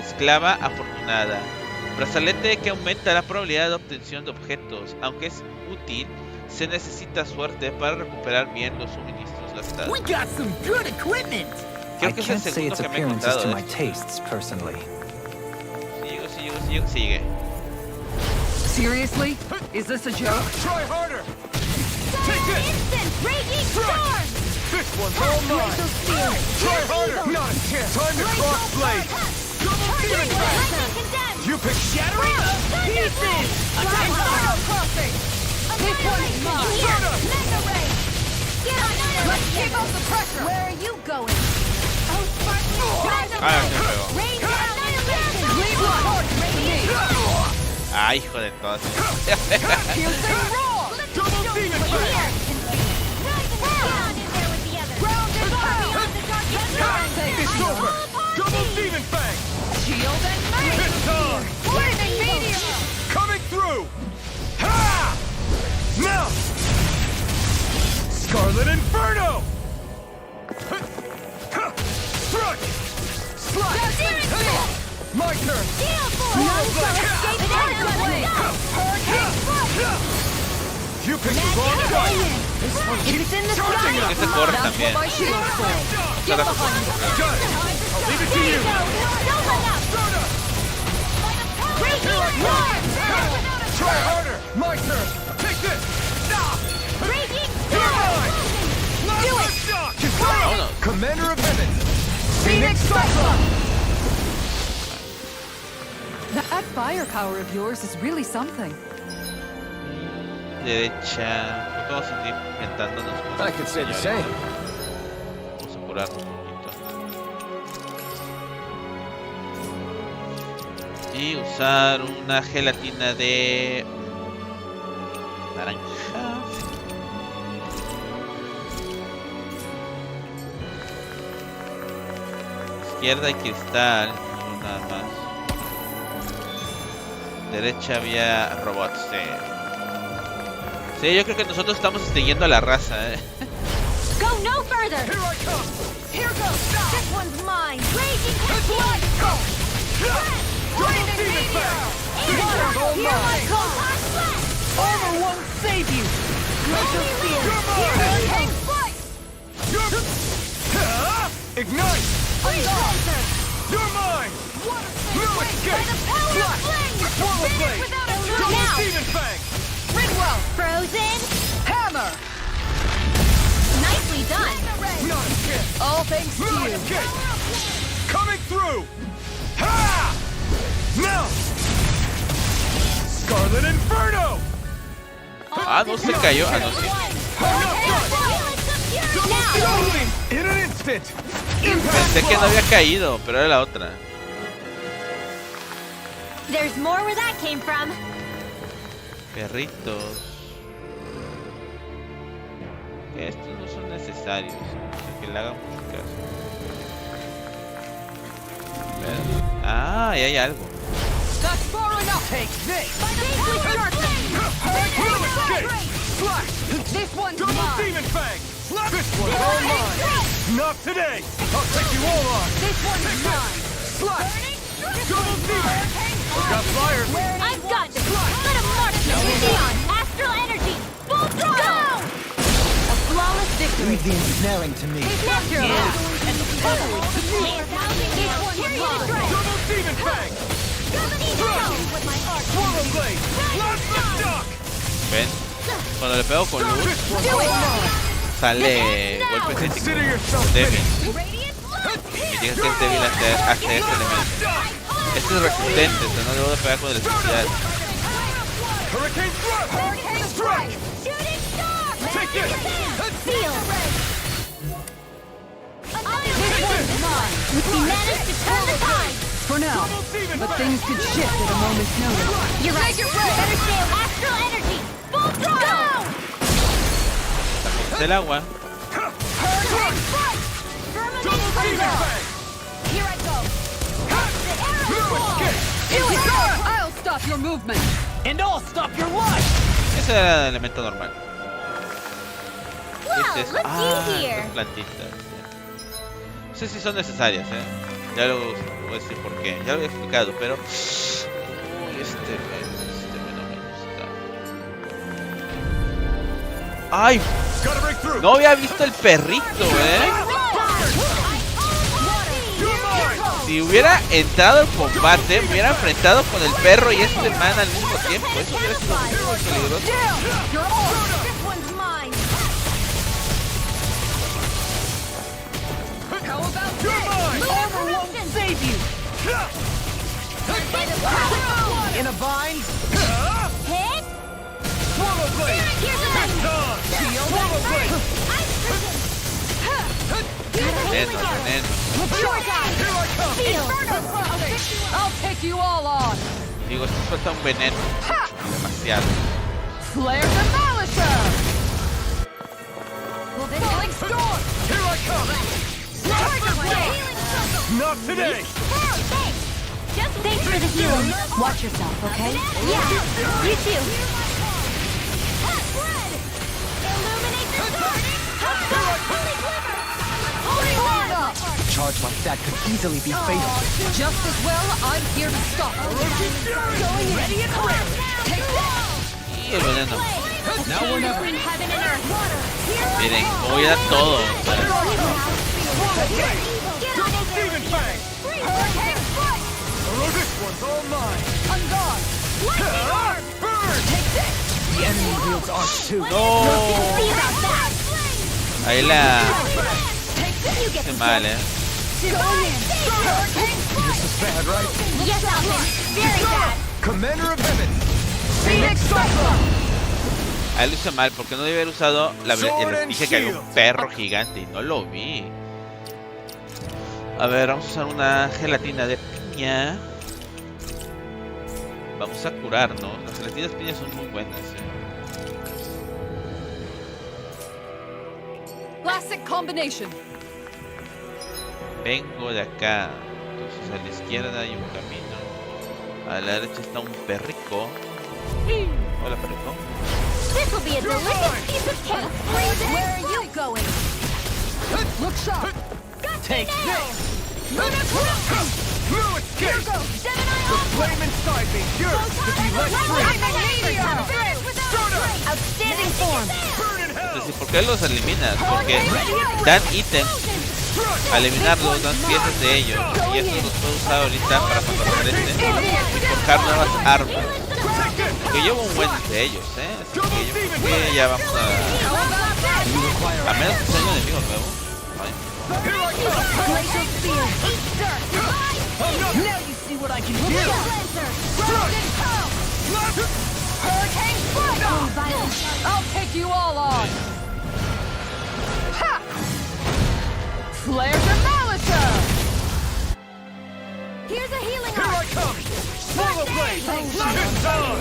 Esclava afortunada. Brazalete que aumenta la probabilidad de obtención de objetos. Aunque es útil, se necesita suerte para recuperar bien los suministros gastados. We got some good equipment. Creo I que es el can't say segundo its que me he appearance is encontrado. to my tastes, personally. Sigue. Seriously? Is this a joke? Try harder! Take this! Instant! Raging Storm! This one's all mine! Try harder! Not a chance! Time to cross blade! Double Demon Fang! Lightning condemned! You pick shattering! Pieces! Attack Thorough Crossing! This one is mine! Mega Ray! Get on! Let's keep up the pressure! Where are you going? Oh, Spartan! Ah, no me pegó. Rain down annihilation! Leave your horse to me! Ah, hijo de todas. Piercing roar! Double Demon Fang! Down in there with the others! Ground and beyond the darkest It's over! Double Demon Fang! Shield and mace! It's on! Lightning meteor! Coming through! Ha! Now! Scarlet Inferno! Thrust! Slide! My turn! Steel force! None shall escape Dark Blade! Hurricane Flush! You picked the wrong fight! It's in the Charging sky! up! Ese corre That's también. what my shield's for. Get behind Got it! I'll leave it to you! Raging Storm! Try harder! My turn! Take this! Stop! Raging You're Storm! mine! Do it! Vámonos. Commander of Heaven! Phoenix Cyclone! That firepower of yours is really something. Derecha. Creo que vamos a ir inventándonos cosas. I could say the same. Vamos a curarnos un poquito. Y usar una gelatina de naranja. Izquierda hay cristal, no, nada más. Derecha había robots, sí. Sí, yo creo que nosotros estamos siguiendo a la raza, Go no further! Here I come! Here goes! This one's mine! Raging light! Here I come! Armor won't save you! Glacial Spear! Hurricane Strike! Ignite! You're mine! No escape! By the power of flame! Finish without a Double now! Demon Fang! Ridwell! Frozen! Hammer! Nicely done! Not a chance! All thanks to Not you! escape! Coming through! Ha! Now! Scarlet Inferno! Ah, no se cayó. Ah, no, sí. In an instant! Pensé que no había caído, pero era la otra. There's more where that came from. Perritos. Estos no son necesarios. Que le hagan mucho caso. Ah, ahí hay algo. That's far enough! Take this! This one's Double mine! Demon Fang! This one's all mine! Not today! I'll take you all on! This one's mine! Slash! Double Demon! Got fire! I've got this! Let him march you! Neon! Astral energy! Full throttle! A flawless victory! Leave the ensnaring to me. Natural! And totally clear! This one's mine! Double Demon Fang! With my arc! Swallow Blade! Plasma Duck! ¿Ven? Cuando le pego con luz, sale golpe crítico Consider yourself débil. finished! Y llega a ser débil hasta este elemento. Este es resistente, o sea, no debo de pegar con el especial. Hurricane Thrust! Hurricane Strike! Shooting Star! Take this! Feel! This one's mine! We managed to turn the tide! For now, but things could shift at a moment's notice. You're right! Better stay astral energy! Full throttle! Sacamos el agua. Hurricane Strike! Terminating Thunder! Here I go! I'll stop your movement. And I'll stop your life! Ese era el elemento normal. Wow, Este es... look Ah, here! estas plantitas. No sé si son necesarias, Ya lo voy a decir por qué. Ya lo había explicado, pero... Uy, este no me gusta. ¡Ay! No había visto el perrito, Si hubiera entrado al combate, me hubiera enfrentado con el perro y este man al mismo tiempo. Eso hubiera sido muy peligroso. This one's mine! How about this? Armor won't save you! In a bind? Hit! Swallow Blade! Here's a knife! Swallow Blade! Veneno, veneno. Here I come! Feel! I'll take you all on. Digo, esto suelta un veneno. Demasiado. Flare Demolisher! Falling storm! Here I come! Not today! Thanks for the healing. Watch yourself, okay? Yeah, you too. Illuminate the sword! Holy glimmer! Holy one! A charge like that could easily be fatal. Just as well, I'm here to stop it. Going ready and ready! Take Y el veneno. Now we're never in heaven and earth. Miren, voy a dar todo. Double Demon Fang! Oh, this one's all mine! I'm gone. Burn! The enemy wields arcs too. No. See about that. Ahí la... You get Qué the mal, This is bad, right? Yes, Alvin. Very bad. Commander of Heaven! Phoenix Ahí lo hice mal, porque no debía haber usado la... Dije que había un perro gigante y no lo vi. A ver, vamos a usar una gelatina de piña. Vamos a curarnos. Las gelatinas de piña son muy buenas. Classic combination. Vengo de acá. Entonces a la izquierda hay un camino. A la derecha está un perrico. Hola, perrico. This will be a delicious piece of cake. Where are you going? Look sharp! Take this! Luna No escape! Here goes! Gemini Alpha! Flame inside me! Yours to be let free! Outstanding form! Entonces, ¿por qué los eliminas? Porque dan ítems. Al eliminarlos, dan piezas de ellos. Y eso los puedo usar ahorita para cuando regrese y forjar nuevas armas. Que llevo un buen de ellos, Así que yo creo que ya vamos a menos que sea un enemigo nuevo. Now you see what I can do! Hurricane Foot! I'll take you all on! Ha! Flare to Malisa! Here's a healing Here I arc! come! Swallow blade! Let it down!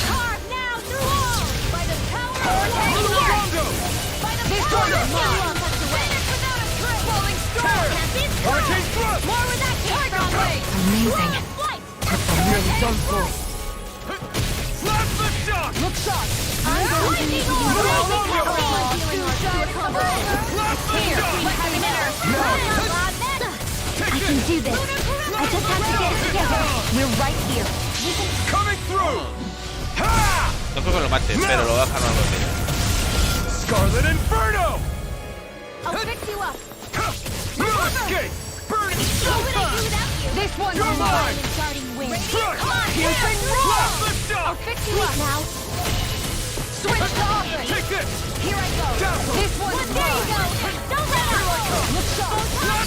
Carve now through all! By the power of Rondo! By the power of love! Finish without a trace! Falling strong! Hurricane thrust! More where that came from! Amazing. I'm nearly done for. Slap the shot! Look sharp! I'm going to need more! Slap the I can do this! I just have to get it together! We're right here! Coming through! Ha! No creo que lo mate, pero lo bajan nuevamente. Scarlet Inferno! I'll fix you up! No escape! Burn it! What would I do without you? This one's You're mine! Starting wind! Thrust! Come on! Piercing roll! Slap the shot! I'll fix you up now! Switch to offense! Take this! Here I go! Dazzle! This one's There you go! Don't let up! Look sharp!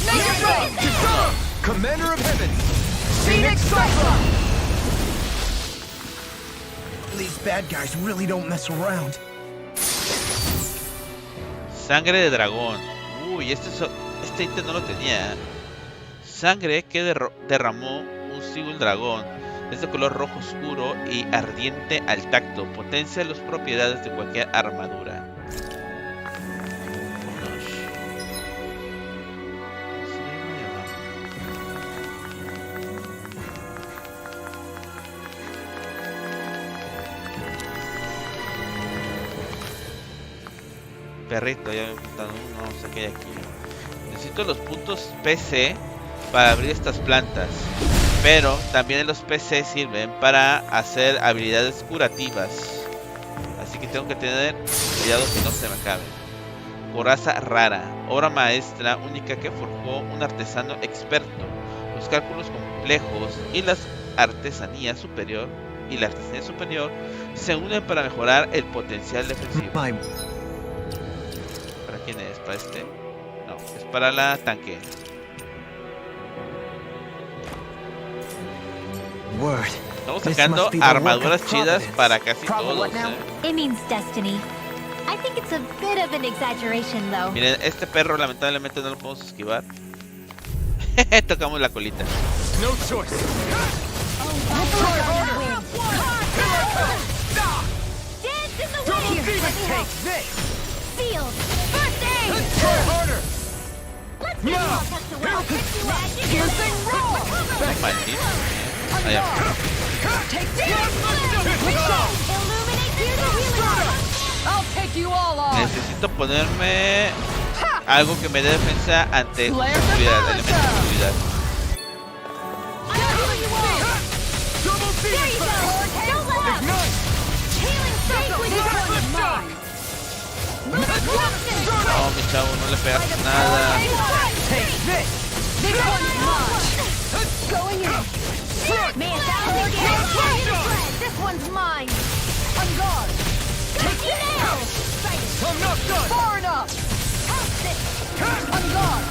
Make it Katana! Commander of Heaven! Phoenix Cyclone! These bad guys really don't mess around. Sangre de dragón. Uy, este ítem no lo tenía. Sangre que derramó un sigil dragón. Es de color rojo oscuro y ardiente al tacto. Potencia las propiedades de cualquier armadura. Perrito, ya me he apuntado uno, vamos a que hay aquí. Necesito los puntos PC para abrir estas plantas, pero también los PC sirven para hacer habilidades curativas, así que tengo que tener cuidado que no se me acaben. Coraza rara, obra maestra única que forjó un artesano experto. Los cálculos complejos y la artesanía superior se unen para mejorar el potencial defensivo. ¿Para quién es? ¿Para este? No, es para la tanque. Estamos sacando armaduras chidas para casi todos, It means destiny. I think it's a bit of an exaggeration, though. Miren, este perro lamentablemente no lo podemos esquivar. Tocamos la colita. No choice. Dance in the wind! Take this. Field! First aid! Try harder. Let's get you all tucked away! Piercing roll. Maldito. Allá. Take this. Illuminate gears of healing! I'll take you all on! Necesito ponerme algo que me dé defensa ante Flare oscuridad, the elementos de oscuridad. I'm healing you all! Double There you go! Don't let up! Ignite. Healing circle! This one's mine. No, mi chavo, no le pegas nada. Take this. This one's mine! Going in! May a thousand years! This one's mine! On guard! Take it now! I'm not done. Far enough! On guard!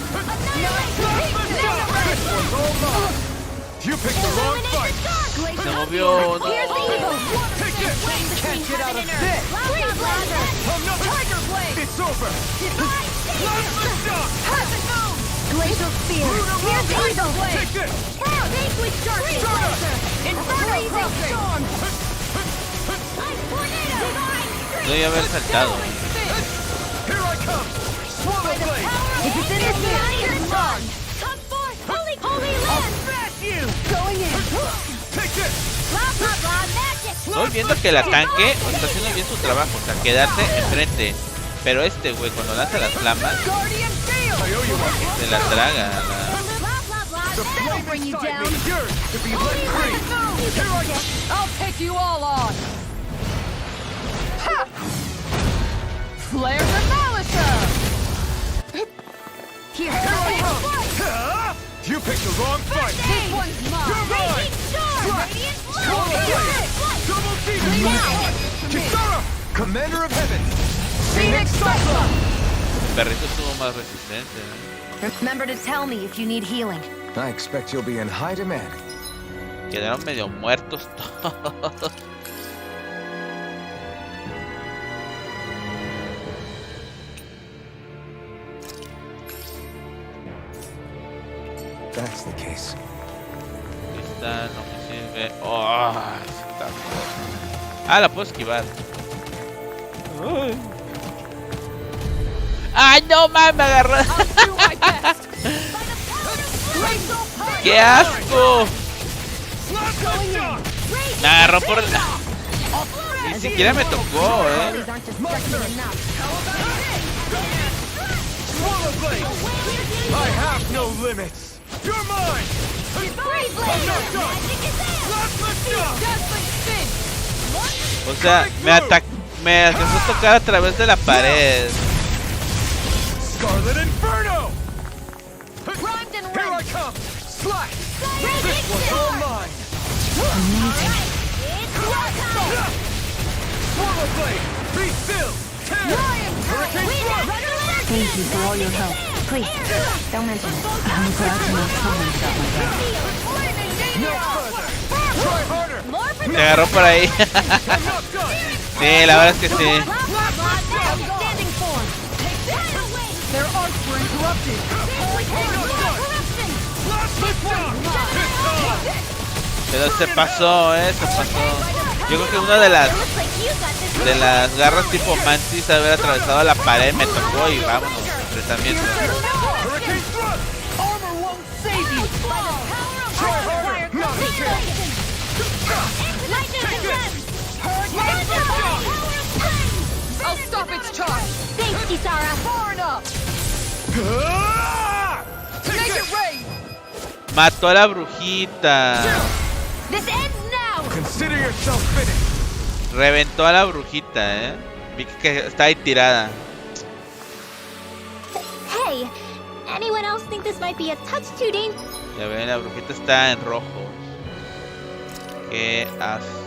You picked the wrong fight. Se movió, no. Here's the evil! Take this. Can't get out of this. I'm not. Tiger blade! It's over. Last the shot. Glacial spear! Here's the evil blade! Take this. Vanquish shark blazer! Inferno storm! Tornado! No debía haber saltado. Here I come. Swallow blade. If it's in this iron run! Come Estoy viendo que el tanque está haciendo bien su trabajo, o sea, quedarse enfrente. Pero este güey, cuando lanza las flamas, se la traga. I'll take you all on. Ha! Flare the Malisa! Here, You picked the wrong fight! this one's mine! You're mine! Kisara! Commander of Heaven! Phoenix Cyclone! El perrito estuvo más resistente, ¿no? Remember to tell me if you need healing. I expect you'll be in high demand. Quedaron medio muertos todos. That's the case. Esta no me sirve. Oh, está fuerte. Ah, la puedo esquivar. Ay. ¡Ay, no mames! Me agarró. ¡Qué asco! Me agarró por la... Ni siquiera me tocó, I have no limits! You're mine! O sea, me alcanzó a tocar a través de la pared. Scarlet Inferno! Here I come! Slash! This one's all mine! Swallow Blade! Be still! Hurricane Thrust! Thank you for all your help. Please, don't mention it. I'm glad to know someone got my back. No further! Try harder! Me agarró por ahí. Sí, la verdad es que sí. Their arts were interrupted. Pero se pasó, se pasó. Yo creo que una de las garras tipo Mantis haber atravesado la pared me tocó y vámonos, enfrentamiento. Armor won't save you. I'll stop its charge. Thanks, Kisara. Far enough. Make it rain. Mató a la brujita. This ends now. Consider yourself finished! Reventó a la brujita, Vi que está ahí tirada. Hey, anyone else think this might be a touch too dangerous? Ya ven, la brujita está en rojo. Qué asco.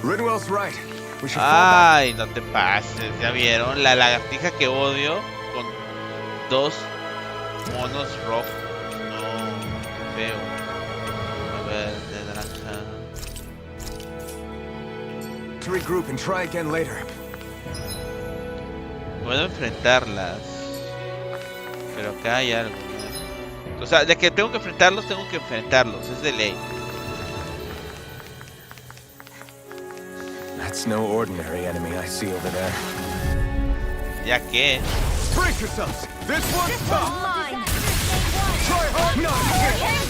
Ridwell's right. We should fall back. Ay, no te pases. Ya vieron la lagartija que odio con dos monos rojos. No, qué feo. A ver, de naranja. To regroup and try again later. Puedo enfrentarlas. Pero acá hay algo, ¿no? O sea, de que tengo que enfrentarlos, es de ley. That's no ordinary enemy I see over there. Ya que. Brace yourselves! This one's tough! Try hard! Not again!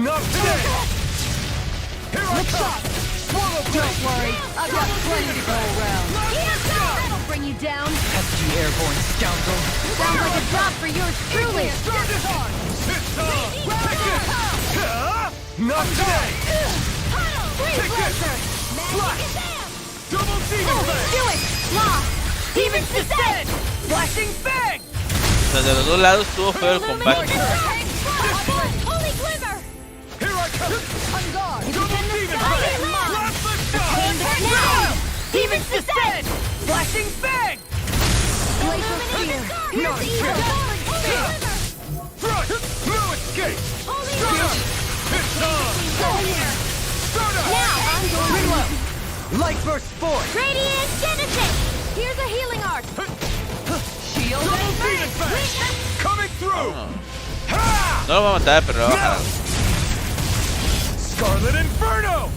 Not today! Here I come! Swallow Blade! Don't worry, I've got plenty to go around. That'll bring you down. Pesky airborne scoundrel. Sounds like a job for yours truly. Start this hard! It's on! Take this! Not today! Take this! Flash! Double Demon Blade! Do it! Lost! Demons descend! Flashing Fang! O sea, de los dos lados estuvo feo el combate. Holy Glimmer! Here I come! On guard! Double Demon Blade! Last lift Now! Demons descend! Flashing Fang! Not a chance! Front! No escape! It's on! Start up! Now I'm going to reload! Light burst forth! Radiant Genesis! Here's a healing art. Shield Double Demon Fang! Coming through! Ha! No lo va a matar, pero lo va a bajar. Scarlet Inferno!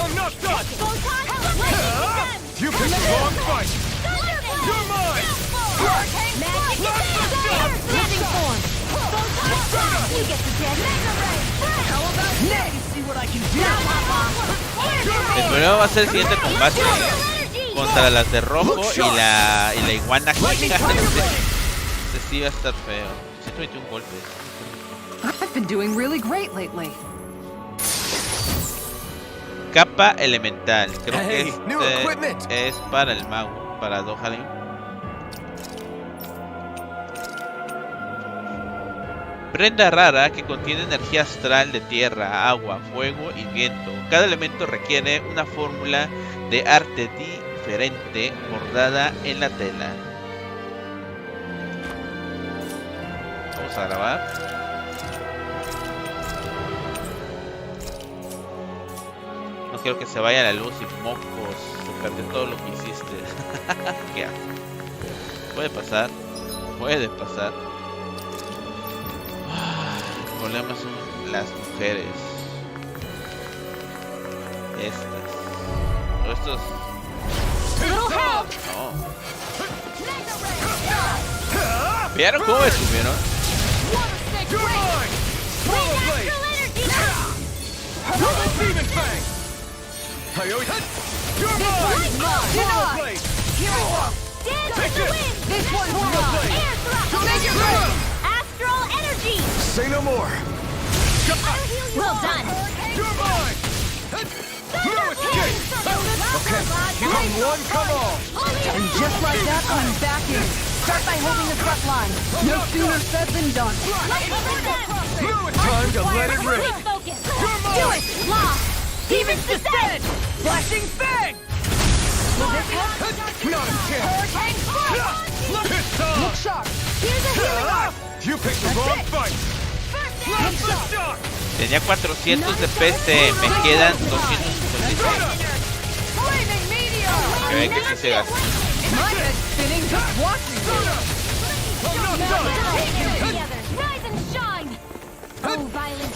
I'm not done! You picked the wrong fight! You're mine! Magic form! You get the dead Mega Ray! How about next? See what I can do! El primero va a ser el siguiente combate contra las de rojo y la iguana gigante. Este sí va a estar feo. 121 golpes. I've been doing really great lately. Capa elemental. Creo que este es para el mago, para Dohalin. Prenda rara que contiene energía astral de tierra, agua, fuego y viento. Cada elemento requiere una fórmula de arte diferente bordada en la tela. Vamos a grabar. No quiero que se vaya la luz y mocos, se perdió todo lo que hiciste. ¿Qué haces? Puede pasar, puede pasar. El problema son las mujeres. Estas. O estos. No. ¿Vieron cómo me subieron? Astral energy! Say no more. Well done! You're mine! No escape! Okay, give him one, come on. And just like that, I'm back in. Start by holding the front line. No sooner said than done. Time to let it rip. Focus! Do it! Law! Demons descend! Flashing fang! Not a chance. Look sharp! Here's a healing arm! You picked the wrong fight. Tenía 400 de PC, me quedan 256. Que ven que sí se gasta. Rise and shine! Oh, violent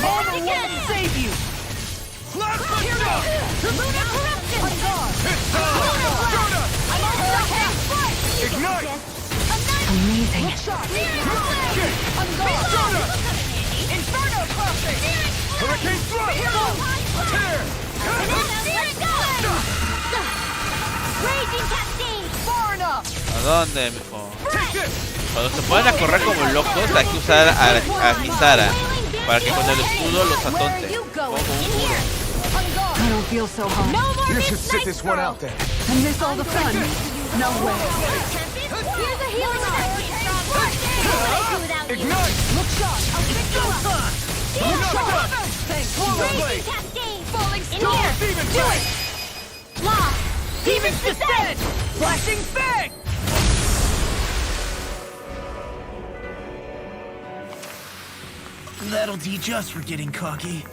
guardian! Save you! Luna corruption! Ignite! Amazing. Inferno crossing! Hurricane thrust! Raging cascade! Far enough! ¿A dónde, mijo? Cuando se ponen a correr como locos, hay que usar a Kisara para que con el escudo los atonte. Como un muro. I don't feel so hot. No more You should sit this one out then. And miss all the fun. No way. Here's a healing arm! Ignite! Look sharp! I'll pick you up! Look sharp! Raging cascade! Falling storm! Do it! Law! Demons descend! Flashing fang! That'll teach us for getting cocky.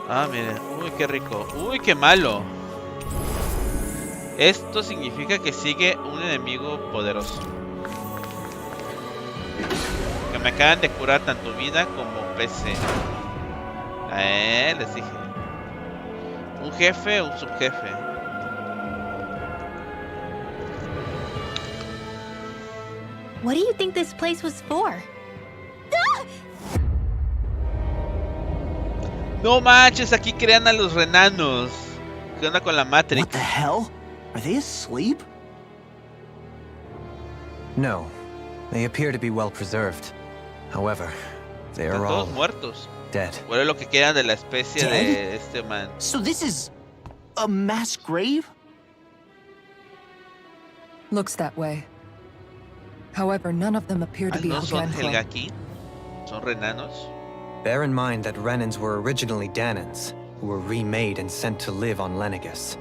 Ah, miren. Uy, qué rico. Uy, qué malo. Esto significa que sigue un enemigo poderoso. Que me acaban de curar tanto vida como PC. Les dije. Un jefe o un subjefe. What do you think this place was for? No manches, aquí crean a los renanos. ¿Qué onda con la Matrix? What the hell? Are they asleep? No, they appear to be well preserved. However, they Están are all todos muertos. dead. Bueno, es lo que queda de la especie de este man. So this is a mass grave? Looks that way. However, none of them appear to be ¿No son Helgenflow. Helgaki? ¿Son renanos? Bear in mind that Renans were originally Danans, who were remade and sent to live on Lenegus.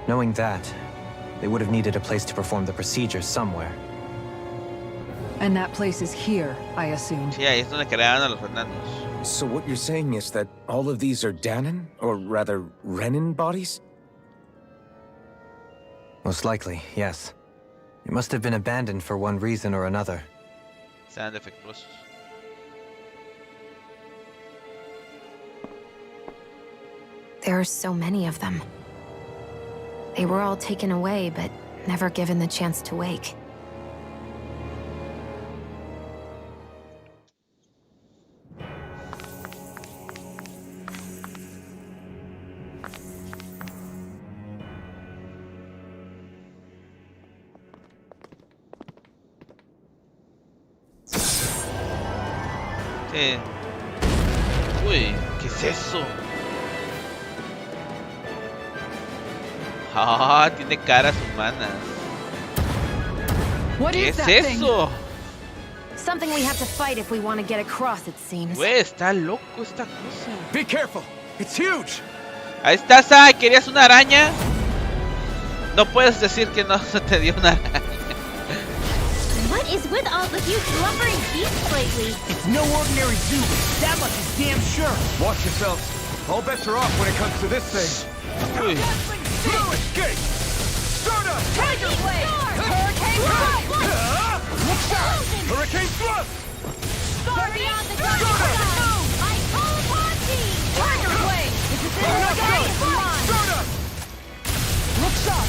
Knowing that, they would have needed a place to perform the procedures somewhere. And that place is here, I assumed. Sí, ahí es donde crearon a los renanos. So what you're saying is that all of these are Danan, or rather, Renan bodies? Most likely, yes. It must have been abandoned for one reason or another. Sean defectuosos. There are so many of them. They were all taken away, but never given the chance to wake. Uy, ¿qué es eso? Ah, tiene caras humanas. ¿Qué es eso? Something we have to fight if we want to get across, it seems. Güey, está loco esta cosa. Be careful. It's huge. Ahí estás, Sai. ¿Querías una araña? No puedes decir que no se te dio una araña. What is with all of you slumbering beasts lately? It's no ordinary zoo. That much is damn sure. Watch yourselves. All bets are off when it comes to this thing. Uy. Escape! Soda! Tiger Blade! Hurricane Thrust! Hurricane Thrust! Far beyond the dark side! I call upon thee! Tiger Blade! If it's in the sky, it's mine! Soda! Look sharp.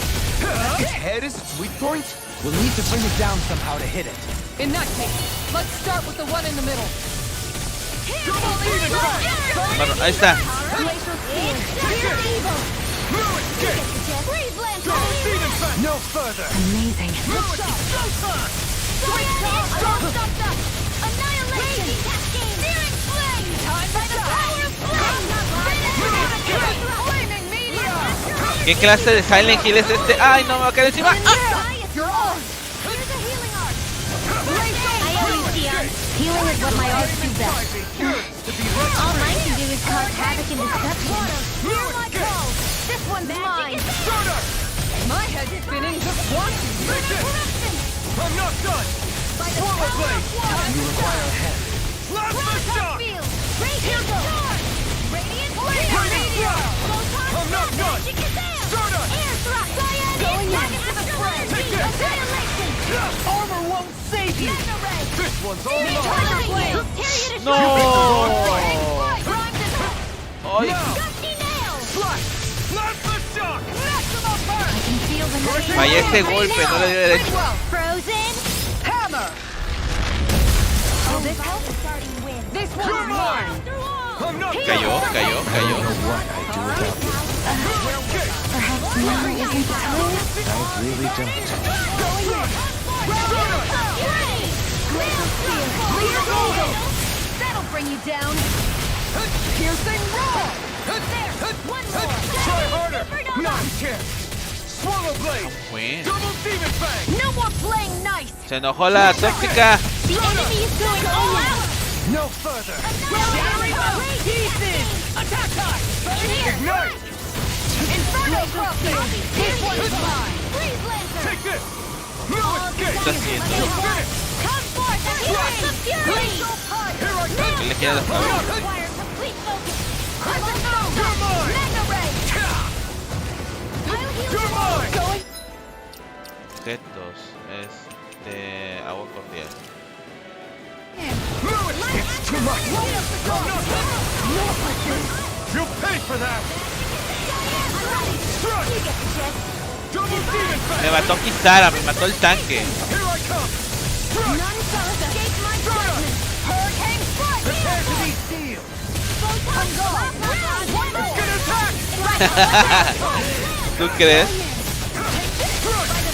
Its head is its weak point? We'll need to bring it down somehow to hit it. In that case, let's start with the one in the middle. Bueno, ahí está. No further! Amazing. ¿Qué clase de Silent Hill es este? ¡Ay, no! Me va a caer encima. ¡Ah! Healing is what my arts do best. All mine can do is cause havoc and destruction. Hear my call! This one's mine! My head's spinning just watching. I'm not done! Swallow Blade! You require a head. Plasma Shock! I'm not done! Stardust! Going in! Take this! Armor won't save you. This one's all mine! ¡No! ¡Ay! Slash! Plasma Shock! Fallé ese golpe, no le dio derecho. Frozen. Hammer! Will this help? This one's mine! I'm not Cayó, cayó, cayó. Perhaps now isn't the time? I really don't. That'll bring you down! Piercing roll! One more! Try harder! Not a chance! Swallow Blade! Bueno. Double Demon Fang! No more playing nice! Se enojó la tóxica. The enemy is going all out. No further! Pieces! Attack time! Ignite! Inferno Crossing! This one's mine! Freeze Lancer! Take this! No escape! Está haciendo. Come forth and heroes of fury! Here I come! Que le queda la cabeza. Require complete focus! You're mine! Mega Ray! I'll heal You're you all! mine! Objetos. Agua cordial. It's too much! You'll pay for that! Strike! Double Demon Fang! Me mató Kisara, me mató el tanque. Here I come! Strike! None shall escape my judgment! Hurricane Strike! Prepare to be sealed. Photon Go! One more! Get attacked! ¿Tú crees?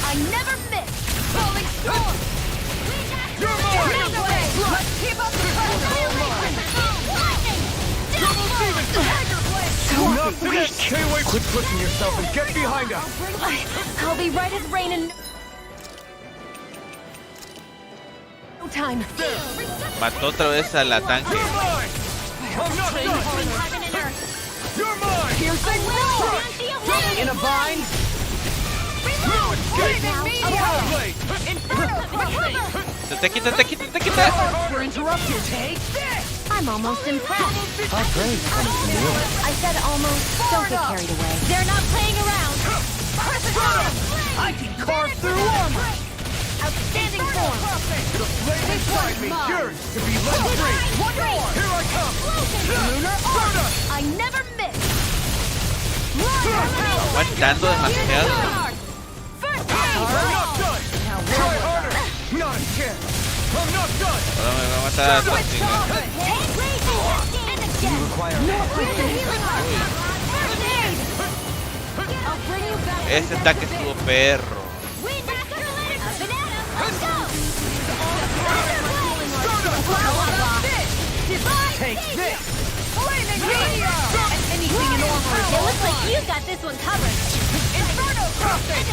I never miss! Falling Storm! You're mine! Mega Ray! Let's keep up the pressure! Lightning! Double Demon Fang! Tiger Blade! Not this! Stay away! Quit pushing yourself and get behind us! I'll be right as rain in no time. Mató otra vez a la tanque. You're mine! I'm not done! Heaven and earth. You're mine! Piercing will! In a bind. Reload! Escape! Me! Blade! Inferno Crossing! Te quita, te quita, te quita. We're interrupted. Take this. I'm almost impressed. How great comes from you. I said almost. Don't get carried away. They're not playing around! I can carve through armor. Outstanding form! The flame inside me yearns to be let free! One more! Here I come! Lunar Arc! I never miss! Aguantando demasiado. First time! I'm not done! Try harder! Not a chance! I'm not done! Ahora me va a matar a Toxic. And again! I'll bring you back! Este ataque estuvo perro. Take this! Flaming meteor! And anything in armor! It looks like you got this one covered. Inferno crossing!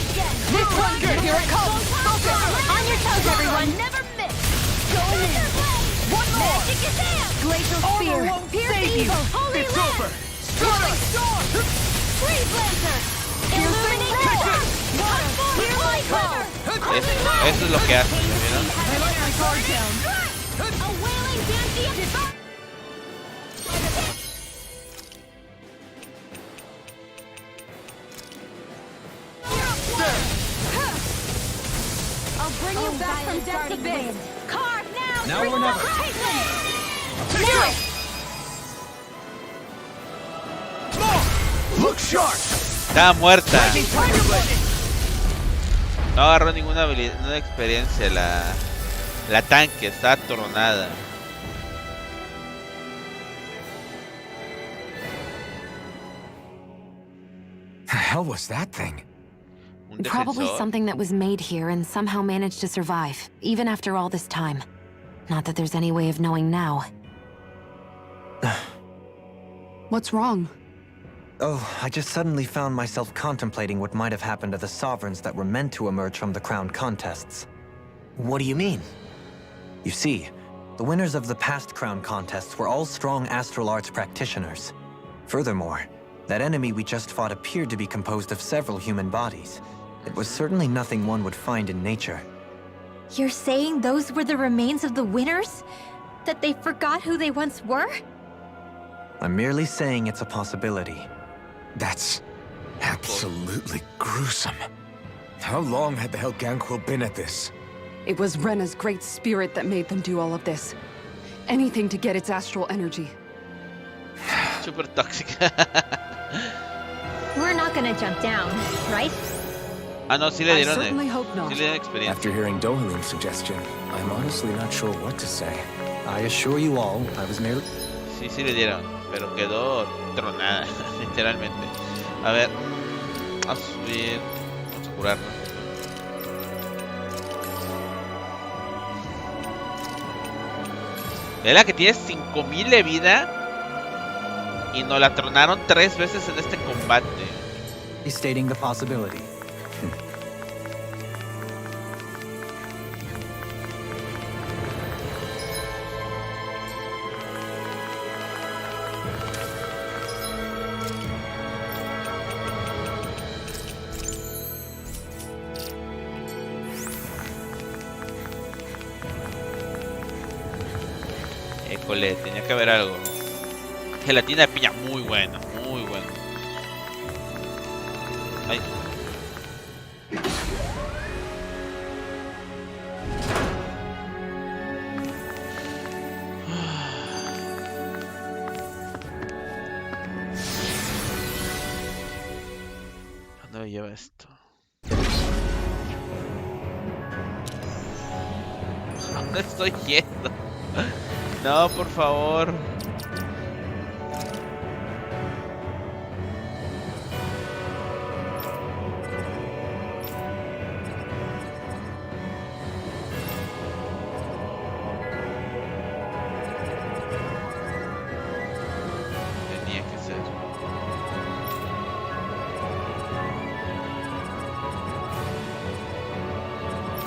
This one's good. Here it comes! Focus! On your toes, everyone! Never miss! Going in! One more! Magic is out! Glacial spear! Pierce evil! Holy it's over! Strike storm! Freeze lancer! Illuminate roar! Hear my call! Eso es lo que hace, ¿vieron? I let my guard down! A wailing dancing! I'll bring you back from death's abyss! Carve now! Now or never! Look sharp! Estaba muerta. No agarró ninguna habilidad, ninguna experiencia. La tanque está atronada. The hell was that thing? Un Probably defensor. something that was made here and somehow managed to survive, even after all this time. Not that there's any way of knowing now. What's wrong? Oh, I just suddenly found myself contemplating what might have happened to the sovereigns that were meant to emerge from the crown contests. What do you mean? You see, the winners of the past crown contests were all strong astral arts practitioners. Furthermore, that enemy we just fought appeared to be composed of several human bodies. It was certainly nothing one would find in nature. You're saying those were the remains of the winners? That they forgot who they once were? I'm merely saying it's a possibility. That's absolutely gruesome. How long had the Helganquil been at this? It was Rena's great spirit that made them do all of this. Anything to get its astral energy. Super tóxica. We're not gonna jump down, right? Ah, no, sí le I dieron. certainly hope not. Sí le dieron experiencia. After hearing Dohalim's suggestion, I'm honestly not sure what to say. I assure you all, I was merely... Sí le dieron, pero quedó tronada, literalmente. A ver, vamos a subir, vamos a curarnos. Es la que tiene 5000 de vida y nos la tronaron 3 veces en este combate. stating the possibility. École, tenía que haber algo. Gelatina de piña, muy buena, muy buena. Ay. ¿Dónde me lleva esto? ¿Dónde estoy yendo? No, por favor. Tenía que ser.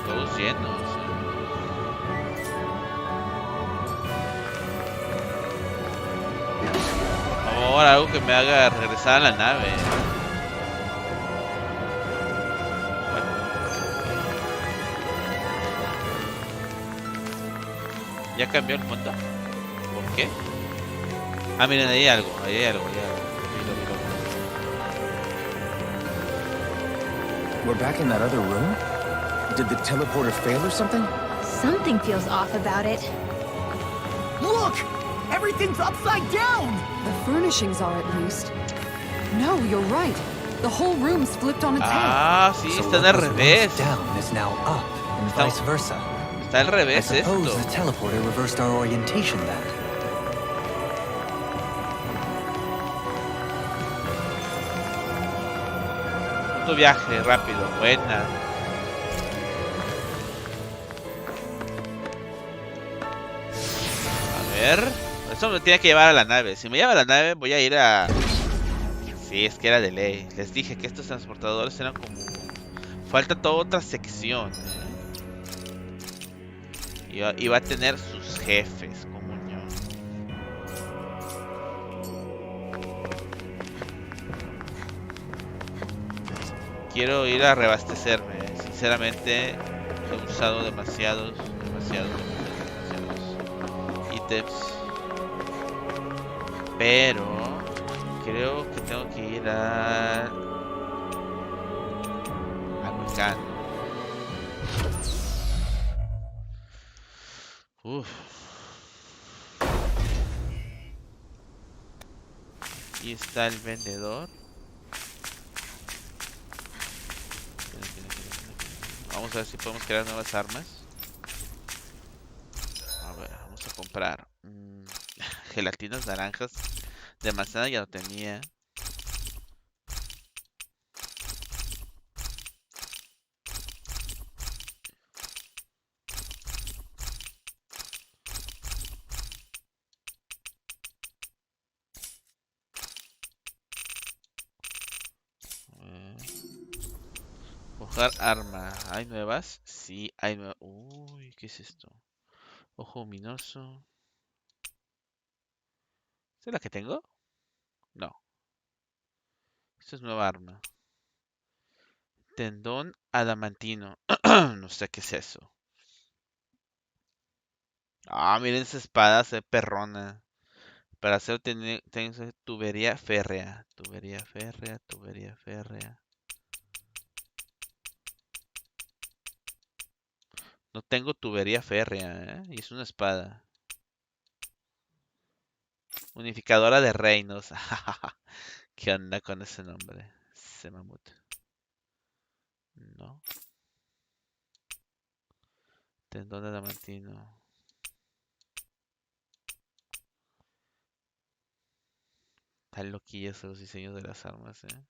Todos llenos. Ahora algo que me haga regresar a la nave. Bueno. Ya cambió el fondo. ¿Por qué? Ah, miren, ahí hay algo, ahí hay algo, ahí hay algo. Mira. We're back in that other room? Did the teleporter fail or something? Something feels off about it. Look! Everything's upside down! The furnishings are at least. No, you're right. The whole room's flipped on its head. Ah, sí, So está what al was revés. once down is now up, and Está- vice versa. Está al I revés suppose esto. the teleporter reversed our orientation then. Tu viaje rápido, buena. A ver. Eso me tiene que llevar a la nave. Si me lleva a la nave, voy a ir a. Sí, es que era de ley. Les dije que estos transportadores eran como. Falta toda otra sección. Y va a tener sus jefes, como yo. Quiero ir a reabastecerme. Sinceramente, he usado demasiados ítems. Pero creo que tengo que ir a Acompáñenme. Uf. Aquí está el vendedor. Vamos a ver si podemos crear nuevas armas. A ver, vamos a comprar gelatinas naranjas de manzana, ya lo tenía. Forjar arma. ¿Hay nuevas? Sí, hay nuevas. Uy, ¿qué es esto? Ojo ominoso. ¿Esta es la que tengo? No. Esta es nueva arma. Tendón adamantino. No sé qué es eso. Ah, miren esa espada, se ve perrona. Para hacer tengo tubería férrea. Tubería férrea, tubería férrea. No tengo tubería férrea, ¿eh? Y es una espada. Unificadora de reinos. ¿Qué onda con ese nombre? Semamut. No. Tendón adamantino. Están loquillos los diseños de las armas, ¿eh?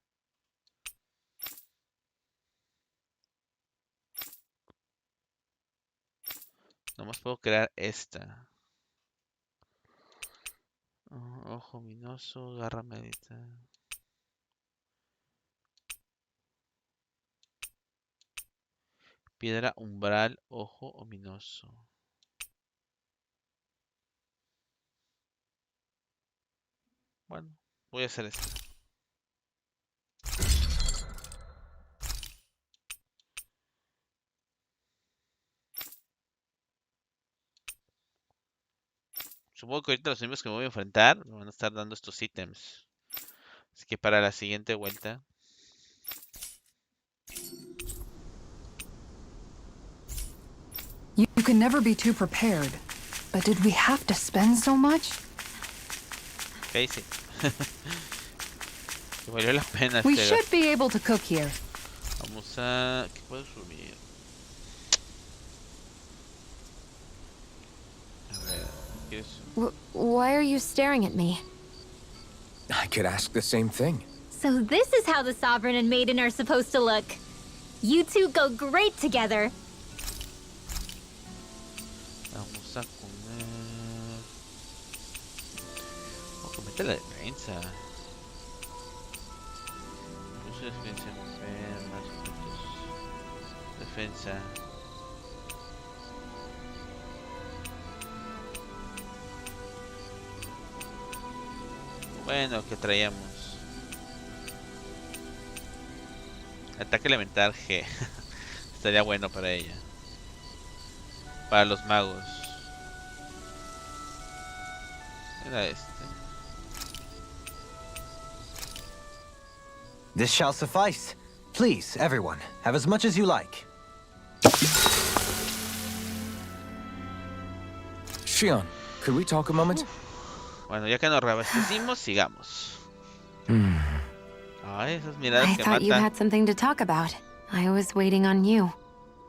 Nomás puedo crear esta. Ojo ominoso, garra medita. Piedra umbral, ojo ominoso. Bueno, voy a hacer esto. Supongo que ahorita los enemigos que me voy a enfrentar me van a estar dando estos ítems. Así que para la siguiente vuelta. You can never be too prepared. But did we have to spend so much? Ok, sí. Que valió la pena We este should be able to cook here. Vamos a... ¿Qué puedo subir? A ver, ¿quieres? Why are you staring at me? I could ask the same thing. So this is how the Sovereign and Maiden are supposed to look. You two go great together. Vamos a comer... Vamos a cometer la defensa. Uso de defensa, más objetos. Defensa. Bueno, ¿qué traíamos? Ataque elemental G. Estaría bueno para ella. Para los magos. Era este. This shall suffice. Please, everyone, have as much as you like. Shion, could we talk a moment? Bueno, ya que nos reabastecimos, sigamos. Ay, esas miradas I que thought you matan. had something to talk about. I was waiting on you.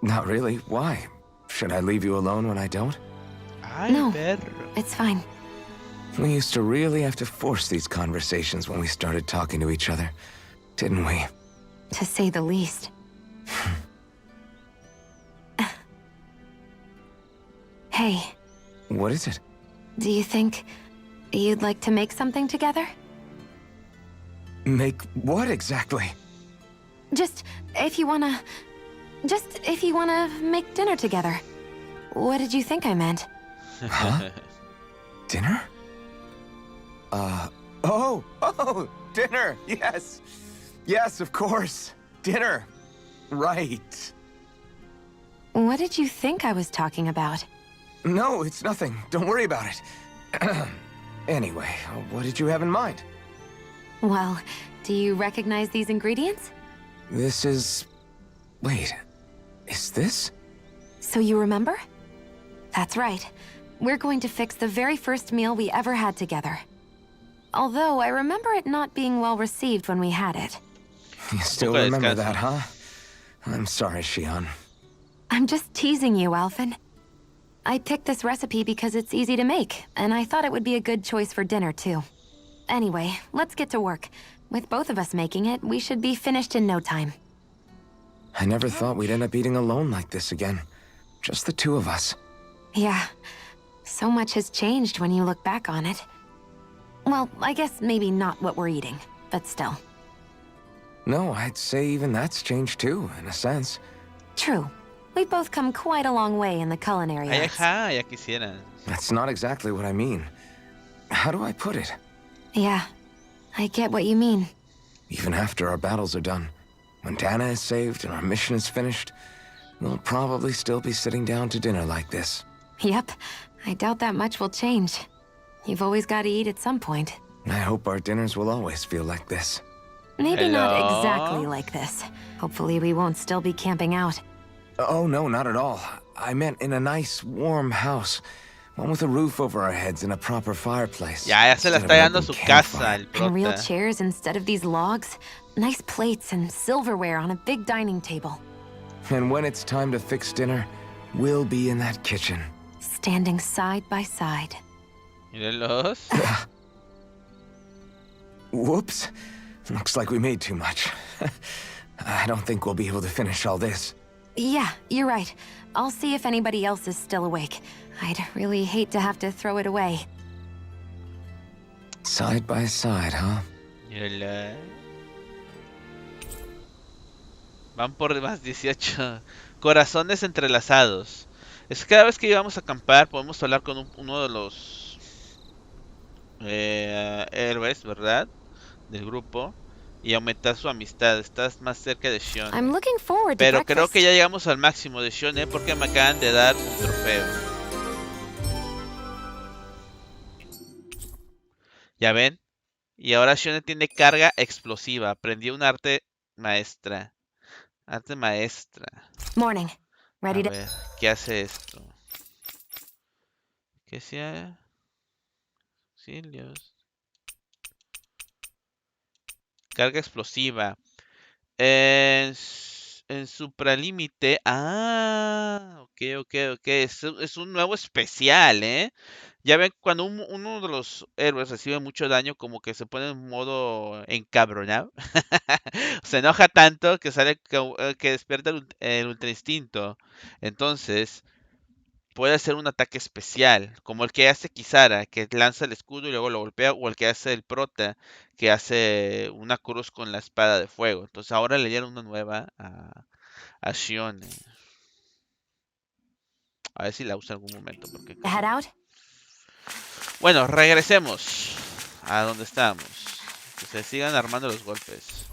Not really. Why? Should I leave you alone when I don't? Ay, No. perro. It's fine. We used to really have to force these conversations when we started talking to each other, didn't we? To say the least. Hey, What is it? do you think you'd like to make something together? Make what exactly? Just if you wanna make dinner together. What did you think I meant? Huh? Dinner? Oh, dinner! Yes! Yes, of course! Dinner! Right. What did you think I was talking about? No, it's nothing. Don't worry about it. Anyway, what did you have in mind? Well, do you recognize these ingredients? This is... Wait, is this? So you remember? That's right. We're going to fix the very first meal we ever had together. Although I remember it not being well received when we had it. You still remember that, huh? I'm sorry, Shion. I'm just teasing you, Alphen. I picked this recipe because it's easy to make, and I thought it would be a good choice for dinner, too. Anyway, let's get to work. With both of us making it, we should be finished in no time. I never thought we'd end up eating alone like this again. Just the two of us. Yeah. So much has changed when you look back on it. Well, I guess maybe not what we're eating, but still. No, I'd say even that's changed too, in a sense. True. We've both come quite a long way in the culinary Ay, arts. ajá, ya quisieran. That's not exactly what I mean. How do I put it? Yeah, I get what you mean. Even after our battles are done, when Dana is saved and our mission is finished, we'll probably still be sitting down to dinner like this. Yep, I doubt that much will change. You've always got to eat at some point. I hope our dinners will always feel like this. Maybe not Hello? exactly like this. Hopefully we won't still be camping out. Oh, no, not at all. I meant in a nice, warm house. One with a roof over our heads and a proper fireplace. Ya se la instead of está an dando open su casa, campfire. el And real prota. chairs instead of these logs. Nice plates and silverware on a big dining table. And when it's time to fix dinner, we'll be in that kitchen. Standing side by side. Mírenlos. Whoops. Looks like we made too much. I don't think we'll be able to finish all this. Yeah, you're right. I'll see if anybody else is still awake. I'd really hate to have to throw it away. Side by side, huh? Mírenla. Van por más 18. Corazones entrelazados. Es que cada vez que íbamos a acampar podemos hablar con uno de los héroes, ¿verdad? Del grupo. Y aumentar su amistad. Estás más cerca de Shion. I'm looking forward to Pero breakfast. creo que ya llegamos al máximo de Shion, porque me acaban de dar un trofeo. ¿Ya ven? Y ahora Shion tiene carga explosiva. Aprendió un arte maestra. Arte maestra. Morning. Ready A to... ver, ¿qué hace esto? ¿Qué sea? Auxilios. Carga explosiva. En supralímite. Ah, ok. Es un nuevo especial, ¿eh? Ya ven, cuando uno de los héroes recibe mucho daño, como que se pone en modo encabronado. Se enoja tanto que sale que despierta el ultra instinto. Entonces, puede hacer un ataque especial, como el que hace Kisara, que lanza el escudo y luego lo golpea, o el que hace el prota, que hace una cruz con la espada de fuego. Entonces ahora le dieron una nueva a Shion. A ver si la usa en algún momento. Porque... head out? Bueno, regresemos a donde estábamos. Que se sigan armando los golpes.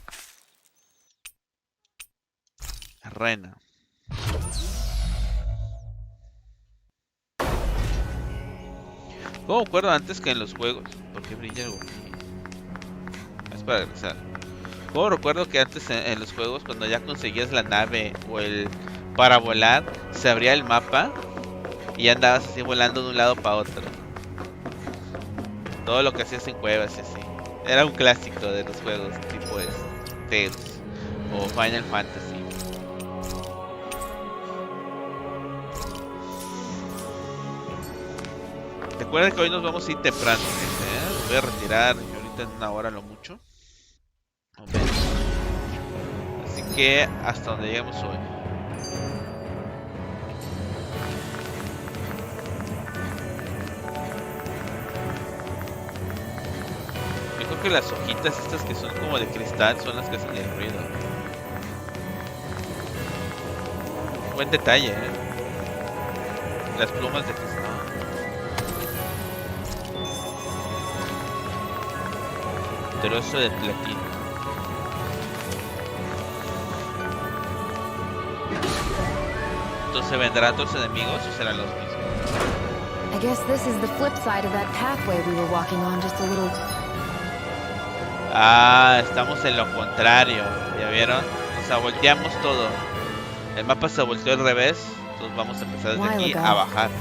Rena. ¿Cómo me acuerdo antes que en los juegos? ¿Por qué brilla algo aquí? Es para regresar. ¿Cómo recuerdo que antes en los juegos, cuando ya conseguías la nave o el para volar, se abría el mapa y andabas así volando de un lado para otro. Todo lo que hacías en cuevas y así. Era un clásico de los juegos tipo Tales o Final Fantasy. Recuerda que hoy nos vamos a ir temprano, ¿eh? Los voy a retirar ahorita en una hora lo mucho. Así que hasta donde llegamos hoy. Yo creo que las hojitas estas que son como de cristal son las que hacen el ruido. Buen detalle, ¿eh? Las plumas de cristal. Trozo de platino. Entonces vendrán otros enemigos o serán los mismos. I guess this is the flip side of that pathway we were walking on just a little. Ah, estamos en lo contrario. ¿Ya vieron? O sea, volteamos todo. El mapa se volteó al revés. Entonces vamos a empezar desde aquí a bajar.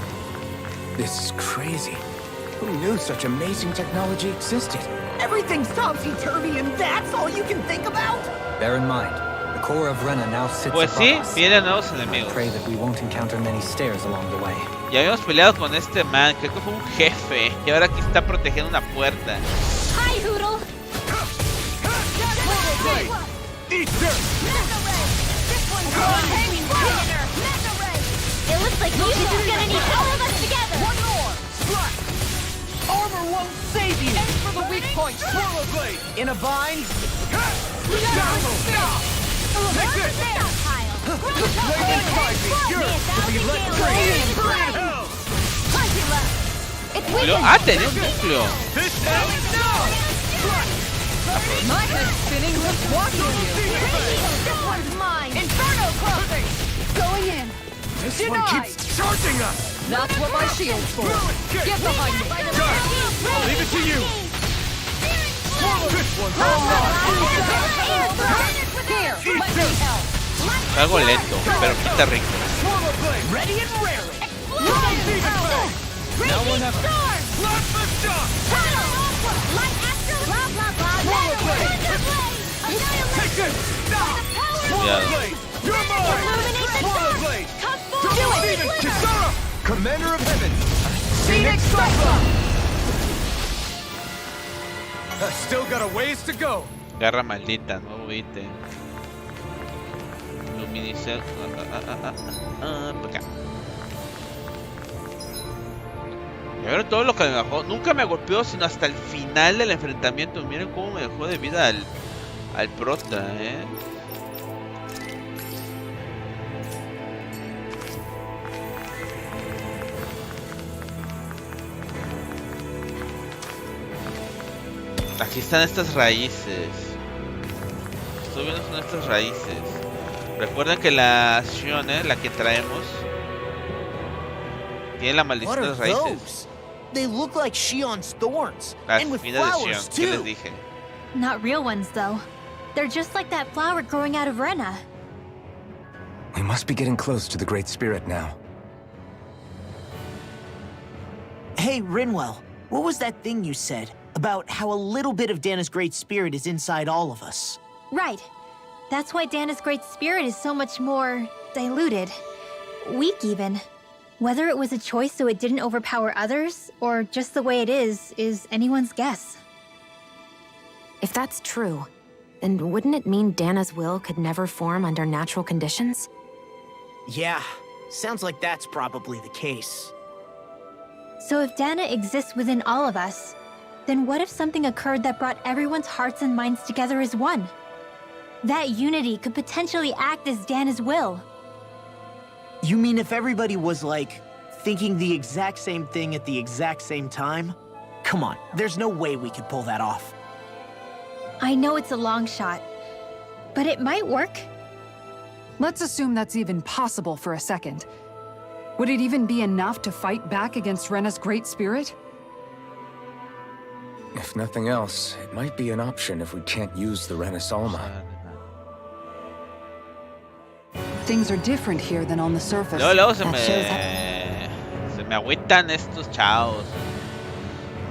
This is crazy. Who knew such amazing technology existed? Everything's topsy-turvy and that's all you can think about? Bear in mind, the core of Rena now sits Pues above sí, us. vienen nuevos enemigos. Pray that we won't encounter many stairs along the way. Ya habíamos peleado con este man, creo que fue un jefe. Y ahora aquí está protegiendo una puerta. Hi, Hoodle. It looks like Lucius is gonna need all of us together. One more. Armor won't save you! Thanks for the weak points. In a bind? Tenía un núcleo. My head's spinning with watching you. This one's mine. Inferno crossing. Going in. This one keeps charging us! That's what my shield's for. Get behind me. I'll leave it to you! This one's Here, let me help. Algo lento, pero quita rico. Ready and raring! Now one up. Light astral. Blah blah blah. Commander of Heaven! Phoenix Cyclone! Still got a ways to go! Garra maldita, nuevo ítem. Luminiscel. Por acá. Y ahora todo lo que me bajó. Nunca me golpeó, sino hasta el final del enfrentamiento. Miren cómo me dejó de vida al prota, Aquí están estas raíces. Estoy viendo son estas raíces. Recuerden que la Shione, la que traemos, tiene la maldición de las raíces. They look like Shion's thorns, Las and with espinas de flowers Shion, ¿qué les too. dije? Not real ones, though. They're just like that flower growing out of Rena. We must be getting close to the Great Spirit now. Hey, Rinwell, what was that thing you said about how a little bit of Dana's Great Spirit is inside all of us? Right. That's why Dana's Great Spirit is so much more diluted. Weak, even. Whether it was a choice so it didn't overpower others, or just the way it is anyone's guess. If that's true, then wouldn't it mean Dana's will could never form under natural conditions? Yeah, sounds like that's probably the case. So if Dana exists within all of us, then what if something occurred that brought everyone's hearts and minds together as one? That unity could potentially act as Dana's will. You mean if everybody was, like, thinking the exact same thing at the exact same time? Come on, there's no way we could pull that off. I know it's a long shot, but it might work. Let's assume that's even possible for a second. Would it even be enough to fight back against Rena's Great Spirit? If nothing else, it might be an option if we can't use the Rena's Alma. things are different here than on the surface. Luego That shows how- se me agüitan estos chavos.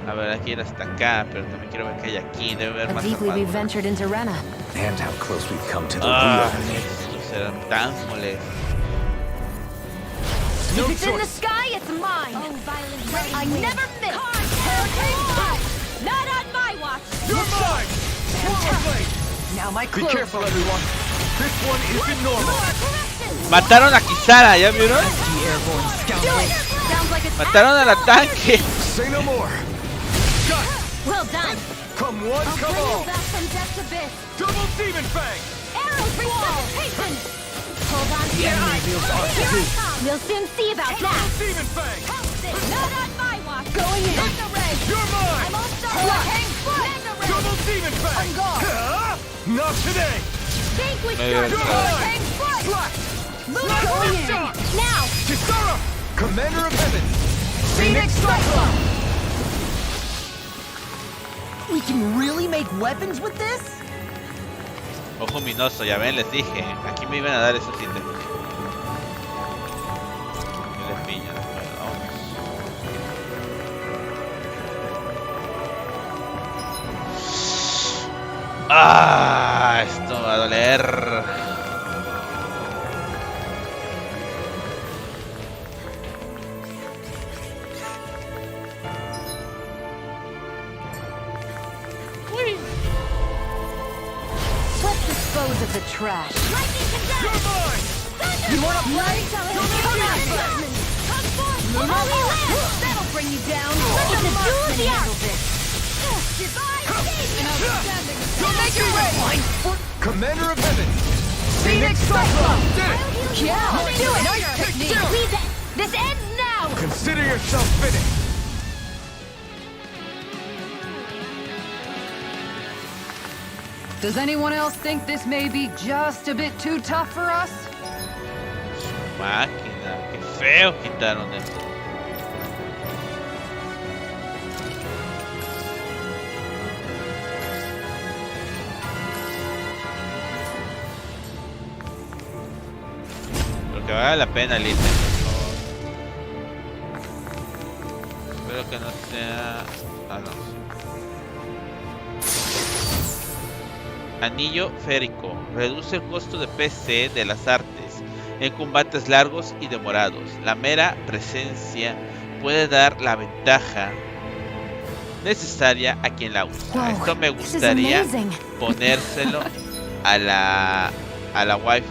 A ver, aquí era hasta acá, pero también quiero ver qué hay aquí. Debe haber How más deeply we armaduras. ventured into Rena. And how close we've come to the Ah, real. estos eran tan molestos. If it's in the sky, it's mine. I never miss. Not on my watch. You're mine! Forward blade! Now my Be clothes. careful, everyone. This one isn't normal. Mataron a Kisara, ¿ya vieron? Sounds like it's Mataron a la tanque. Say no more. Got it. well done. Come one, I'll come bring all. you back from death's abyss. Double demon fang! Arrows resuscitation. Hold on to your eyes. Here I come. We'll soon see about Double that. demon fang! Not on my watch. Going in. Mega ray. You're mine! I'm all started. Hang foot. Mega ray. Double demon fang! I'm gone. Not today! Vanquish Mega Dark. ray. Hang foot. Slash! Move Slash going lift in. up! Now. Kisara! Commander of Heaven! Phoenix Cyclone. We can really make weapons with this? Ojo minoso, ya ven, les dije. Aquí me iban a dar esos ítems. Y les piña, vamos. Ah, esto va a doler. Let's dispose of the trash. You're mine! You wanna play? Come out, Jasmine. Come forth. Holy Land. That'll bring you down. It's a marksman handle this. Divine Savior. Don't make it ready. Commander of Heaven! Phoenix Cyclone. Did it! Yeah, do it. Nice technique. This ends now. Consider yourself finished! Does anyone else think this may be just a bit too tough for us? Máquina, qué feo quitaron esto. Pero que valga la pena el ítem, por favor. Espero que no sea... Ah, no. Anillo férico. Reduce el costo de PC de las artes en combates largos y demorados. La mera presencia puede dar la ventaja necesaria a quien la usa. Wow, Esto me this is gustaría amazing. ponérselo a la wife,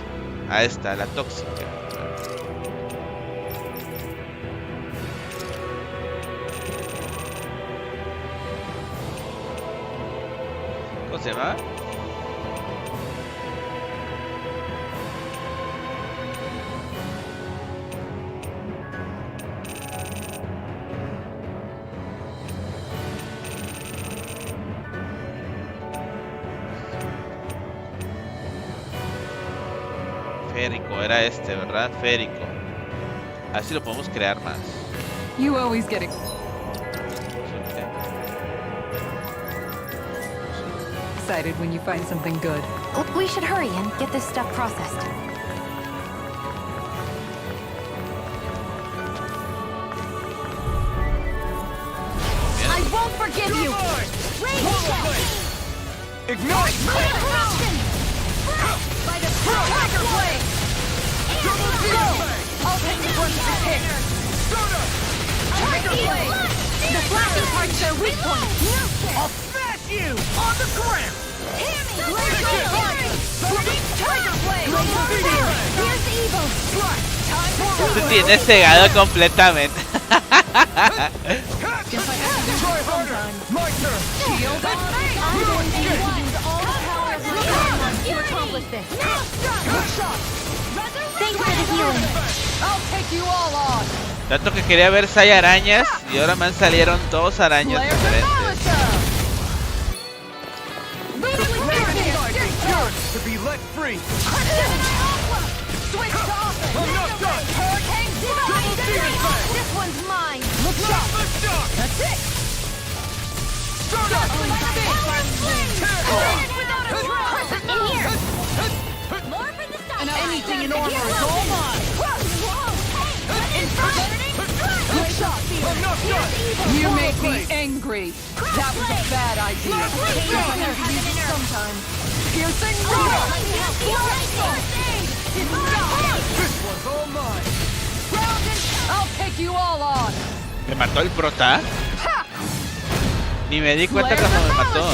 a esta, a la tóxica. ¿Cómo se llama? Férico, era este, ¿verdad? Férico. A ver si lo podemos crear más. You always get excited when you find something good. We should hurry and get this stuff processed. I won't forgive you. Ignite! By the Tiger Blade. I'll take the brunt of the hit. Tiger Blade. The flashing part's their weak point. I'll smash you! On the ground! Tiger Blade. Here's evil. Se tiene cegado completamente. Try harder! My turn! Shield up. I'm going to use all the power of my armor to accomplish this. Thanks for the healing. I'll take you all on. Tanto que quería ver si hay arañas y ahora me salieron dos arañas diferentes. To be let free! Switch to offense. I'm not done! Hurricane Divine. This one's mine. Let's go! That's it. Start up! In here. More for the sun. Anything in order. armor is all mine! You make me angry! That was a bad idea! Piercing roar! This one's all mine. I'll take you all on! ¿Me mató el prota? Ni me di cuenta cuando me mató,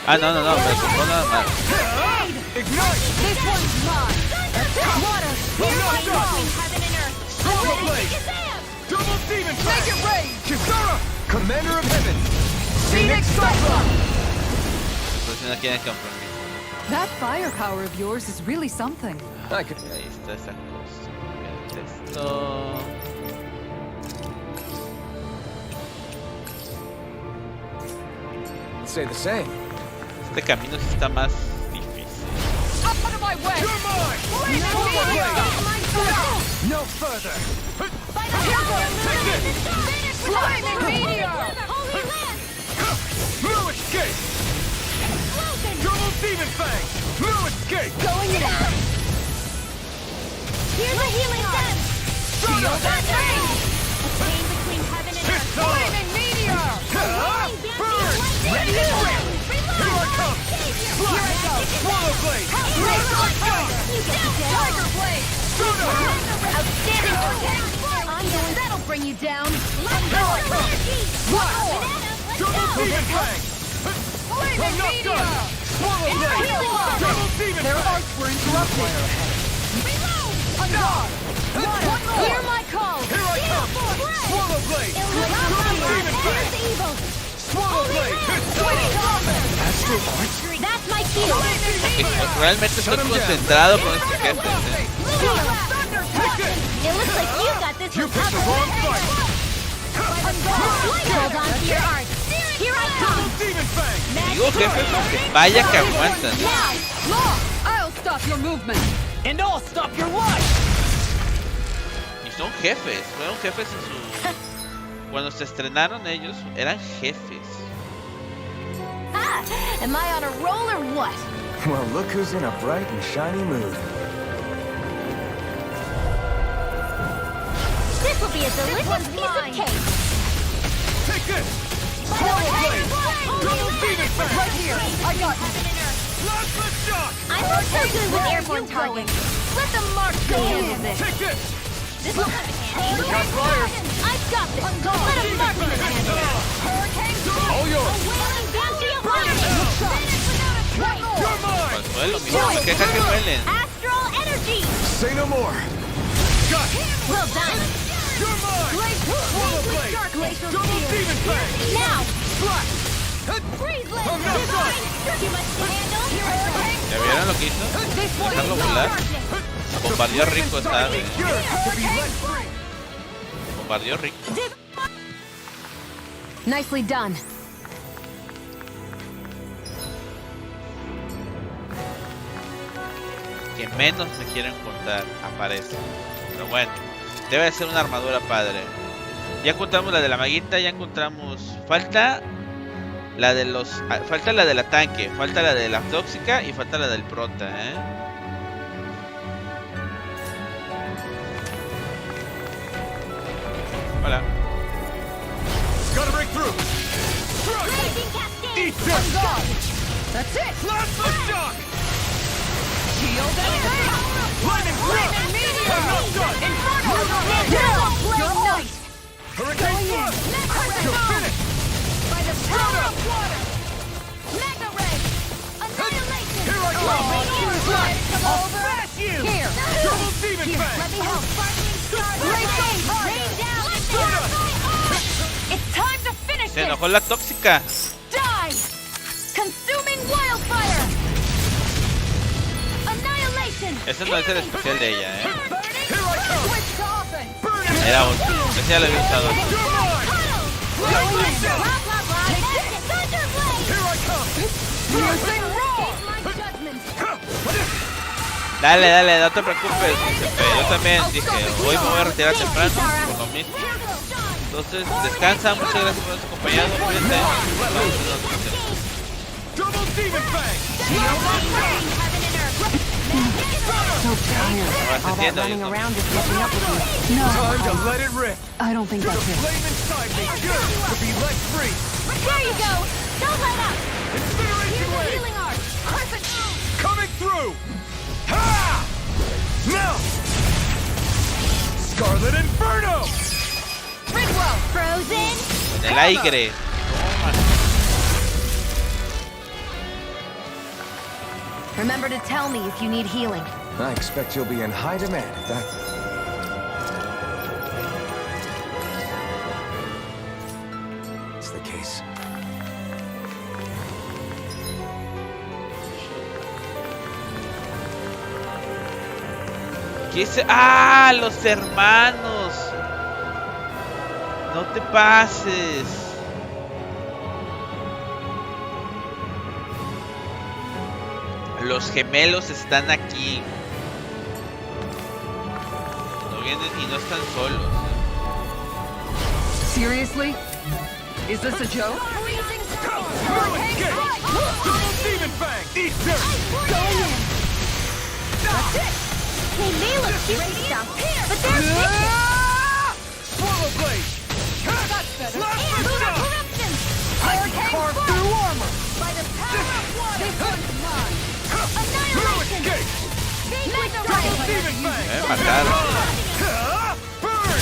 Ah, no, me asustó nada más. Ignite. This one's mine! Swallow blade. Double demon fang. Make it rain. Kisara, commander of heaven. Phoenix Cyclone. Pues no quieren compromiso. That firepower of yours is really something. Ahí está esa cosa. Esto. Say the same. Este camino sí está más difícil. Out of my way! You're mine. No further. Take it. Flaming meteor! No escape. Double demon fang. No escape. Going in! Here's a healing sense! Shield That range! A chain between heaven and earth. Flaming meteor! Burn. Ready to win. Here I come. Here I go! Swallow blade. Tiger blade! Outstanding! That'll bring you down! Here I come. Double demon fang. Flaming I'm not meteor! done. Swallow blade. Double demon Their fang. arts were interrupted! On guard! Hear my call! Here I come. Swallow blade. Double demon fang. Swallow blade. That's my shield! Realmente estoy concentrado con este jefe. It looks like you got this You one picked the wrong fight. Hold on to your art! Here I come! Double demon fang. Digo jefes porque vaya que aguantan. Law! I'll stop your movement! And I'll stop your life! Y son jefes, fueron jefes en su... Cuando se estrenaron ellos, eran jefes. Ah, am I on a roll or what? Well, look who's in a bright and shiny mood. This will be a delicious piece of cake! Take this. Swallow blade. Double demon fang. Right here! I got you! Plasma shock. I'm not so good with airborne targets. Let the mark go handle this. Take this. This will come in handy. We got flyers. I've got this. Let a mark in the handle. Hurricane All yours. a wailing bounty of lightning. Finish without a trace. You're mine. Al suelo, mismo, se queja que duelen. Astral energy. Say no more. Got it. Well done. You're mine. Swallow blade. Double demon fang. Now. Flash. Freeze blade. I'm not done. Too much to handle. ¿Ya vieron lo que hizo? Dejarlo volar. Bombardeó rico esta vez. Cure to be let free. Bombardeó rico. Nicely done. Que menos me quieren contar aparece. Pero bueno, debe de ser una armadura padre. Ya encontramos la de la maguita, ya encontramos. Falta la de los. Falta la de la tanque, falta la de la tóxica y falta la del prota, Hola. Gotta break through. Raging cascade. Eat this. That's it! Plasma shock. Shield and Lightning thrust. I'm not done. You're nice! Hurricane thrust. You're finished. By the power of water. Mega ray. Annihilation. Here I come. Come I'll over. smash you. Here. Double demon Here, fang. let me help. Sparkling star. Rain down. It's time to finish Se this! enojó la tóxica. Die! Consuming wildfire! Annihilation. Ese no es el especial de ella, Here I come. Switch to offense! Burn it. Era otro. Ese ya lo había usado. You're mine. Blah, blah, blah. Thunder blade. Here I come. Piercing roar! My judgment. Dale, dale, no te preocupes, jefe. Yo también dije, hoy me voy a retirar temprano, por lo mismo. Entonces, descansa, muchas gracias por habernos acompañado. Cuídate. Vamos a ver otra ocasión. Double demon fang. Heaven and earth. So tired. All that running around is catching up with you. No, Time to let it rip. I don't think To the that's it. flame inside me. Good. To be let free. There you go! Don't let up! Incineration Here's the wave. healing art! Crescent! Coming through. Ha! Now. Scarlet Inferno. Ridwell! Frozen! En el aire. Remember to tell me if you need healing. I expect you'll be in high demand if that... is the case. ¿Qué es? ¡Ah! Los hermanos. No te pases. Los gemelos están aquí. No vienen y no están solos. Seriously? Is this a joke? Demon Fang. Eat dirt. That's it! They may look cute and stuff, but they're vicious! Swallow Blade. That's better! Lunar Corruption! Carve through armor. By the power of water! This one's mine! Annihilation! Demon Fang. Mataron. Burn.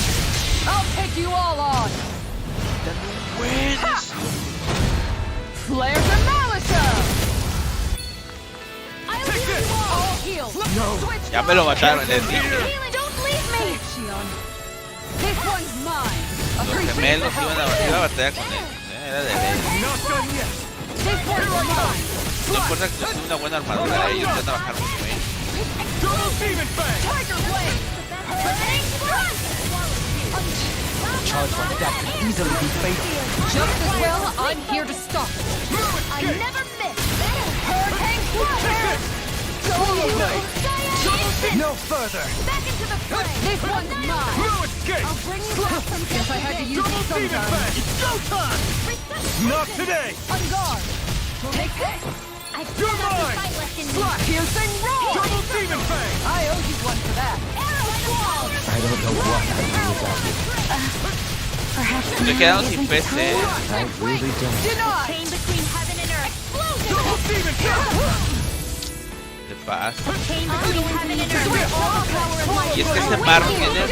I'll take you all on. Flares and Malisa! I'll heal you all! Heal! Switch! Ya me lo mataron, les dije. Don't leave me! This one's mine. Los gemelos iban a batallar con él. Era de ley. Not done yet. This one's mine. No importa que tenga una buena armadura, ellos van a bajar mucho, Double Demon Fang. Tiger Blade! Charge like that could easily be fatal. Just as well, I'm here to stop it. I never miss! Hurricane Flash! No further! Back into the fray! This one's mine. No escape. I'll bring you back from Guess I had to use it Double Demon sometime. Fang. It's go time. Not today. On guard. Take this. I still You're got the mine. fight left in me! Piercing roll! Double Demon Fang. I owe you one for that. Arrow squall! I don't know what I'd do without you. Perhaps Se quedaron sin PC. I really don't. Denied! Chain between heaven and earth! Explosion! Double Demon Fang. ¿Qué pasa? Chain between heaven and earth! All the power of my Y es que este Marro tiene una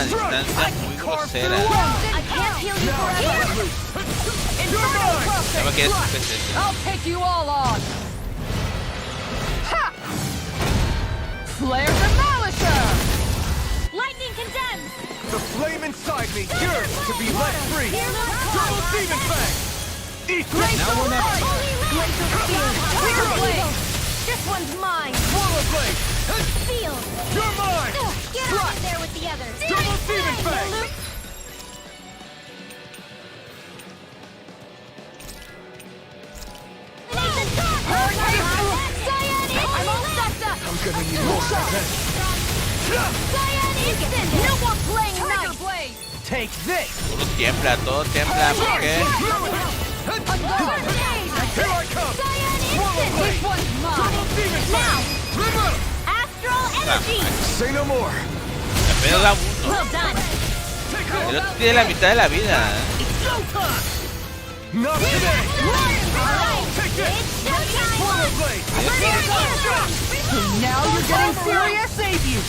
distancia muy grosera. I can't heal you forever! Ya me quedé sin PC. I'll take you all on. Ha! Flares and Malisa! Lightning condemned! The flame inside me yearns to be let free. Double Demon Fang. Eat this. Now we're not... Laser field! Tiger Blade! This one's mine! Swallow Blade. Field! You're mine. Get on in there with the others! Double Demon Fang. I'm all sucked up! I'm gonna need more than Cyan instant! No more playing Tiger nice! Blade! Take this. Todo tiembla, ¿por qué? Here I come. Cyan instant! This one's mine! Double Demon Fang. River. Astral energy! Say no more. Apenas da uno. Well done! El otro tiene la mitad de la vida. Not today. Alright! Take this. It's showtime! Swallow Blade. Now you're getting serious, ain't you?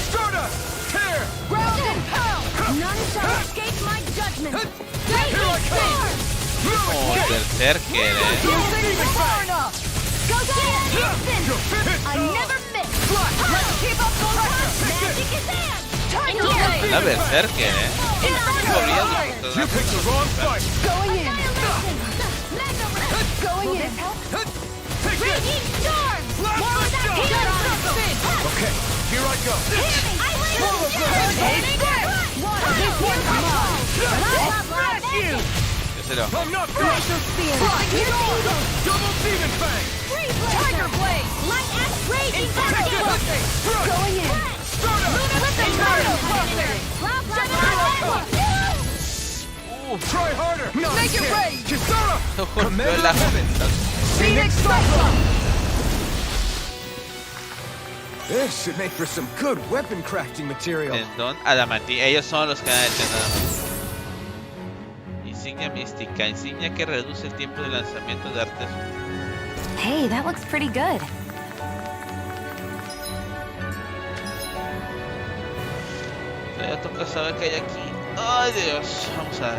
Stardust. Tear. Ground and pound! None shall escape my judgment! Here I come. Oh, berserker, Piercing far enough! Go Cyan instant! I never miss! Keep up the pressure! Magic is hand! Tiger In here! Una Blade! berserker, Estuvo brillando por You todas picked the wrong fight. Going in! Mega Ray! Going in! Take this. Raging storm! More of that heat! Okay, here I go. I win! Swallow Blade. This one's mine! Smash you! Yo se lo bajo. I'm not done. Double Demon Fang. Tiger Blade! Light axe raging battle! Going in! Try harder. Make it rain! Kisara. No golpeó la Phoenix Cyclone! This should make for some good weapon crafting material. Tendón adamantino. Ellos son los que dan el tendón. Insignia mística. Insignia que reduce el tiempo de lanzamiento de artes. Hey, that looks pretty good. Ya toca saber qué hay aquí. Ay, Dios. Vamos a ver.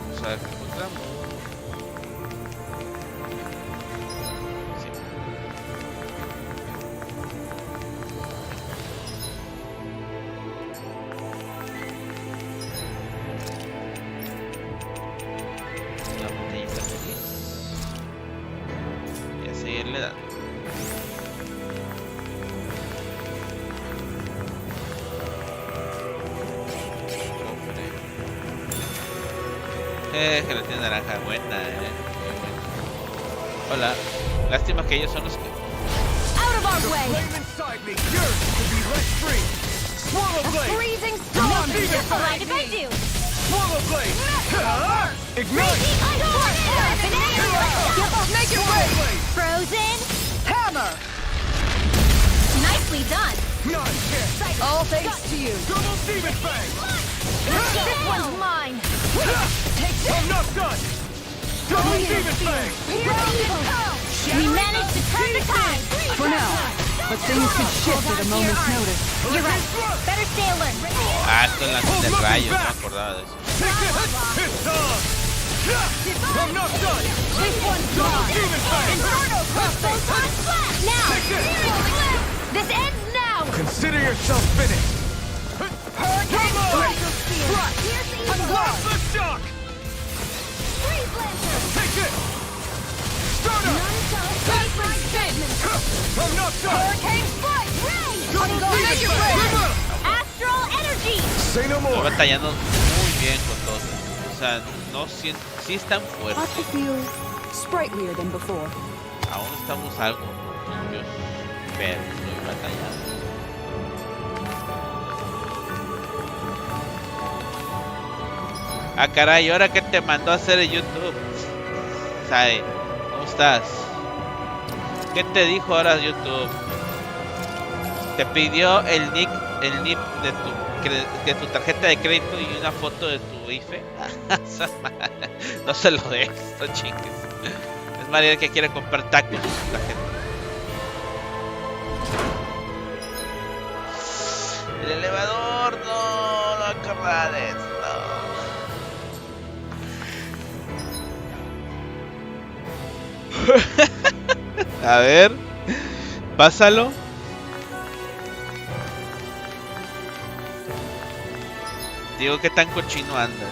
Vamos a ver qué encontramos. Gelatina naranja, buena, muy buena. Hola, lástima que ellos son los que... Out of our way! A freezing storm! Just like I do! Ignite! Make it rain! Frozen! Hammer! Nicely done! All thanks to you. Double demon fang! This one's mine! I'm not done! Double demon fang! We managed to turn the tide! For now, but things could shift at a moment's notice. You're right. Better stay alert. Ah, esto es la de rayos, no me acordaba de eso. It's on! I'm not done! This one's Double mine! demon fang! Now! This ends now! Consider yourself finished. Hurricane Strike! Blast the shock! Freeze Lancer! Take it! Start up! I'm not done! Hurricane Strike! Ray! Double demon fang! Astral Energy! Say no Estoy more. batallando muy bien con todos. O sea, no sí están fuertes. Ought to feel sprightlier than before. Aún estamos algo limpios, pero estoy batallando. Ah, caray, ¿ahora qué te mandó a hacer en YouTube? Sai, ¿cómo estás? ¿Qué te dijo ahora YouTube? Te pidió el NIP de tu tarjeta de crédito y una foto de tu IFE. No se lo dejes, no chingues. Es María que quiere comprar tacos en su tarjeta. El elevador, no acabades, no. A ver, pásalo. Digo, ¿qué tan cochino andas?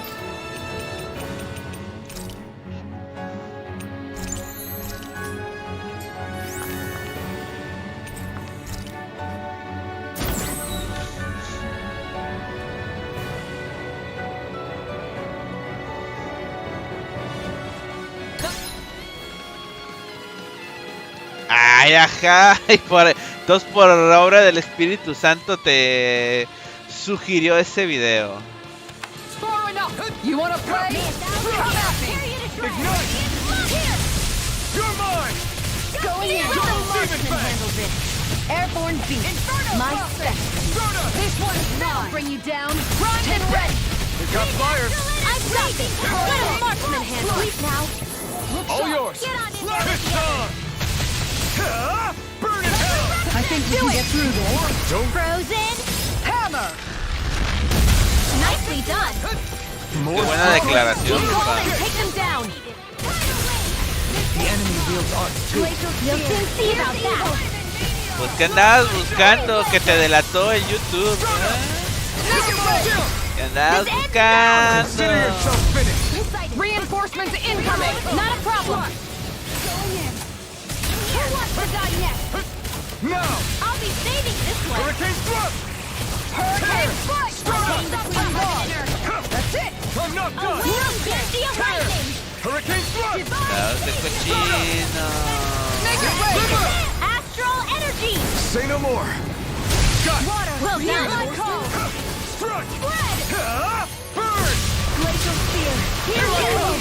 Ay, ajá. Entonces por obra del Espíritu Santo te sugirió ese video. You wanna play? Come at me! Ignite! You're mine! Going in! Marksman handles it! Airborne beast! My spectrum! This one's now bring you down! Primed and ready! We got flyers! I've got this! Let a marksman handle it now! All yours! It's on! Burn in hell! I think we can get through this. Frozen! Hammer! Nicely done! Qué buena declaración. Take them down! The enemy wields art too. You'll soon see about that! Pues que andabas buscando, que te delató en YouTube. ¿Qué andabas buscando? Consider yourself finished! Reinforcements incoming! Not a problem! Who wants to die next? Now! I'll be saving this one! Hurricane thrust! Hurricane strike! That's it! I'm not done! Steel lightning! Hurricane thrust! Dios de cochino. Make it rain! Astral energy! Say no more. Well done. Strike! Spread! Burn! Glacial spear. Here's arrow.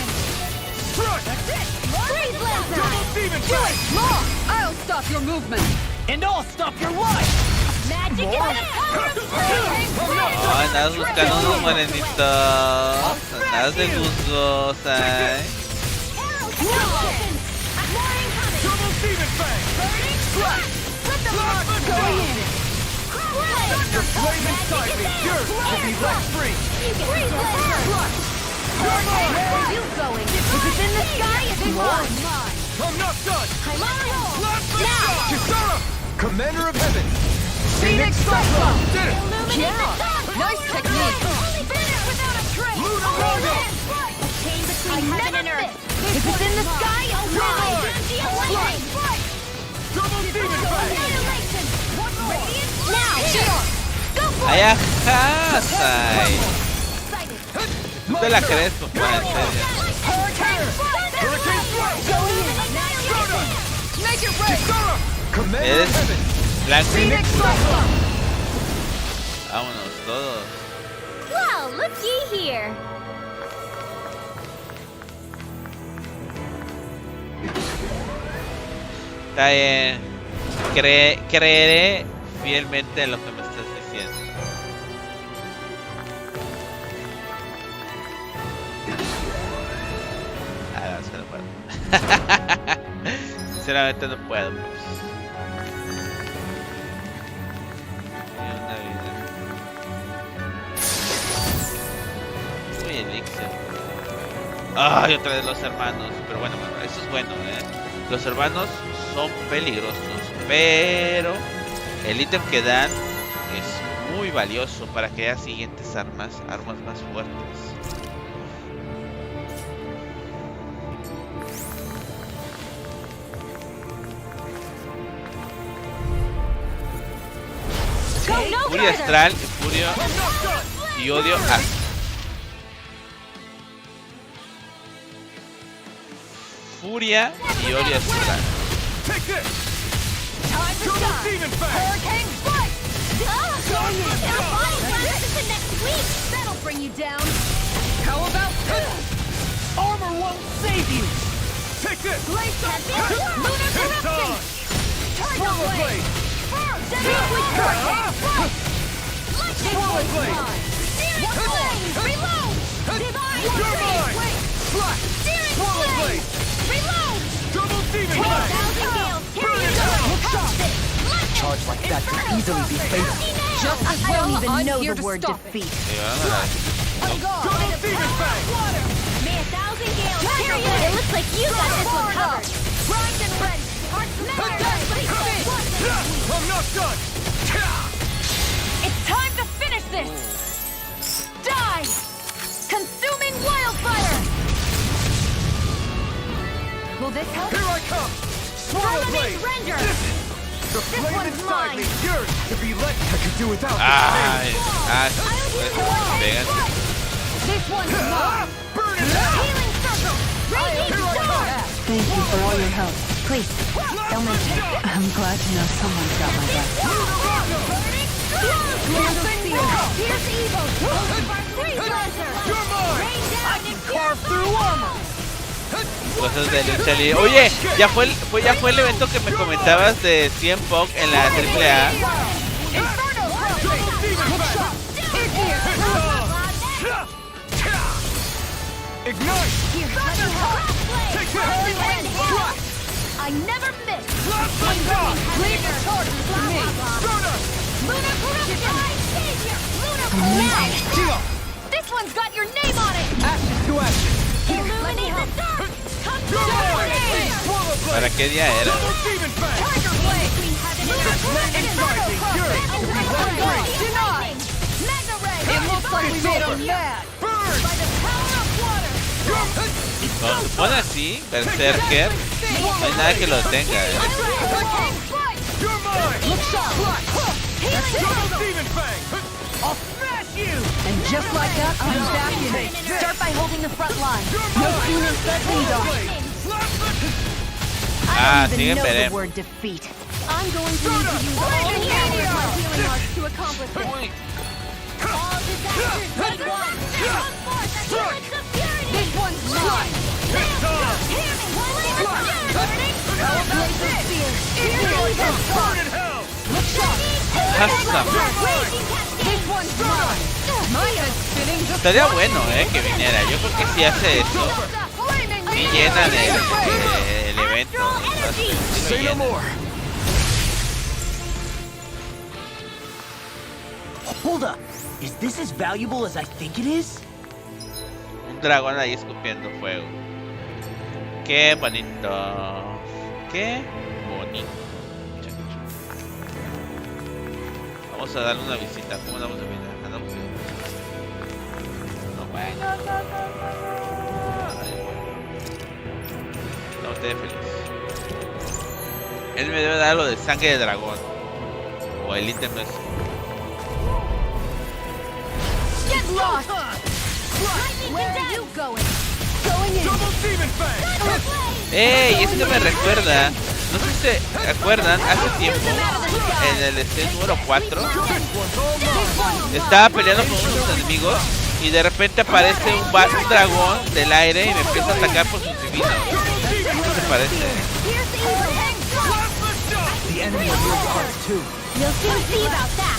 Strike! That's it. Freeze lancer. Double demon Do fang! it. More. I'll stop your movement. And I'll stop your life! Magic is the power of flame. Oh, andas buscando unos morenitos. Andas de gustos, ay. Arrow still open. More incoming. Double demon fang! Burning strike. Let the Blast! go in. The flame inside me, yours will be let free! Freeze lancer. Where are you going? If it's in the sky, it's mine. I'm not done! Now! Kisara! Commander of heaven! Phoenix Cyclone! Did it! Illuminate the sun! Nice technique! Finish without a trace! Lunar Rondo! A chain between heaven and earth! If it's in the sky, it's mine! Lightning! Double demon fang! Annihilation! Radiant! Now! Go for Ay, it! ajá, ay. Excited! No te la crees, papá, en serio. Hurricane strike! Make it rain! Kisara! Commander Eres of heaven! blanco. Phoenix Cyclone! Vámonos todos. Well, looky here. Está bien. Creeré fielmente en lo que me estás diciendo. Ah, no, es que no puedo. Sinceramente no puedo. Pues. Ni una vida. Uy, elixir. Ay, otra vez los hermanos. Pero bueno, eso es bueno, Los hermanos son peligrosos, pero el ítem que dan es muy valioso para que haya siguientes armas más fuertes. Furia astral, furia y odio astral. Furia y odio astral. Take this! Time to Double shine! demon fang! Hurricane strike! Next week! That'll bring you down! How about this? Armor won't save you! Take this! Glacial spear! Lunar It's corruption! on! Tiger Swallow blade! blade! First! Hurricane strike! Lightning Swallow bolt blade! mine! Searing flame! Reload! Divine You're mine! wait! Flash! Searing Swallow flame! blade! Reload! Double demon 10,000 fang! gales! Carry Burn it it down! down! Lightning! Charge like that could easily be fatal. Just as I don't even I'm know here the to word stop defeat. Sí, vámonos. Double demon fang! May 1,000 gales carry it! It looks like you got this one covered! Primed and ready! I'm not done! It's time to finish this! Die! Consuming wildfire! Will this help? Here I come! Swallow blade! Render! The This flame one's inside me, mine. yours to be let. I could do without Ay, This one's mine! Burn it down! Healing circle! Raging Here I storm! come! Thank you for all your help. Please, don't mention it. I'm glad to know someone's got my back. Here's Evo! Freeze Lancer! You're mine! Rain down and Carve through armor! cosas de lucha libre. Oye, ya fue el evento que me comentabas de CM Punk en la AAA. Inferno! Ignite! Take this! I never miss! Blast them down! Leave the charges to me! Lunar corruption! Lunar corruption! This one's got your name on it! Ashes to ashes! Illuminate the dark! Come to ¿Para qué día era? Demon fang! Tiger blade! Lunar corruption! Denied! Magna ray! It looks like we made him mad! Burn! By the power of water! Cuando se pone así, Berserker, no hay nada que lo detenga. You're mine! Look sharp! Double demon fang! I'll smash you! And just like that, I'm back in it. Start by holding the front line. No sooner said than done. Ah, I don't siguen even know the veremos. word defeat. I'm going to need to use all the powers of my healing arts to accomplish this. All disasters take one. Come forth as units of purity. This one's mine. It's on! Hear me. Burning. How about Blaze of this? spear. Here Here we go. Burn in hell! Look sharp. Hasta. This one's mine. My head's spinning just Estaría bueno, que viniera. Yo creo que si hace eso, si llenan el evento. Sí lo Say no llenan. more. Hold up. Is this as valuable as I think it is? Un dragón ahí escupiendo fuego. Qué bonito. Qué bonito. Vamos a darle una visita. ¿Cómo damos de vida? Andamos bien. No, bueno, no, esté feliz. Él me debe dar lo de sangre de dragón. O el ítem de eso. Get lost! Where are you going? Going in! Double demon fang! ¡Ey! Esto me recuerda. No sé si se acuerdan, hace tiempo, en el stage número 4, estaba peleando con unos enemigos y de repente aparece un dragón del aire y me empieza a atacar por sus divinos. ¿Qué te parece? The enemy of yours are too. You'll soon see about that.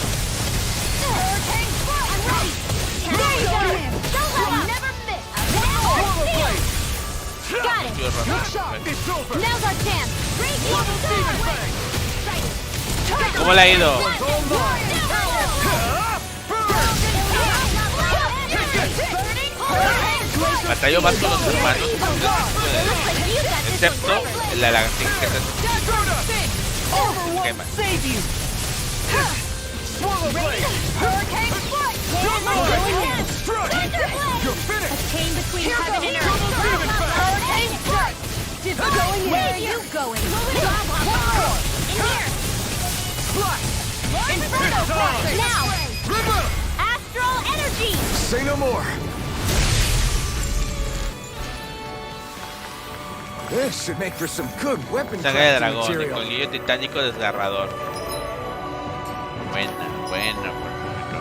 There you go! Don't let up! Never miss! Got it! Good shot! It's over! Now's our chance! ¿Cómo le ha ido? Batalló más con los hermanos, excepto la lagartija que está Kaiman. Swallow blade! Hurricane foot! You're finished! A chain between heaven and earth! Hurricane strike! Where are you going? In here! Inferno crossing! Now! Astral energy! Say no more. This should make for some good weapon Sangre de crafting dragón, el material. colmillo titánico desgarrador. Buena, buena, perfecto.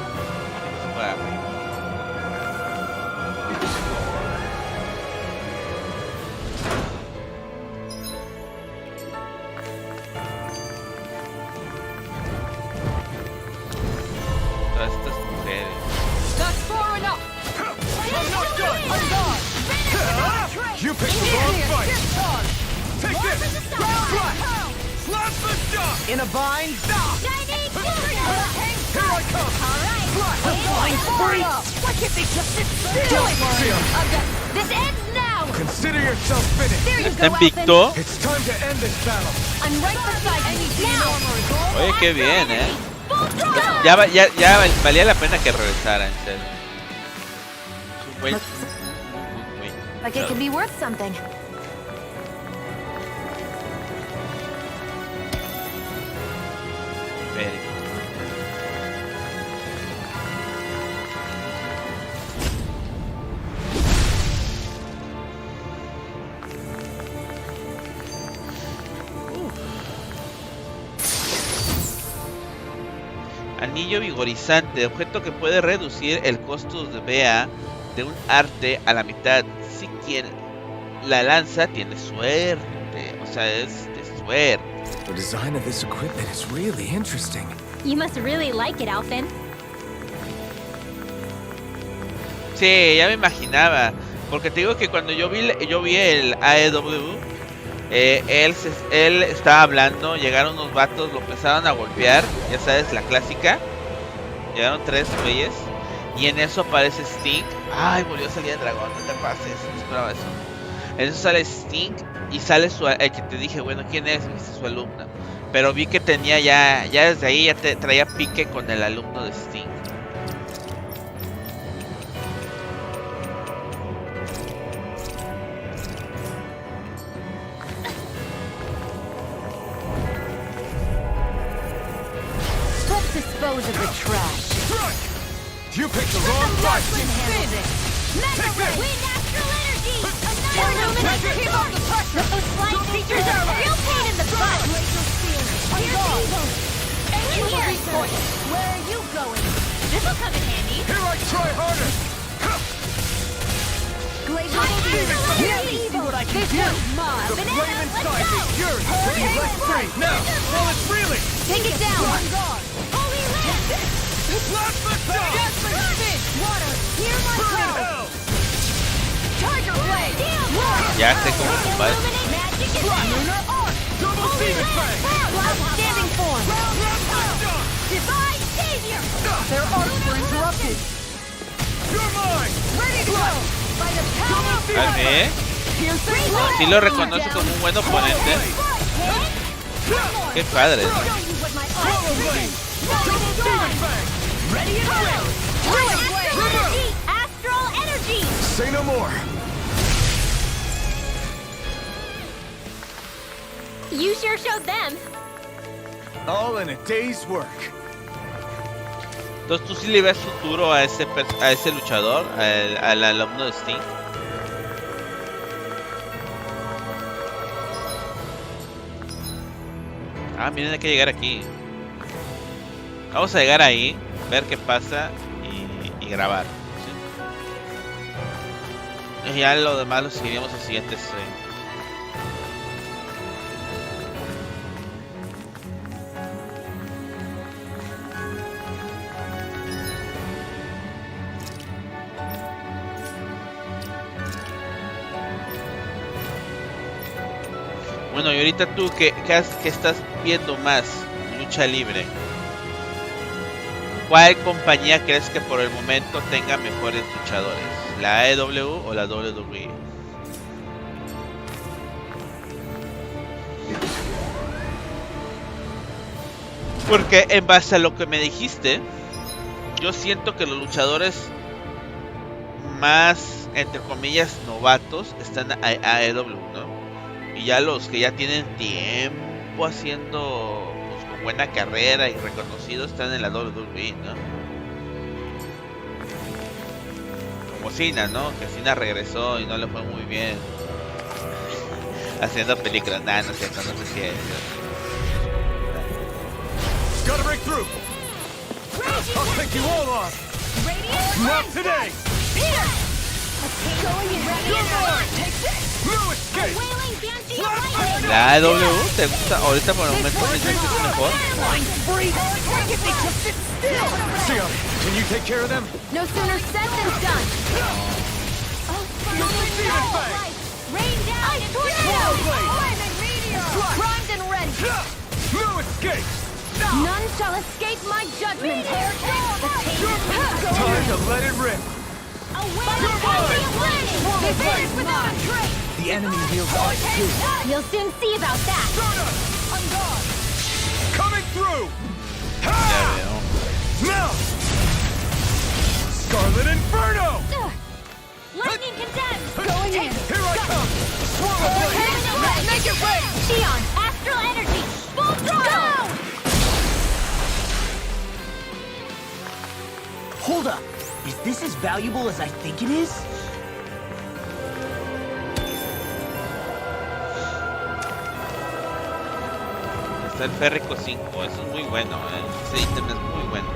Todas estas mujeres. That's far enough! I'm not done! On guard! You picked the wrong fight! Take this! Slap the shot! In a bind? Here I come! What if they just sit still? This ends now! Consider yourself finished. There you ¿Está go, invicto? Alphen. It's time to end this battle. I'm right beside you. Now! Oye, qué bien, Full throttle! Ya valía la pena que regresara, en serio. Es un buen... Like it could be worth something. Very. Anillo vigorizante, objeto que puede reducir el costo de BA de un arte a la mitad. Si quien la lanza tiene suerte, o sea, es de suerte. The design of this equipment is really interesting. You must really like it, Alphen. Sí, ya me imaginaba, porque te digo que cuando yo vi el AEW, él estaba hablando, llegaron unos vatos, lo empezaron a golpear, ya sabes, la clásica. Llegaron 3 güeyes y en eso aparece Sting. Ay, volvió a salir el dragón, no te pases, no esperaba eso. En eso sale Sting y sale el que te dije, bueno, ¿quién es? Viste su alumno. Pero vi que tenía ya desde ahí ya traía pique con el alumno de Sting. Let's dispose of the trash. You picked the wrong fight! Mega Ray! Wind astral energy! Illuminate! Keep up the pressure! Those flying creatures are a real pain in the butt! point. Where are you going? This'll come in handy. Here I try harder! Glaive see what I can do. The flame inside me yearns to be let free! Now, while it's reeling! Take it down. Holy land. Plasma shot! Dazzling spin. Water. Hear my Burn in call. hell! Tiger blade. Ya sé cómo tumbar. Magic is lunar arc. Double demon fang! Outstanding form. Divine savior. Their arcs were interrupted. You're mine! Ready to go. By the power of ¿Ah, sí? piercing No, sí lo reconoce como un buen oponente. Qué padre, ¿no? Double demon fang! Ready and go. Astral energy. Say no more! You sure showed them. All in a day's work. Entonces tú sí le ves futuro a ese luchador, al alumno de Sting. Ah, miren, hay que llegar aquí. Vamos a llegar ahí, ver qué pasa y grabar. ¿Sí? Y ya lo demás lo seguiremos en siguientes. Bueno, y ahorita tú, ¿qué estás viendo más? Lucha libre. ¿Cuál compañía crees que por el momento tenga mejores luchadores? ¿La AEW o la WWE? Porque en base a lo que me dijiste, yo siento que los luchadores más, entre comillas, novatos están en AEW, ¿no? Y ya los que ya tienen tiempo haciendo, pues, con buena carrera y reconocidos están en la WWE, ¿no? Como Cena, ¿no? Que Cena regresó y no le fue muy bien haciendo películas. Nah, no sé, no sé si es. Gotta break through! I'll take you all on! Not today! No escape! La AEW, ¿te gusta? Ahorita por el momento me siento mejor. Sion, can you take care of them? No sooner said than done. Rain down in tornado! Primed and ready! No escape! None shall escape my judgment! Time to let it rip! Without a trace! The enemy heals us too. You'll soon see about that! I'm gone! Coming through! Ya veo. Now! Scarlet Inferno! Lightning condensed! Going in! Here I come! Swirl of blade! Make it rain! Sion, astral energy! Full throttle! Hold up. Is this as valuable as I think it is? Está el Férrico 5, eso es muy bueno, ese ítem es muy bueno.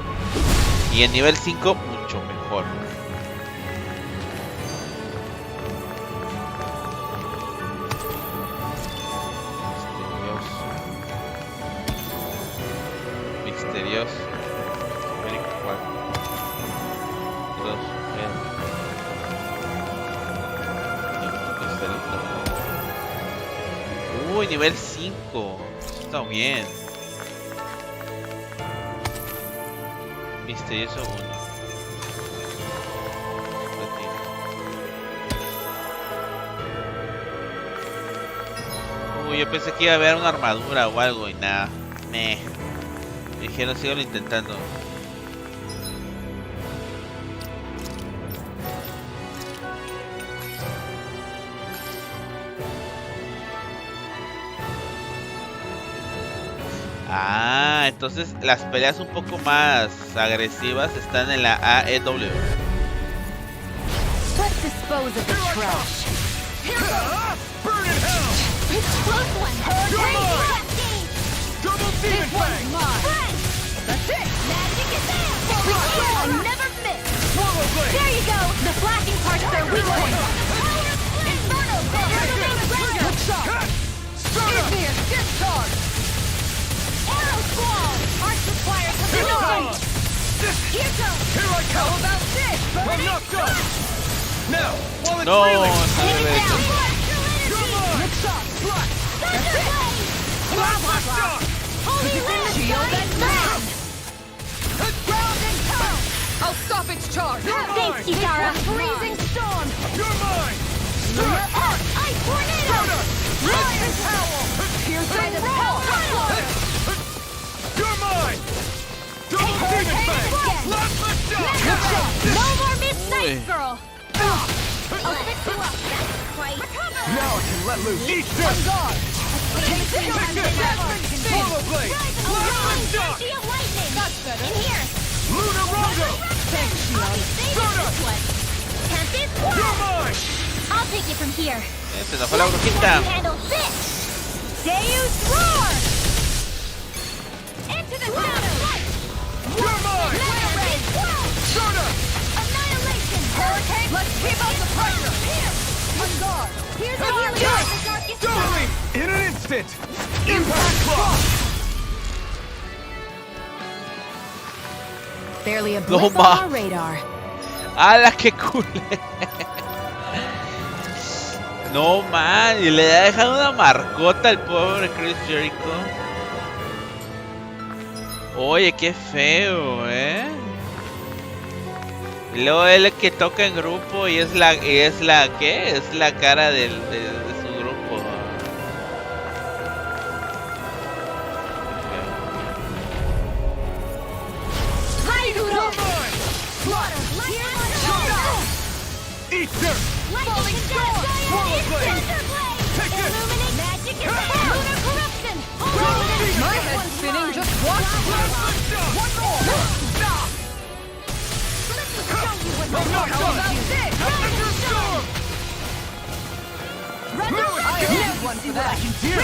Y en nivel 5, mucho mejor. Misterioso. Férrico 4. 2, Uy, nivel 5. Está bien. Misterioso 1. Uy, yo pensé que iba a haber una armadura o algo y nada. Me dijeron, sigo intentando. Ah, entonces las peleas un poco más agresivas están en la AEW. Let's dispose of the trash. Burn in hell! Close one! You're mine! Cascade! Double demon This one's fang! mine! That's it! There you go! The flashing part's their weak point! Inferno! Good shot! Igneous discharge! Arrow squall! Arch requires some noise! Here goes! Here I come! How about this? I'm not done! Now, while it's No, reeling! Take it down! You're mine! Good shot! Flush! That's it! Blah, blah, blah! Holy Land! Shield and land! Ground and pound! I'll stop its charge! Thanks, Kitara! Freezing storm! You're mine! Lunar arc! Ice tornado! Lion howl! Piercing roar! You're mine! Double demon fang! Blast my shot! No more midnight, girl! I'll fix you up! That's quite... Now I can let loose! Eat On this! guard! Take this! Polar blade! Blast my shot! Lightning! That's better! In here! Lunar rondo! Thanks, Shion! Can't this work? You're mine! I'll take it from here! Se nos fue la brujita. Handle this! Deus roar! Into the shadows! You're mine! Soda! Annihilation! Hurricane! Let's keep up the pressure! Here! On guard! Here's the healing! Darling! In an instant! Impact clock! Barely a No blip ma. on our radar. ¡Hala, qué cool! No man, y le ha dejado una marcota al pobre Chris Jericho. Oye, qué feo, Y luego él es el que toca en grupo y es la ¿qué? Es la cara de su grupo. Eat dirt! Falling storm! Polar blade! Take this! Illuminate magic and lunar corruption! My head's spinning, just watch! One more! I'm not done! Thunderstorm! I have one for that!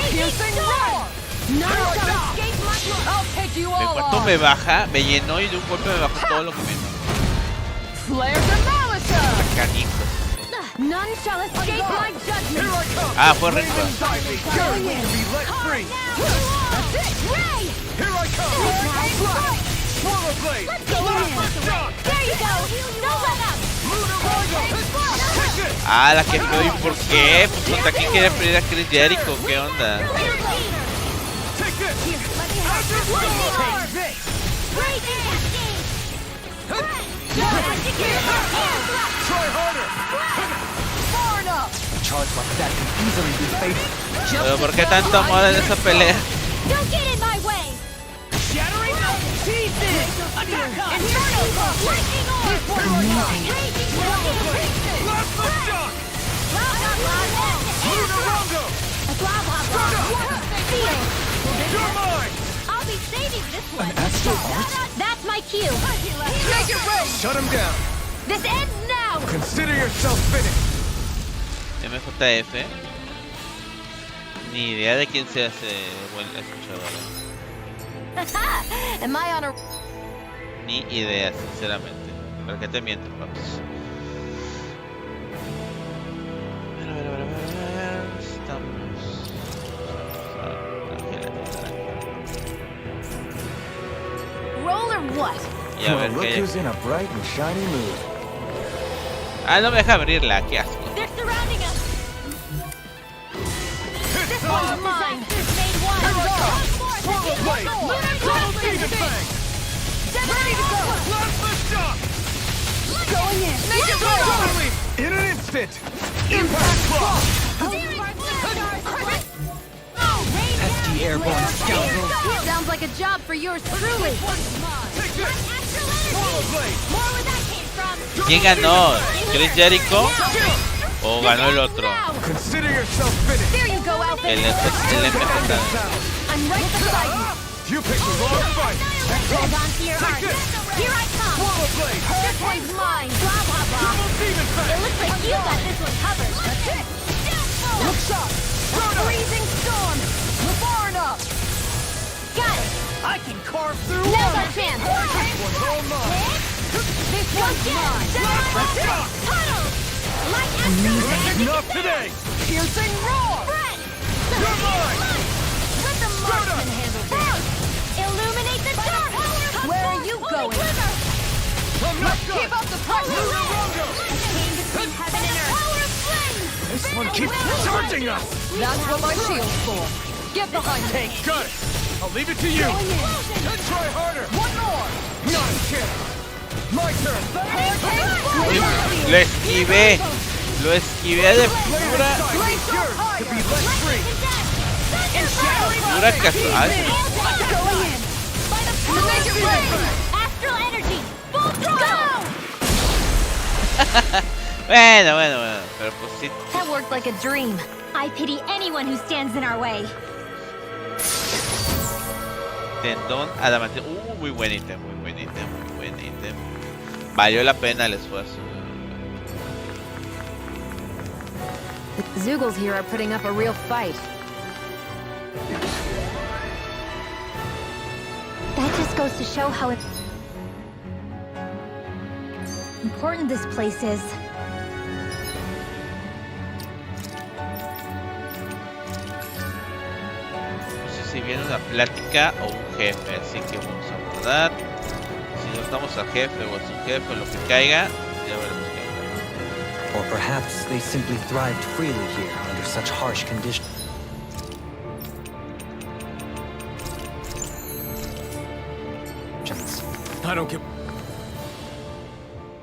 Piercing roar! None shall escape my look! I'll take you En all cuanto on! me baja, me llenó y de un golpe me bajó todo lo que me Flare demolition! canijos. None shall escape my judgment! Here I come! Ah, fue rico. Diving! Going to be let free! That's it! Ray! Here I come! Polar blade! Blast my shot! There you go! Don't let up! Lunar rondo! Take this! Ah, la que feo, ¿y por qué? Pues contra quién quiere pedir a Chris Jericho, ¿qué onda? Take this! Take this! Great cascade! Try harder! Far enough! A charge like that can easily be fatal. Pero ¿por qué tanto amor en esa pelea? Don't get in my way! Shattering pieces! Inferno! Lightning orb! Raging Blast my shot! Lunar rondo! Blah, blah, blah. Seal. You're mine! I'll be saving this one. Astral art? That's my cue. Make it rain. Shut him down! This ends now. Consider yourself finished! MJF. Ni idea de quién sea ese buen escuchador. Am I on a... Ni idea, sinceramente. ¿Para qué te miento, paps? A ver. Estamos. Roll or what? Y a ver Well, look qué hay. who's in a bright and shiny mood. Ah, no me deja abrirla, qué asco. They're surrounding us. This one's mine. Made one. Ready to go. Blast the shot! Going in. Make it rain. Darling! In an instant! Impact clock! Pesky airborne scoundrel. Sounds like a job for yours truly. Take this! Polar blade! More where that came from. ¿Quién ganó? ¿Chris Jericho? ¿O ganó el otro? Consider yourself finished! There you go, Alpha. El MJ. I'm right beside you. You picked the wrong fight! Hold on to your heart. Take this! Here I come. Polar blade! This one's mine. Blah, blah, blah. Double demon It fang! looks like you got this one covered. That's it. Look sharp. Freezing storm. We're far enough. Got it. I can carve through Now's water. our chance. This one's all mine! This Enough today! Piercing roar! Fred! You're mine! Let the marksman handle this! Illuminate the dark! Where are you going? I'm not done! Keep up the pressure! Came between heaven and earth. Power of flame! This one keeps charging us! That's what my shield's for. Get behind me. Got it! I'll leave it to you! Then try harder! One more! Not a chance! My turn! Uy, lo esquivé. Lo esquivé de pura To be let free! casual. Astral energy! Full throttle! Bueno, pero pues sí. That worked like a dream. I pity anyone who stands in our way. Tendón adamantino. Muy buen ítem, Valió la pena el esfuerzo. The Zoogles here are putting up a real fight. That just goes to show how important this place is. No sé si viene una plática o un jefe, así que vamos a guardar. Si no estamos al jefe o a su jefe o lo que caiga, ya veremos qué onda. Or perhaps they simply thrived freely here under such harsh conditions. I don't get...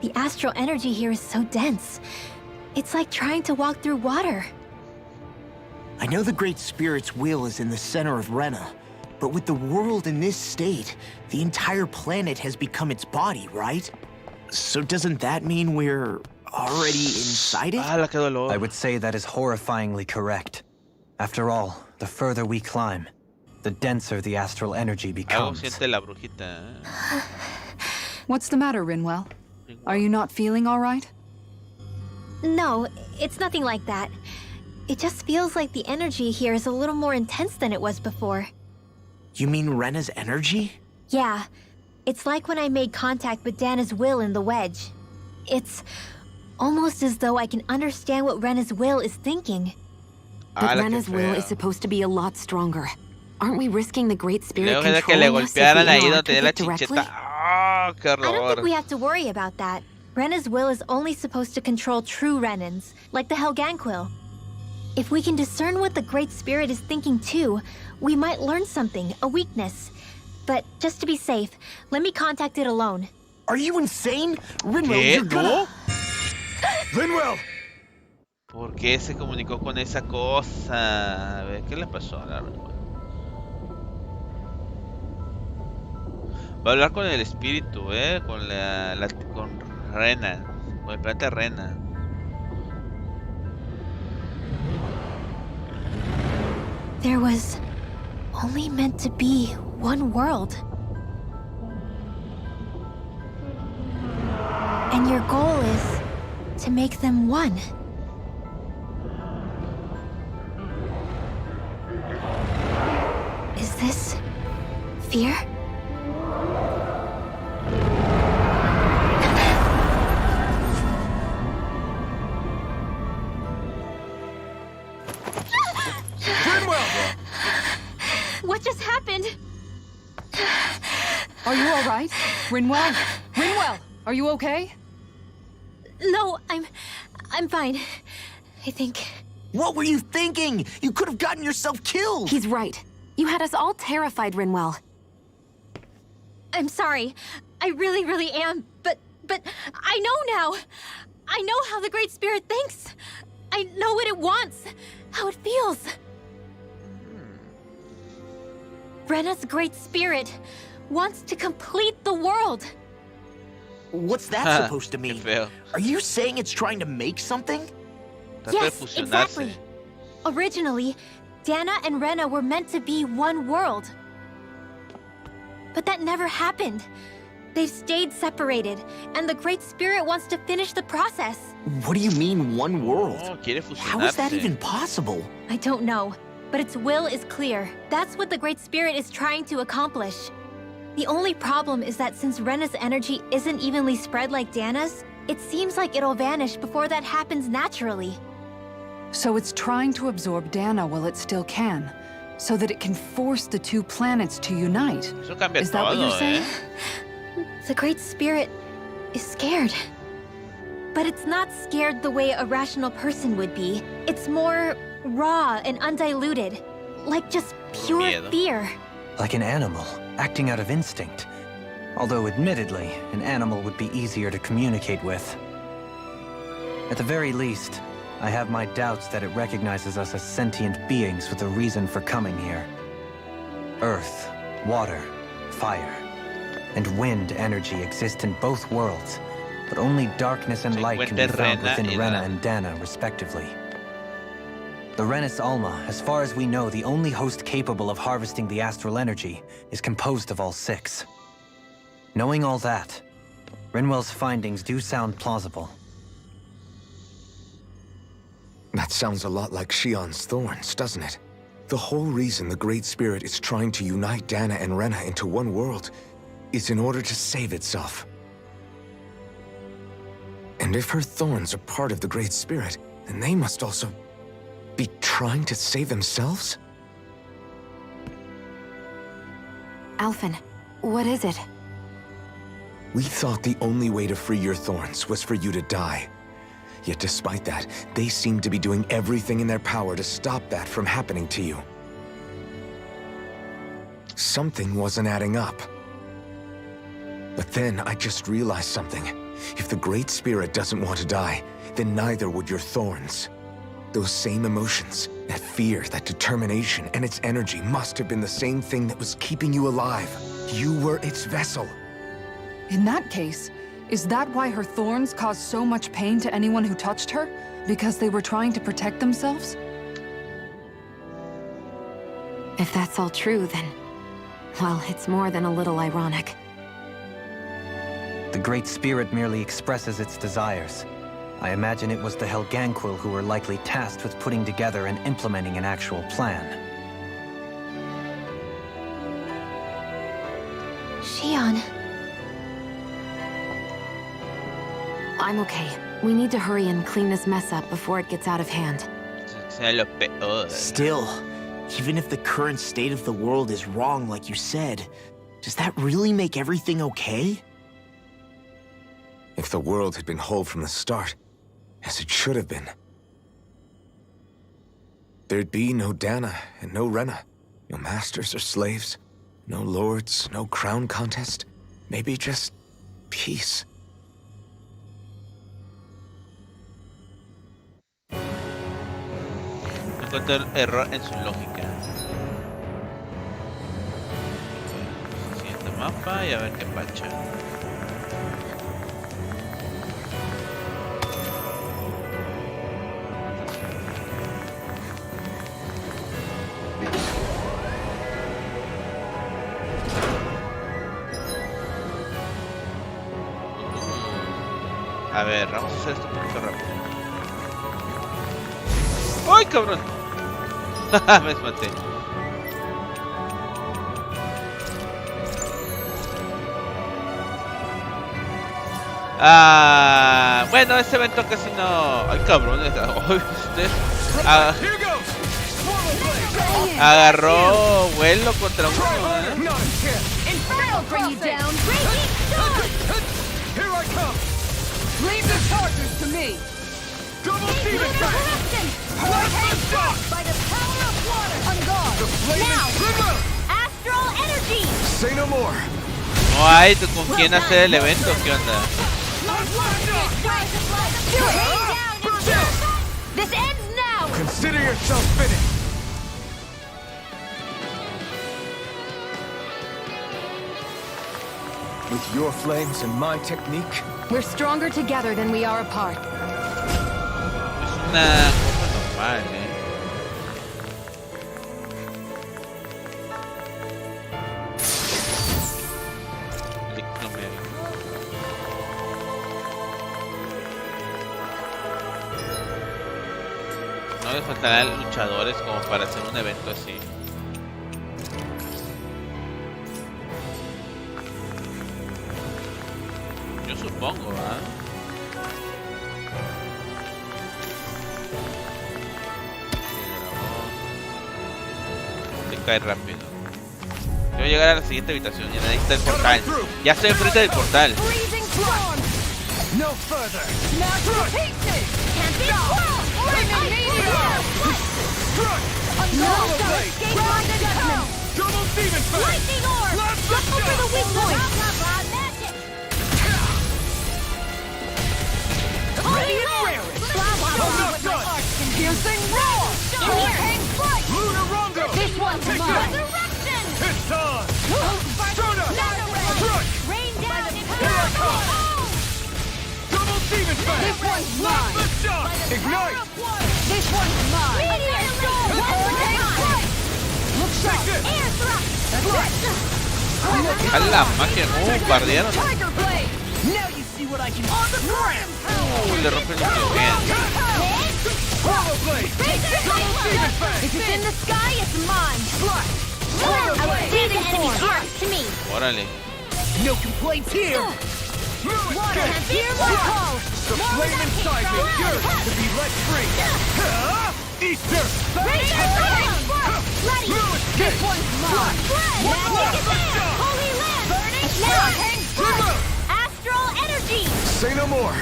The astral energy here is so dense. It's like trying to walk through water. I know the Great Spirit's will is in the center of Rena, but with the world in this state, the entire planet has become its body, right? So doesn't that mean we're already inside it? Ah, qué dolor. I would say that is horrifyingly correct. After all, the further we climb, the denser the astral energy Algo becomes. siente la brujita. What's the matter, Rinwell? Are you not feeling all right? No, it's nothing like that. It just feels like the energy here is a little more intense than it was before. You mean Rena's energy? Yeah, it's like when I made contact with Dana's will in the wedge. It's almost as though I can understand what Rena's will is thinking. But la Rena's que will feo. is supposed to be a lot stronger. Aren't we risking the Great Spirit Luego de que le controlling us if we golpearan ahí donde interact tenía with la it directly? chincheta. ¡Ah, qué I don't think horror! we have to worry about that. Rena's will is only supposed to control true Renans, like the Helganquil. If we can discern what the Great Spirit is thinking too, we might learn something, a weakness. But just to be safe, let me contact it alone. Are you insane? Rinwell, ¿Qué? you're gonna... Rinwell! ¿Por qué se comunicó con esa cosa? A ver, ¿qué le pasó a la Rinwell? Va a hablar con el espíritu, con con Rena, con el planeta Rena. There was only meant to be one world. And your goal is to make them one. Is this fear? What just happened? Are you all right? Rinwell? Rinwell, are you okay? No, I'm fine. I think. What were you thinking? You could have gotten yourself killed! He's right. You had us all terrified, Rinwell. I'm sorry. I really am. But I know now. I know how the Great Spirit thinks. I know what it wants. How it feels. Rena's Great Spirit wants to complete the world. What's that supposed to mean? Qué feo. Are you saying it's trying to make something? Trata de Yes, fusionarse. exactly. Originally, Dana and Rena were meant to be one world. But that never happened. They've stayed separated, and the Great Spirit wants to finish the process. What do you mean, one world? No, quiere How is that fusionarse. even possible? I don't know, but its will is clear. That's what the Great Spirit is trying to accomplish. The only problem is that since Rena's energy isn't evenly spread like Dana's, it seems like it'll vanish before that happens naturally. So it's trying to absorb Dana while it still can, so that it can force the two planets to unite. Eso cambia Is that what todo, you're saying? The Great Spirit is scared. But it's not scared the way a rational person would be. It's more raw and undiluted. Like just pure Miedo. fear. Like an animal, acting out of instinct. Although admittedly, an animal would be easier to communicate with. At the very least, I have my doubts that it recognizes us as sentient beings with a reason for coming here. Earth, water, fire, and wind energy exist in both worlds, but only darkness and light can be found within Rena and Dana, respectively. The Renis Alma, as far as we know, the only host capable of harvesting the astral energy, is composed of all six. Knowing all that, Rinwell's findings do sound plausible. That sounds a lot like Shion's thorns, doesn't it? The whole reason the Great Spirit is trying to unite Dana and Rena into one world is in order to save itself. And if her thorns are part of the Great Spirit, then they must also be trying to save themselves? Alphen, what is it? We thought the only way to free your thorns was for you to die. Yet despite that, they seem to be doing everything in their power to stop that from happening to you. Something wasn't adding up. But then I just realized something. If the Great Spirit doesn't want to die, then neither would your thorns. Those same emotions, that fear, that determination, and its energy must have been the same thing that was keeping you alive. You were its vessel. In that case, is that why her thorns caused so much pain to anyone who touched her? Because they were trying to protect themselves? If that's all true, then... well, it's more than a little ironic. The Great Spirit merely expresses its desires. I imagine it was the Helganquil who were likely tasked with putting together and implementing an actual plan. Shion. I'm okay. We need to hurry and clean this mess up before it gets out of hand. Still, even if the current state of the world is wrong like you said, does that really make everything okay? If the world had been whole from the start, as it should have been, there'd be no Dana and no Rena, no masters or slaves, no lords, no crown contest, maybe just peace. Encontrar error en su lógica. Siguiente mapa y a ver qué pacha. A ver, vamos a hacer esto un poquito rápido. ¡Ay, cabrón! Me espanté. Bueno, ese evento casi no... ¡Ay, cabrón! Agarró vuelo contra uno, Leave the chargers to me! Double demon by the power of water! On guard! Now! Astral energy! Say no more! No hay con quién hacer el evento, ¿qué onda? This ends now! Consider yourself finished! With your flames and my technique, We're stronger together than we are apart. Es una cosa normal, No me... No les faltarán luchadores como para hacer un evento así. supongo, ¿ah? Se cae rápido. Yo voy a llegar a la siguiente habitación y ahí está el portal. Ya estoy enfrente del portal. No further. Double demon face. Lightning orb! Go for the weak point! Ready and raring. I'm not done. Piercing roar! Hurricane flight! Lunar Rondo. This one's mine! Resurrection! It's on. Sturda. Crush. Rain down and Here I come. Double demon face. This one's mine! The shot. Ignite. This one's mine! Meteor storm! Hurricane flight! Look sharp! Air thrust! A la magia, ¿cómo bombardearon? Tiger blade! Now you see what I can on the ground. Le rompen el tío, bien. If it's in the sky, it's mine! I will see the enemy arms to me! Órale. No complaints here. Water has here my call! The flame inside me yearns to be let free. Easter. Ready! This one's mine! Holy Land! Burning now! Astral energy! Say no more.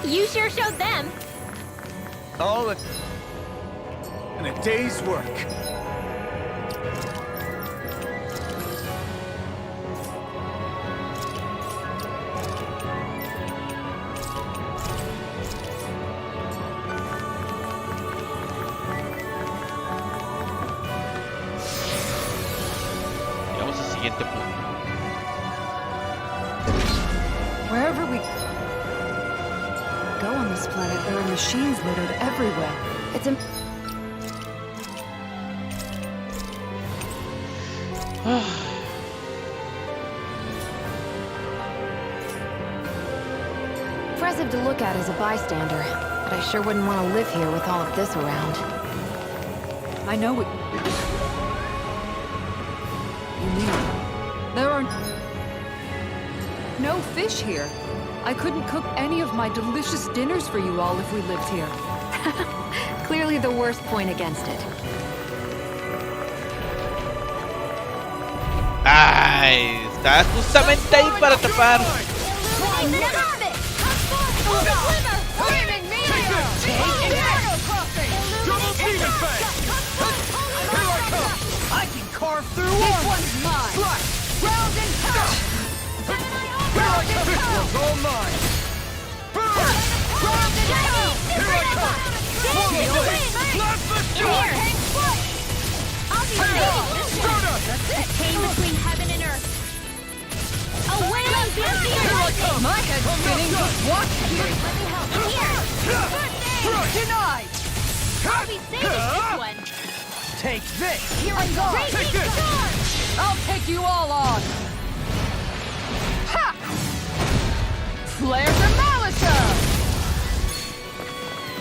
You sure showed them! All in a day's work. Llegamos al siguiente punto. Wherever we go on this planet, there are machines littered everywhere. It's impressive to look at as a bystander, but I sure wouldn't want to live here with all of this around. I know what you mean. There are no fish here. I couldn't cook any of my delicious dinners for you all if we lived here. Clearly the worst point against it. Ay, está justamente ahí para tapar. I can carve through this one's mine. Round and power! This one's all mine. Round and power! Here I come! Dance the wind! Blast the Here! I'll be ready! That's it! Came between heaven and earth. Away on the My head's spinning. Just watch me. Let me help. Here! Denied. I'll be saving this one! Take this. Here I go! Take this. I'll take you all on. Ha! Flare the Malisa!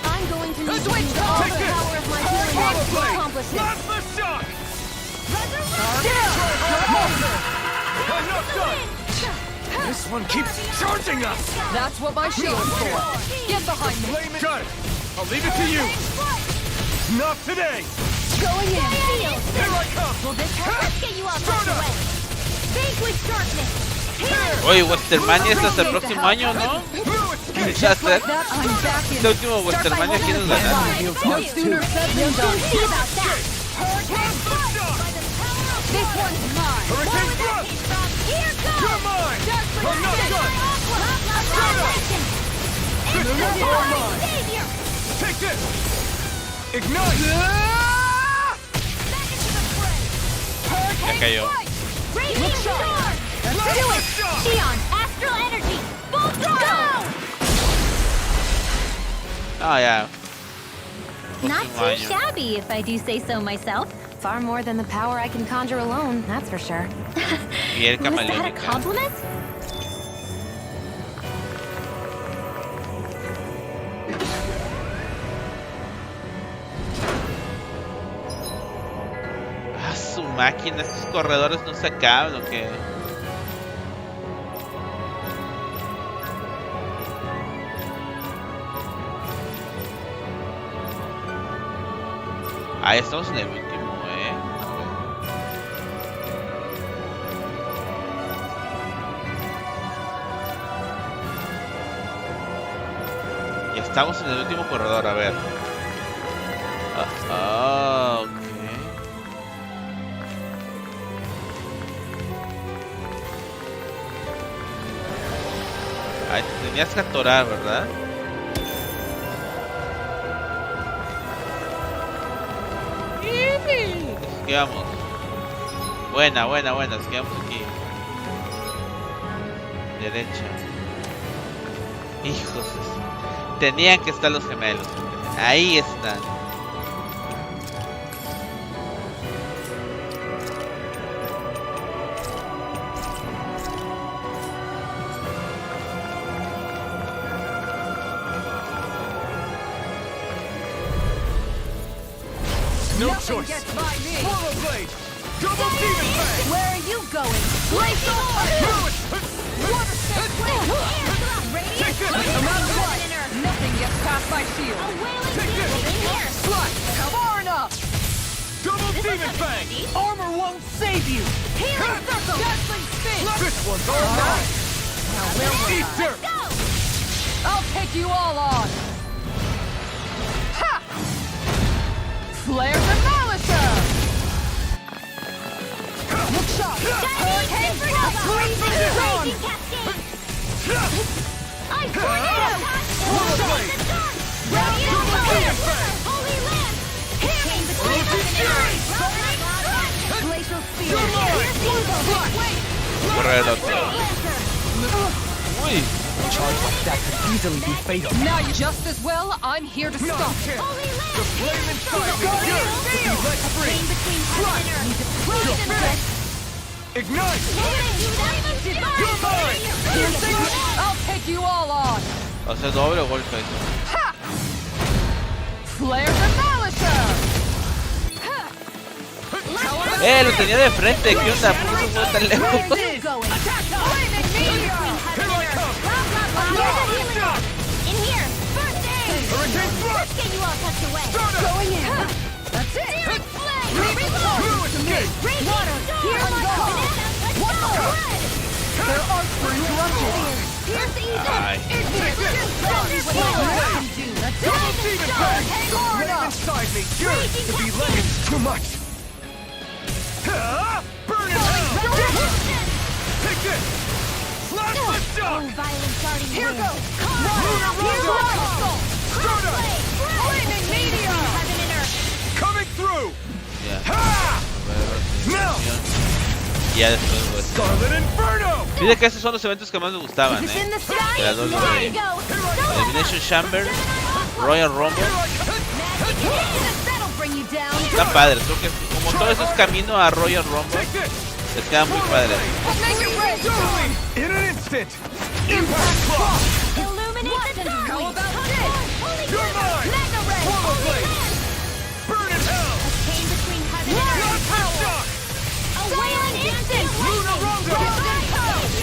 I'm going to need to Switch use all Take the this. power of my healing Power to blade. accomplish this. Blast the shot. I'm not done. This one keeps charging us. That's what my shield's for. Get behind me. Blame it. Got it. I'll leave it to you. Not today. Going in. Here I come. Will this help? Let's get you out of the way. Vanquish darkness. Here. Oye, Westermania es hasta el próximo año, ¿no? Quizás ser. Este último Westermania quiere ganar. No sooner said than done. See about that. Hurricane Flight. By the power of This one's mine. Hurricane Thrust. Here goes. You're mine. I'm not done. It's This the one's all divine mine. savior. Take this. Ignite. Back into the fray. Ya Hurricane cayó. Flight. Radiant storm. Let's Do it. Xion, astral energy. Full throttle. Ah, ya. Not Próximo too año. shabby, if I do say so myself. Far more than the power I can conjure alone, that's for sure. Piel Was that a camaleónica. compliment? Ah, su máquina, estos corredores no se acaban o qué. Ahí estamos en el último, Y estamos en el último corredor, a ver. Ok. Ahí te tenías que atorar, ¿verdad? Nos quedamos. Buena, nos quedamos aquí. Derecha. Hijos. Tenían que estar los gemelos. Ahí están. No choice. Swallow blade. Double demon blade. Where are you going? Blaze Water step. Take this. No matter what, nothing gets past my shield. Take this. Slut. Far enough. Double demon fang. Armor won't save you! Healing circle. Dazzling spin. This one's all mine. Now where was Eat I? dirt. I'll take you all on. Ha! Flare Demolisher. Look shot. Hurricane Freezing Storm. Swallow blade. Holy Land. Glacial Spear. You're mine. Wait. Corre el otro. Uy. A charge like that could easily be fatal. Now just as well, I'm here to stop. Nonsense. The flame inside me yearns to be let free. Ignite. You're mine. I'll take you all on. Hace doble golpe. Ha! Flare Demolisher. Lo tenía de frente. ¿Qué onda? ¿Por qué se fue tan lejos? Here I come. In here. First aid. Hurricane thrust. Get you all tucked away. Start up. Going in. That's it. Blue escape. Water. Here's my call. There are interrupted. Here's evil. Ay. Take this. Double demon fang. The flame inside me yearns to be let. It's too much. Burn in hell. Take this. Flash the shock. Violent darting Here wind. goes. Lunar Rondo. Start up. Flaming meteor. Heaven and earth. Coming through. Ya. Ha! Now. Y ya después, pues. Scarlet Inferno. Dice que esos son los eventos que más me gustaban, Is this in the sky? De la WWE. Elimination Chamber, Royal Rumble. That'll bring you down. Están padres, creo que como todo eso es camino a Royal Rumble, Take this. les queda muy padre. Make it rain. In an instant. Impact clock. Illuminate the dark. How about this? You're mine. Mega ray. Swallow blade. Burn in hell. Came between heaven and Flash earth. the shock. A wailing instant. Lunar Rondo.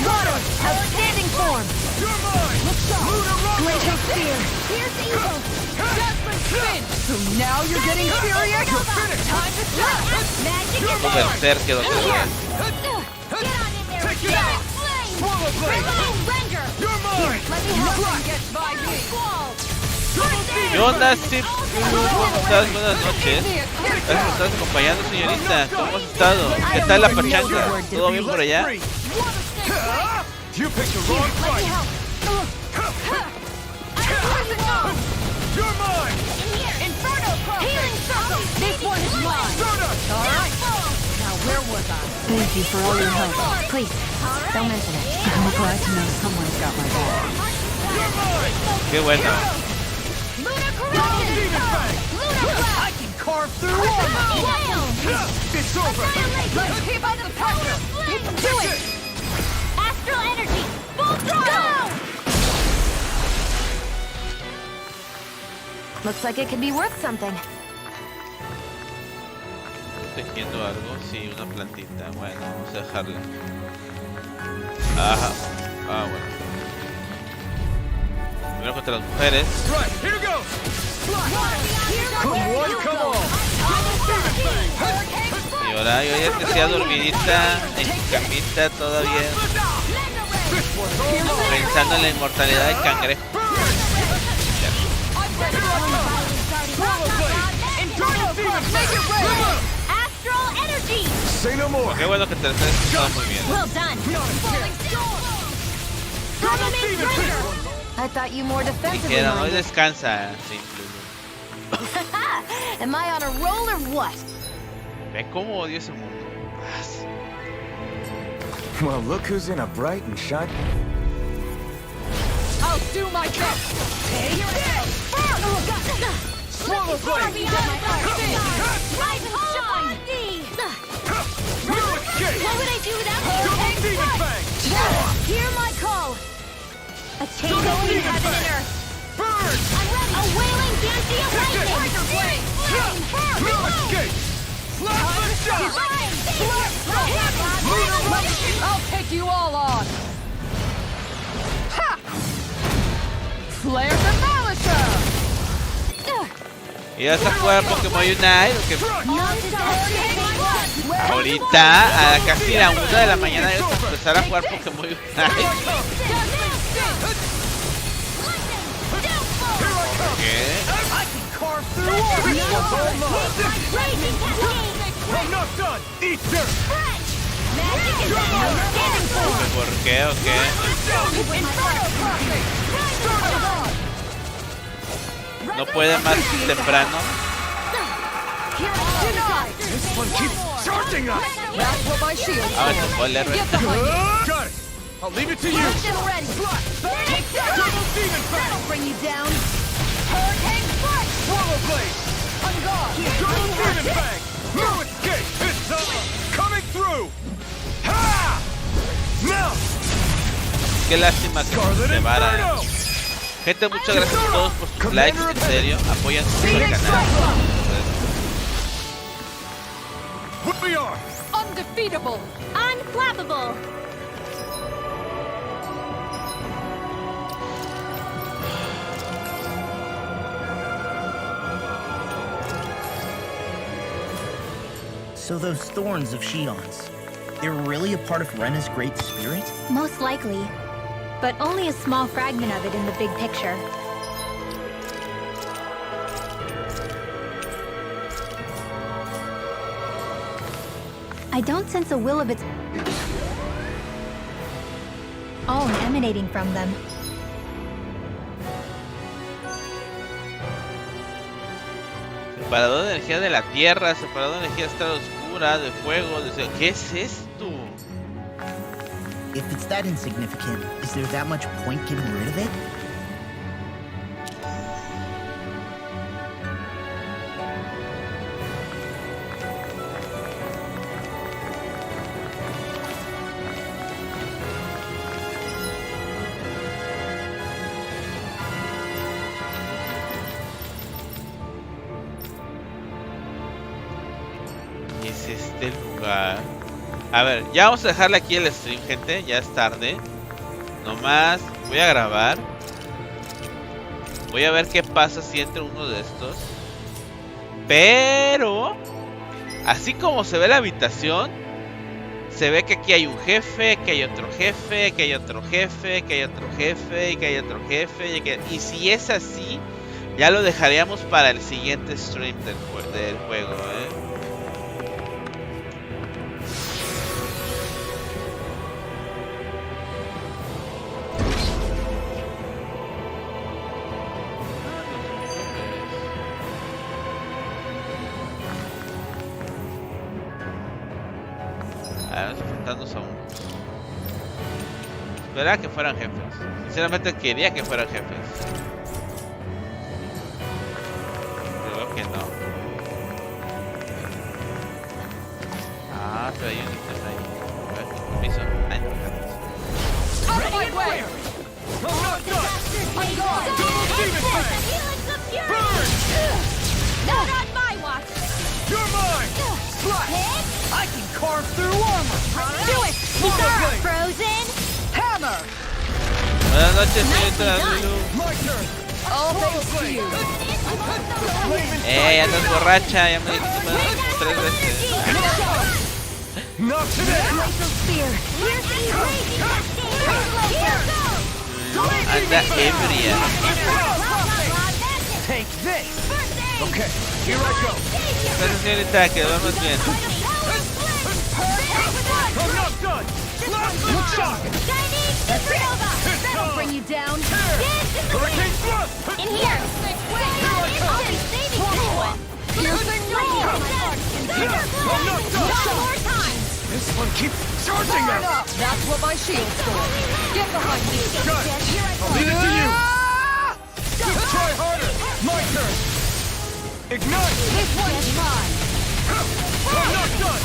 Water. Outstanding form. You're mine. Lunar Rondo. Glacial spear. Here's evil. Dazzling spin. So now you're getting serious? You're finished. Time to stop. Magic You're is Un mine. berserker otra vez. Get on in there. Take it Get out. flame. Swallow blade. Render. You're mine. Let me help you get by me. ¿Qué onda, Steve? ¿Cómo estás? Buenas noches. Gracias por estar acompañando, señorita. ¿Cómo has estado? ¿Qué tal la pachanga? ¿Todo bien por allá? You picked the wrong fight. You're mine. Inferno crossing. Healing circle. This one's mine. Start up. All right. Now where was I? Thank you for all your help. Please, don't mention it. I'm glad to know someone's got my back. You're mine. Qué bueno. Lunar corruption. Lunar blast. I can carve through It's over. Let's keep up the pressure. Do it. Astral energy. Full throttle. Looks like it could be worth something. tejiendo algo, sí, una plantita. Bueno, vamos a dejarla. Ajá. Ah, bueno. Primero contra las mujeres. Y ahora yo ya que sea dormidita en camita todavía, pensando en la inmortalidad del cangrejo. Qué bueno que te lo estés escuchando muy bien. I thought you more Y defensively queda, hoy minded. descansa, simple. Am I on a roll or what? Ve cómo odio ese mundo. Well, look who's in a bright and shiny... I'll do my best. Take this. Swallow blade. What would I do without you? Hear my call. A chain between heaven and earth. Burn! I'm ready. A wailing dancy of lightning. I'll take you all on. Ha! Flare Demolisher! ¿Y vas a jugar Pokémon Unite? ¿O qué? Ahorita, a casi la 1 de la mañana, debes empezar a jugar Pokémon Unite. ¿Qué? ¿Por qué o qué? ¿No puede más temprano? Ah, me tocó el héroe. Got it! I'll leave it to you! That'll bring you down. Hurricane strike. Swallow blade! On guard. Double demon fang! No escape! It's coming through! Ha! Now! Qué lástima que Scarlet se vara. Inferno! Gente, muchas gracias a todos por sus likes, en serio, apoyan su canal. We are Undefeatable! Unflappable. So those thorns of Shion's, they're really a part of Rena's great spirit? Most likely. But only a small fragment of it in the big picture. I don't sense a will of its own emanating from them. Separador de energía de la tierra, separador de energía estrella oscura, de fuego, de... ¿Qué es esto? If it's that insignificant, is there that much point getting rid of it? Es este lugar. A ver, ya vamos a dejarle aquí el stream, gente. Ya es tarde. Nomás voy a grabar. Voy a ver qué pasa si entra uno de estos. Pero así como se ve la habitación, se ve que aquí hay un jefe, que hay otro jefe, que hay otro jefe, que hay otro jefe, y que hay otro jefe. Y si es así, ya lo dejaríamos para el siguiente stream del juego, Enfrentándose a unos. Esperaba que fueran jefes. Sinceramente quería que fueran jefes. Pero veo que no. Ah, pero hay un ítem ahí. A ver, permiso. Ay, no, gracias. Not on my watch. You're mine! Slash! Buenas noches, señorita Lulu. Andas borracha, ya me dijiste más 3 veces. Anda ebria. Gracias, señorita, que duermas bien. That'll bring you down. In here. I'll be saving this one. More time. This one keeps charging us! That's what my shield's for. Get behind me. I'll leave it to you! Try harder! My turn! Ignite! This one's mine. I'm not done!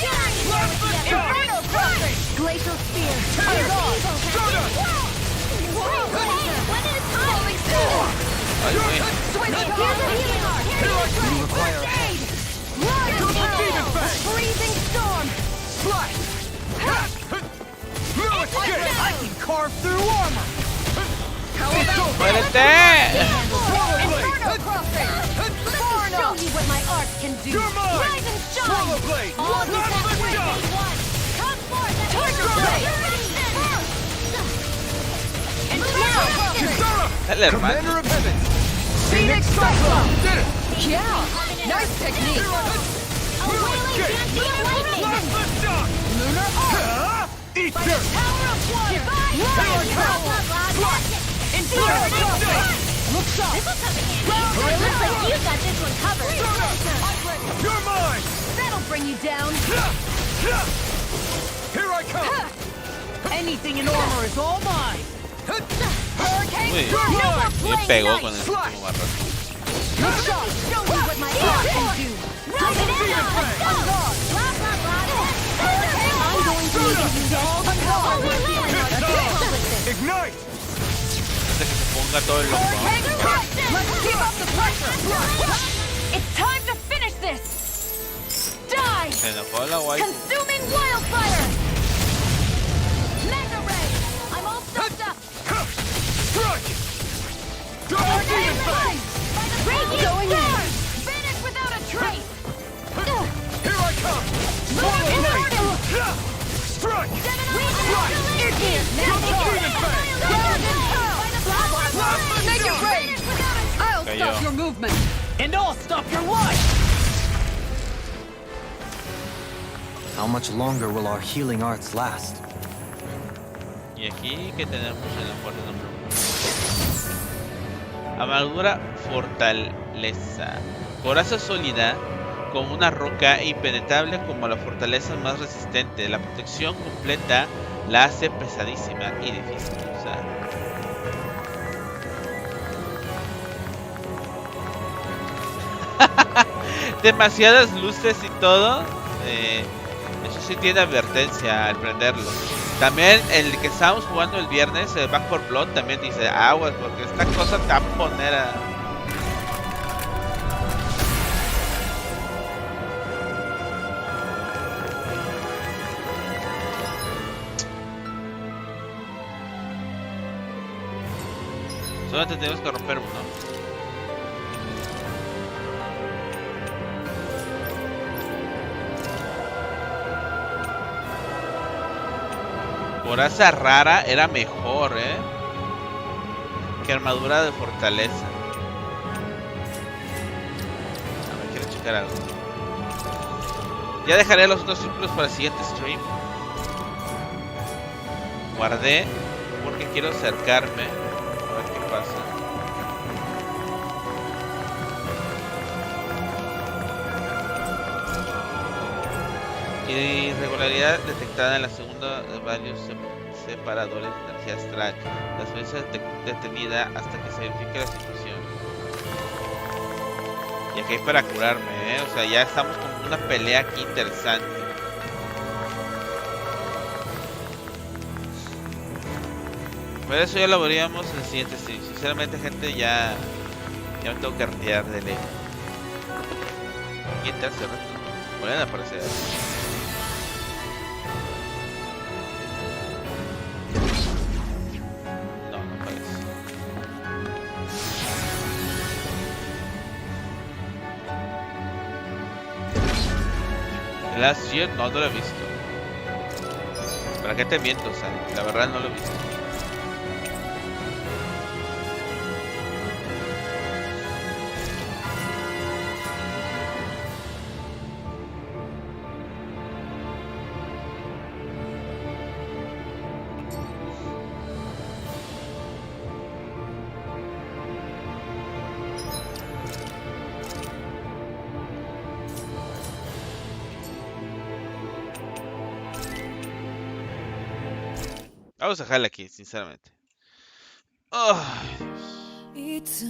Inferno crossing! Glacial spear. I'm gone. One at a time. Switch to healing art. You require help. Freezing storm. Slash! No escape! I can carve through armor! ¡Muérete! Inferno crossing. Show me what my art can do. Rise and shine. All the come forth. Tiger blade. Dale, hermano. Commander of Heaven! Phoenix Cyclone. Did it! Yeah. Nice technique. Lunar Arc! Eat dirt! Power of water. Inferno crossing. Look sharp. This will come in handy. Looks like you got this one covered. You're mine! That'll bring you down. Here I come! Anything in armor is all mine! Hurricane. Uy, No more me playing pegó nice. con el último barro. Look sharp. Show me what my art can do. Rub it in. Let's go. Blah, blah, blah. I'm going to need you all the power. Ignite! Antes que se ponga todo el loco. Let's keep up the pressure. It's time to finish this. Die. Se enojó la guay. Consuming wildfire. Mega ray. I'm all soaked up. Strike! Double demon fang! Going in. Vanish without a trace. Here I come! Strike! Strike. Make it rain. I'll Cayó. stop your movement. And I'll stop your life! How much longer will our healing arts last? Y aquí que tenemos en la puerta número 1. Amargura, fortaleza. Coraza sólida como una roca, impenetrable como la fortaleza más resistente. La protección completa la hace pesadísima y difícil de usar. Demasiadas luces y todo. Eso sí tiene advertencia al prenderlo. También el que estábamos jugando el viernes, el Back 4 Blood, también dice aguas porque esta cosa te va a poner a... Solamente tenemos que romper uno. Coraza rara era mejor, que armadura de fortaleza. A ver, quiero checar algo. Ya dejaré los otros círculos para el siguiente stream. Guardé porque quiero acercarme. A ver qué pasa. Irregularidad detectada en la segunda de varios separadores de energía astral. La secuencia detenida hasta que se verifique la situación. Y aquí hay para curarme, O sea, ya estamos con una pelea aquí interesante. Pero eso ya lo veríamos en el siguiente stream. Sinceramente, gente, ya me tengo que retirar de ley. Y entra hace rato. Vuelven a aparecer. No, El Last Year no lo he visto. ¿Para qué te miento? O sea, la verdad no lo he visto. Vamos a dejarla aquí, sinceramente. Ay, Dios.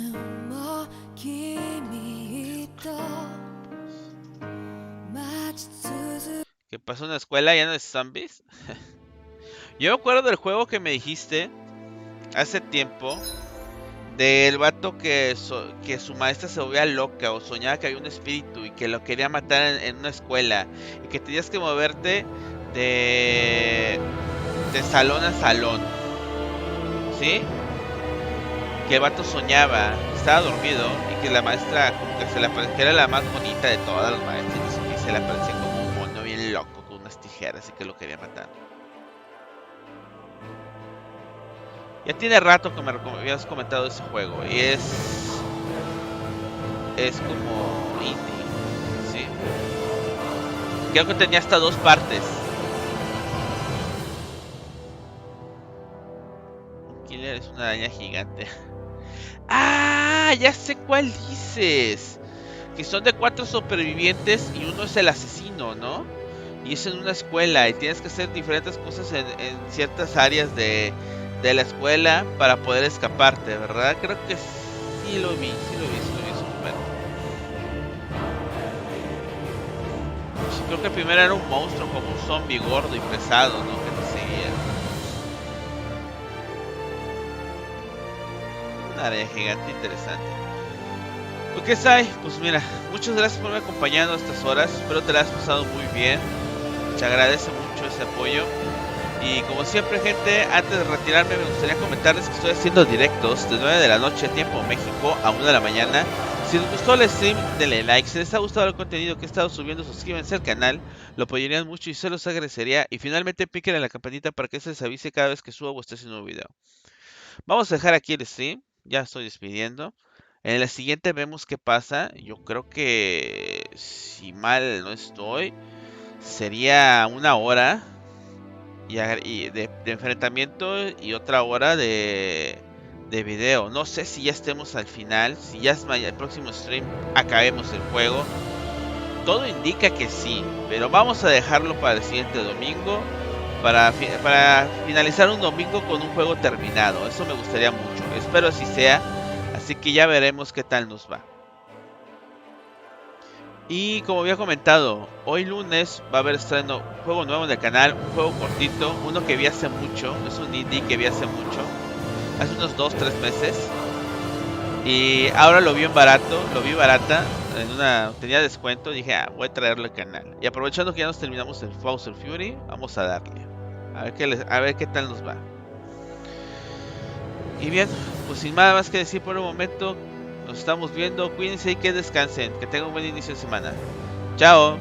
¿Qué pasó en la escuela? ¿Ya no es zombies? Yo me acuerdo del juego que me dijiste hace tiempo. Del vato que su maestra se volvía loca o soñaba que había un espíritu y que lo quería matar en una escuela. Y que tenías que moverte de salón a salón. ¿Sí? Que el vato soñaba, estaba dormido y que la maestra como que se le aparecía, que era la más bonita de todas las maestras, y se le aparecía como un mono bien loco con unas tijeras y que lo quería matar. Ya tiene rato que me habías comentado ese juego y es como indie, ¿sí? Creo que tenía hasta 2 partes. Killer es una araña gigante. ¡Ah! Ya sé cuál dices. Que son de 4 supervivientes y uno es el asesino, ¿no? Y es en una escuela y tienes que hacer diferentes cosas en ciertas áreas de la escuela para poder escaparte, ¿verdad? Creo que sí lo vi su primero. Sí, creo que el primero era un monstruo como un zombie gordo y pesado, ¿no? Que te seguía. Una área gigante interesante. Ok, Sai, pues mira, muchas gracias por haberme acompañado a estas horas. Espero te la hayas pasado muy bien. Te agradece mucho ese apoyo. Y como siempre, gente, antes de retirarme me gustaría comentarles que estoy haciendo directos de 9 de la noche, tiempo México, a 1 de la mañana. Si les gustó el stream, denle like. Si les ha gustado el contenido que he estado subiendo, suscríbanse al canal. Lo apoyarían mucho y se los agradecería. Y finalmente piquen en la campanita para que se les avise cada vez que suba o esté haciendo un video. Vamos a dejar aquí el stream. Ya estoy despidiendo. En la siguiente vemos qué pasa. Yo creo que, si mal no estoy, sería 1 hora y de enfrentamiento y otra hora de video. No sé si ya estemos al final, si ya es el próximo stream acabemos el juego. Todo indica que sí, pero vamos a dejarlo para el siguiente domingo, para finalizar un domingo con un juego terminado. Eso me gustaría mucho, espero así sea, así que ya veremos qué tal nos va. Y como había comentado, hoy lunes va a haber estreno un juego nuevo en el canal, un juego cortito, uno que vi hace mucho, es un indie que vi hace mucho, hace unos 2-3 meses. Y ahora lo vi vi barata, tenía descuento, dije, voy a traerlo al canal. Y aprovechando que ya nos terminamos el Bowser Fury, vamos a darle, a ver qué tal nos va. Y bien, pues sin nada más que decir por el momento, nos estamos viendo, cuídense y que descansen, que tengan un buen inicio de semana. Chao.